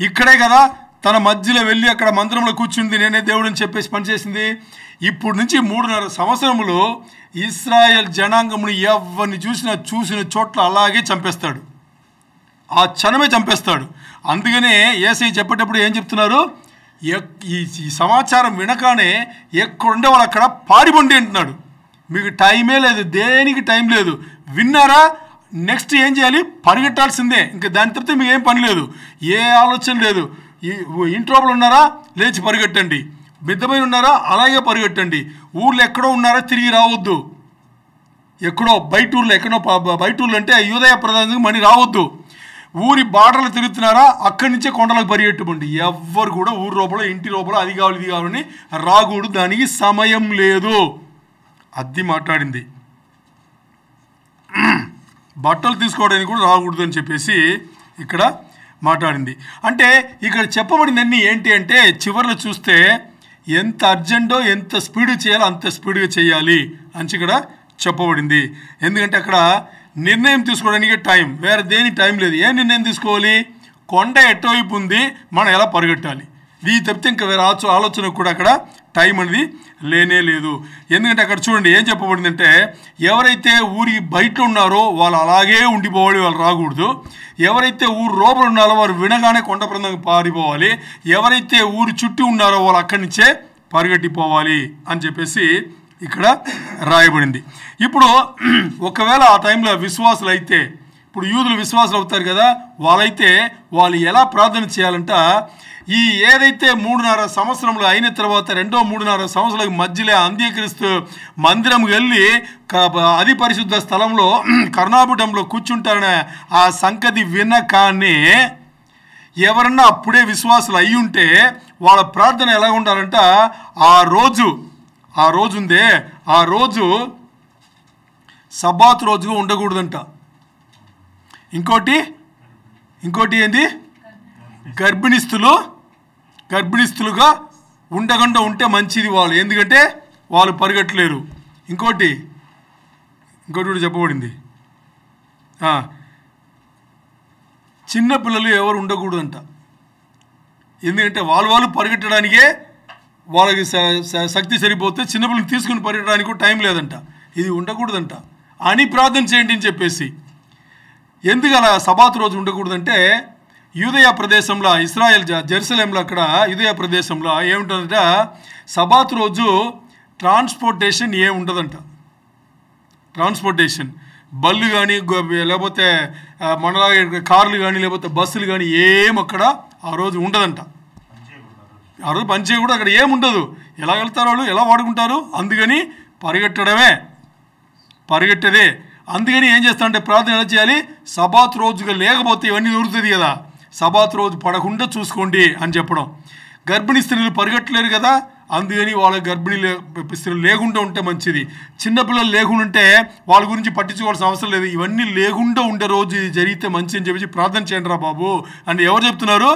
ఇక్కడే కదా తన మధ్యలో వెళ్ళి అక్కడ మందిరంలో కూర్చుంది, నేనే దేవుడిని చెప్పేసి పనిచేసింది. ఇప్పుడు నుంచి 3.5 సంవత్సరములు ఇశ్రాయేల్ జనాంగమును ఎవరిని చూసిన చోట్ల అలాగే చంపేస్తాడు. ఆ క్షణమే చంపేస్తాడు. అందుకనే యేసయ్య చెప్పేటప్పుడు ఏం చెప్తున్నారు? ఈ సమాచారం వినగానే ఎక్కడుండే వాళ్ళు అక్కడ పారిపోండి అంటున్నాడు. మీకు టైమే లేదు, దేనికి టైం లేదు. విన్నారా? నెక్స్ట్ ఏం చేయాలి? పరిగెట్టాల్సిందే. ఇంకా దాని తప్పితే మీకు ఏం పని లేదు, ఏ ఆలోచన లేదు. ఇంట్లో ఉన్నారా? లేచి పరిగెట్టండి. మిద్దమైన ఉన్నారా? అలాగే పరిగెట్టండి. ఊర్లో ఎక్కడో ఉన్నారా? తిరిగి రావద్దు. ఎక్కడో బయట ఊర్లో అంటే యూదయ ప్రధానికి మనీ రావద్దు. ఊరి బార్డర్లు తిరుగుతున్నారా? అక్కడి నుంచే కొండలకు పరిగెట్టుకోండి. ఎవ్వరు కూడా ఊరు లోపల, ఇంటి లోపల అది కావాలి ఇది కావాలని రాకూడదు. దానికి సమయం లేదు. అది మాట్లాడింది. బట్టలు తీసుకోవడానికి కూడా రాకూడదు అని చెప్పేసి ఇక్కడ మాట్లాడింది. అంటే ఇక్కడ చెప్పబడిందన్నీ ఏంటి అంటే, చివరిలో చూస్తే ఎంత అర్జెంటో ఎంత స్పీడ్గా చేయాలో అంత స్పీడ్గా చేయాలి అని ఇక్కడ చెప్పబడింది. ఎందుకంటే అక్కడ నిర్ణయం తీసుకోవడానికి టైం, వేరే దేని టైం లేదు. ఏ నిర్ణయం తీసుకోవాలి? కొండ ఎటువైపు ఉంది, మనం ఎలా పరిగెట్టాలి, ఇది తప్పితే ఇంకా వేరే ఆలోచన కూడా అక్కడ టైం అనేది లేనే లేదు. ఎందుకంటే అక్కడ చూడండి ఏం చెప్పబడిందంటే, ఎవరైతే ఊరికి బయట ఉన్నారో వాళ్ళు అలాగే ఉండిపోవాలి, వాళ్ళు రాకూడదు. ఎవరైతే ఊరు లోపల ఉన్నారో వారు వినగానే కొండ ప్రాంతానికి పారిపోవాలి. ఎవరైతే ఊరు చుట్టూ ఉన్నారో వాళ్ళు అక్కడి నుంచే పరిగెట్టిపోవాలి అని చెప్పేసి ఇక్కడ రాయబడింది. ఇప్పుడు ఒకవేళ ఆ టైంలో విశ్వాసులు అయితే, ఇప్పుడు యూదులు విశ్వాసులు అవుతారు కదా, వాళ్ళు ఎలా ప్రార్థన చేయాలంట, ఈ ఏదైతే 3.5 సంవత్సరంలో అయిన తర్వాత 3.5 సంవత్సరాలకు మధ్యలో అంత్యక్రీస్తు మందిరం వెళ్ళి అది పరిశుద్ధ స్థలంలో కర్ణాపీఠంలో కూర్చుంటారనే ఆ సంగతి వినకానే ఎవరన్నా అప్పుడే విశ్వాసులు అయి ఉంటే వాళ్ళ ప్రార్థన ఎలా ఉండాలంట, ఆ రోజు ఆ రోజు ఉందే, ఆ రోజు సబ్బాతు రోజుగా ఉండకూడదంట. ఇంకోటి ఏంది, గర్భిణిస్తులుగా ఉండకుండా ఉంటే మంచిది వాళ్ళు, ఎందుకంటే వాళ్ళు పరిగెట్టలేరు. ఇంకోటి కూడా చెప్పబడింది, చిన్నపిల్లలు ఎవరు ఉండకూడదంట, ఎందుకంటే వాళ్ళు పరిగెట్టడానికే వాళ్ళకి శక్తి సరిపోతే చిన్నపిల్లలు తీసుకుని పరిగెట్టడానికి కూడా టైం లేదంట. ఇది ఉండకూడదంట అని ప్రార్థన చేయండి అని చెప్పేసి. ఎందుకు అలా సబాతు రోజు ఉండకూడదంటే, యూదయ ప్రదేశంలో, ఇస్రాయెల్ జెరూసలేంలో అక్కడ యూదయ ప్రదేశంలో ఏముంటుందంట, సబాతు రోజు ట్రాన్స్పోర్టేషన్ ఉండదంట. ట్రాన్స్పోర్టేషన్ బళ్ళు కానీ లేకపోతే మనలాగే కార్లు కానీ లేకపోతే బస్సులు కానీ అక్కడ ఆ రోజు ఉండదంట. ఆ రోజు పనిచే కూడా అక్కడ ఏముండదు. ఎలా వెళ్తారు వాళ్ళు, ఎలా వాడుకుంటారు? అందుకని పరిగెట్టదే. అందుకని ఏం చేస్తామంటే ప్రార్థన ఎలా చేయాలి, సబాతు రోజుగా లేకపోతే ఇవన్నీ దొరుకుతుంది కదా, సబాతు రోజు పడకుండా చూసుకోండి అని చెప్పడం. గర్భిణీ స్త్రీలు పరిగెట్టలేరు కదా, అందుకని వాళ్ళ గర్భిణీ స్త్రీలు లేకుండా ఉంటే మంచిది. చిన్నపిల్లలు లేకుండా ఉంటే వాళ్ళ గురించి పట్టించుకోవాల్సిన అవసరం లేదు. ఇవన్నీ లేకుండా ఉండే రోజు ఇది జరిగితే మంచి అని చెప్పి ప్రార్థన చేయండి రా బాబు అని ఎవరు చెప్తున్నారు?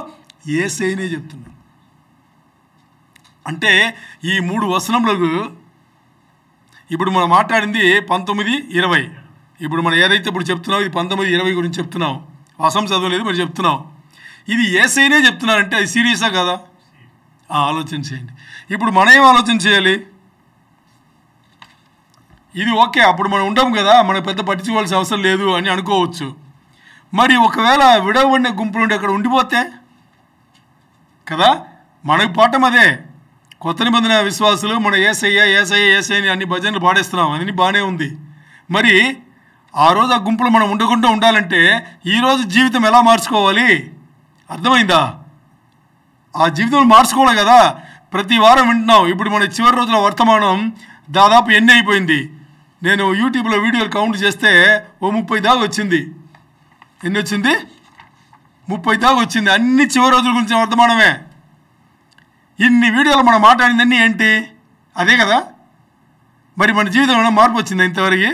యేసయ్యనే చెప్తున్నారు. అంటే ఈ 3 వచనములకు ఇప్పుడు మనం మాట్లాడింది 19, 20. ఇప్పుడు మనం ఏదైతే ఇప్పుడు చెప్తున్నాం ఇది 19, 20 గురించి చెప్తున్నాం. వాసం చదవలేదు మరి చెప్తున్నాం. ఇది యేసయ్యనే చెప్తున్నారంటే అది సీరియసా కదా? ఆలోచన చేయండి. ఇప్పుడు మనం ఏం ఆలోచన చేయాలి? ఇది ఓకే, అప్పుడు మనం ఉంటాం కదా, మనకు పెద్ద పట్టించుకోవాల్సిన అవసరం లేదు అని అనుకోవచ్చు. మరి ఒకవేళ విడవబడిన గుంపులు ఉండి అక్కడ ఉండిపోతే కదా, మనకు పాఠం అదే. కొత్త నిబంధన విశ్వాసులు మన యేసయ్య అన్ని భజనలు పాడేస్తున్నాం, అన్ని బాగానే ఉంది. మరి ఆ రోజు ఆ గుంపులో మనం ఉండకుండా ఉండాలంటే ఈరోజు జీవితం ఎలా మార్చుకోవాలి? అర్థమైందా? ఆ జీవితం మార్చుకోవాలి కదా. ప్రతి వారం వింటున్నాం. ఇప్పుడు మన చివరి రోజుల వర్తమానం దాదాపు ఎన్ని అయిపోయింది? నేను యూట్యూబ్లో వీడియోలు కౌంట్ చేస్తే 30 దాకా వచ్చింది. ఎన్ని వచ్చింది? 30 దాకా వచ్చింది. అన్ని చివరి రోజుల గురించి వర్తమానమే. ఇన్ని వీడియోలు మనం మాట్లాడిందన్నీ ఏంటి? అదే కదా. మరి మన జీవితంలో మార్పు వచ్చిందా? ఇంతవరకు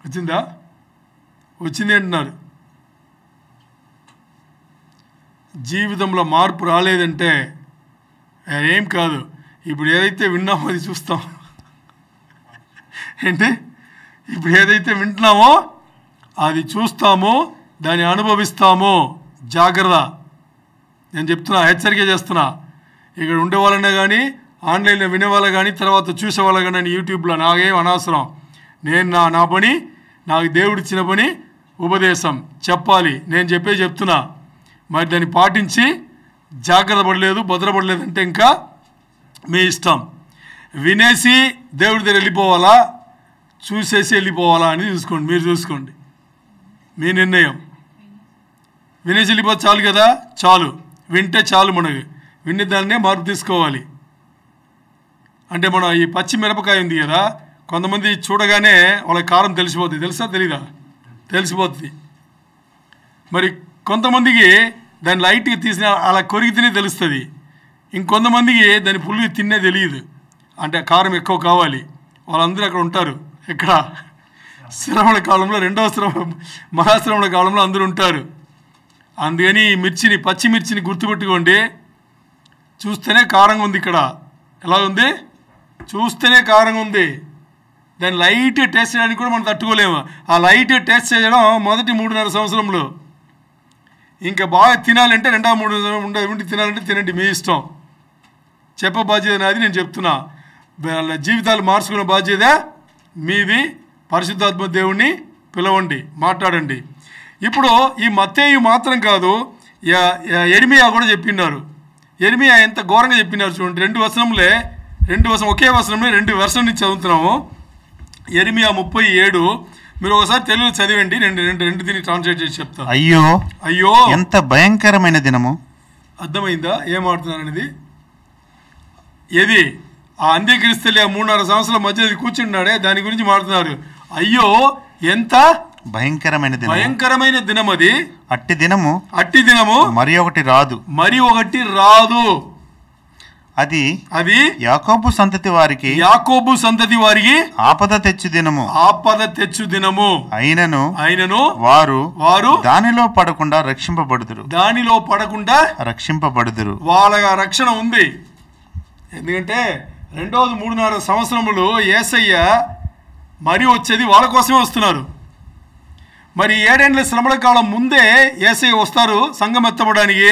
వచ్చిందా? వచ్చింది అంటున్నారు. జీవితంలో మార్పు రాలేదంటే ఏం కాదు. ఇప్పుడు ఏదైతే విన్నామో అది చూస్తాం. ఏంటి? ఇప్పుడు ఏదైతే వింటున్నామో అది చూస్తామో, దాన్ని అనుభవిస్తామో. జాగ్రత్త. నేను చెప్తున్నా, హెచ్చరిక చేస్తున్నా. ఇక్కడ ఉండేవాళ్ళనే కానీ, ఆన్లైన్లో వినేవాళ్ళు కానీ, తర్వాత చూసేవాళ్ళు కానీ యూట్యూబ్లో నాకేం అనవసరం. నేను నా పని, నాకు దేవుడిచ్చిన పని ఉపదేశం చెప్పాలి. నేను చెప్తున్నా. మరి దాన్ని పాటించి జాగ్రత్త పడలేదు, భద్రపడలేదు అంటే ఇంకా మీ ఇష్టం. వినేసి దేవుడి దగ్గర వెళ్ళిపోవాలా, చూసేసి వెళ్ళిపోవాలా అని చూసుకోండి. మీరు చూసుకోండి, మీ నిర్ణయం. వినేసి వెళ్ళిపోతే చాలు కదా, చాలు. వింటే చాలు. మనకు వినే దాన్నే మార్పు తీసుకోవాలి. అంటే మనం ఈ పచ్చి మిరపకాయ ఉంది కదా, కొంతమంది చూడగానే వాళ్ళకి కారం తెలిసిపోతుంది. తెలుసా? తెలీదా? తెలిసిపోతుంది. మరి కొంతమందికి దాన్ని లైట్గా తీసిన అలా కొరిగితేనే తెలుస్తుంది. ఇంకొంతమందికి దాన్ని పుల్లుగా తిన్నే తెలియదు. అంటే కారం ఎక్కువ కావాలి. వాళ్ళందరూ అక్కడ ఉంటారు. ఇక్కడ శ్రమల కాలంలో, రెండవ మహాశ్రమల కాలంలో అందరూ ఉంటారు. అందుకని ఈ మిర్చిని, పచ్చిమిర్చిని గుర్తుపెట్టుకోండి. చూస్తేనే కారంగా ఉంది. ఇక్కడ ఎలా ఉంది? చూస్తేనే కారంగా ఉంది. దాన్ని లైట్గా టేస్ట్ చేయడానికి కూడా మనం తట్టుకోలేము. ఆ లైట్గా టేస్ట్ చేయడం మొదటి 3.5 సంవత్సరంలో. ఇంకా బాగా తినాలంటే 2-3 తినాలంటే తినండి, మీ ఇష్టం. చెప్ప బాధ్యత నాది. నేను చెప్తున్నా, జీవితాలు మార్చుకునే బాధ్యత మీది. పరిశుద్ధాత్మ దేవుణ్ణి పిలవండి, మాట్లాడండి. ఇప్పుడు ఈ మత్తేయు మాత్రం కాదు, యెరెమీయా కూడా చెప్పినారు. యెరెమీయా ఎంత ఘోరంగా చెప్పినారు చూడండి. 2 వచనం ఒకే వచనంలో 2 వెర్షన్ నుంచి చదువుతున్నాము. యెరెమీయా 37. మీరు ఒకసారి తెలుగులో చదివండి. రెండు దీన్ని ట్రాన్స్లేట్ చేసి చెప్తాను. అయ్యో ఎంత భయంకరమైన దినము. అర్థమైందా ఏం ఆడుతున్నారు అనేది? ఏది ఆ అంత్యక్రీస్తులే 3.5 సంవత్సరాల మధ్య కూర్చున్నాడే, దాని గురించి మాట్లాడుతున్నారు. అయ్యో ఎంత భయంకరమైన దినం అది. అట్టి దినము మరి ఒకటి రాదు. అది అది యాకోబు సంతతి వారికి ఆపద తెచ్చు దినము అయినను వారు దానిలో పడకుండా రక్షింపబడుదురు. వాళ్ళ రక్షణ ఉంది. ఎందుకంటే 2-3 సంవత్సరములు యేసయ్య మరి వచ్చేది వాళ్ళ కోసమే వస్తున్నారు. మరి 7 ఏండ్ల శ్రమల కాలం ముందే యేసయ్య వస్తారు సంఘం ఎత్తబడడానికి.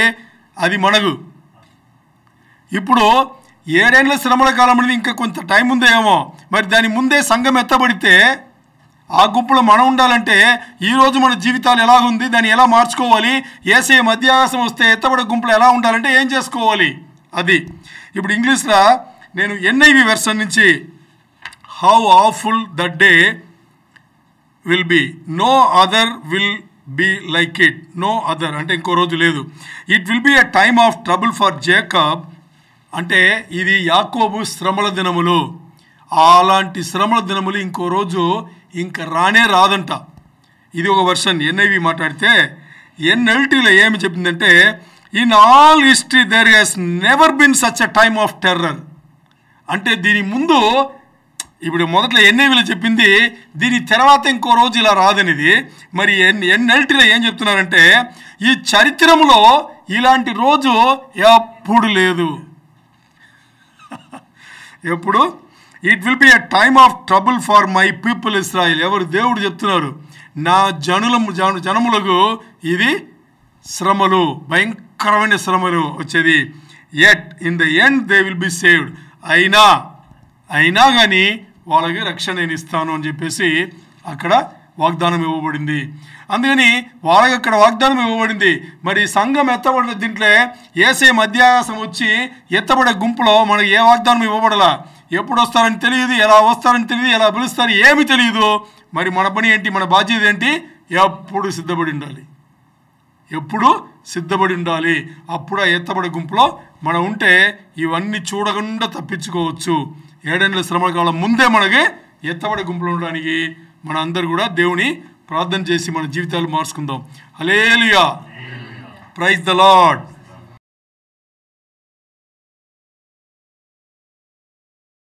అది మనగు. ఇప్పుడు 7 ఏండ్ల శ్రమల కాలం అనేది ఇంకా కొంత టైం ఉందో ఏమో. మరి దాని ముందే సంఘం ఎత్తబడితే ఆ గుంపులో మనం ఉండాలంటే ఈరోజు మన జీవితాలు ఎలాగుంది, దాన్ని ఎలా మార్చుకోవాలి, యేసయ్య మధ్యాకాశం వస్తే ఎత్తబడే గుంపులో ఎలా ఉండాలంటే ఏం చేసుకోవాలి అది. ఇప్పుడు ఇంగ్లీష్లో నేను NIV వెర్షన్ నుంచి how awful that day will be, no other will be like it. No other అంటే ఇంకో రోజు లేదు. It will be a time of trouble for Jacob అంటే ఇది యాకోబు శ్రమల దినములు. అలాంటి శ్రమల దినములు ఇంకో రోజు ఇంకా రానే రాదంట. ఇది ఒక వర్షన్. NIV మాట్లాడితే NLTలో ఏమి చెప్పిందంటే in all history there has never been such a time of terror. అంటే దీని ముందు ఇప్పుడు మొదట్లో NIVలో చెప్పింది, దీని తర్వాత ఇంకో రోజు ఇలా రాదనేది. మరి NLTలో ఏం చెప్తున్నారంటే ఈ చరిత్రలో ఇలాంటి రోజు ఎప్పుడు లేదు. ఎప్పుడు it will be a time of trouble for my people Israel. ఎవరు? దేవుడు చెప్తున్నారు. నా జనములకు ఇది శ్రమలు, భయంకరమైన శ్రమలు వచ్చేది. Yet in the end they will be saved. అయినా కానీ వాళ్ళకి రక్షణ నేను ఇస్తాను అని చెప్పేసి అక్కడ వాగ్దానం ఇవ్వబడింది. అందుకని వాళ్ళకి అక్కడ వాగ్దానం ఇవ్వబడింది. మరి సంఘం ఎత్తబడిన దీంట్లో యేసయ్య మధ్యాకాశం వచ్చి ఎత్తబడే గుంపులో మనకి ఏ వాగ్దానం ఇవ్వబడలా. ఎప్పుడు వస్తారని తెలియదు, ఎలా వస్తారని తెలియదు, ఎలా పిలుస్తారు ఏమి తెలియదు. మరి మన పని ఏంటి, మన బాధ్యత ఏంటి? ఎప్పుడు సిద్ధపడి ఉండాలి. అప్పుడు ఆ ఎత్తబడే గుంపులో మనం ఉంటే ఇవన్నీ చూడకుండా తప్పించుకోవచ్చు. 7 ఏండ్ల శ్రమల కాలం ముందే మనకి ఎత్తబడే గుంపులో ఉండడానికి మన అందరు కూడా దేవుని ప్రార్థన చేసి మన జీవితాలు మార్చుకుందాం. హల్లెలూయా, ప్రైజ్ ద లార్డ్.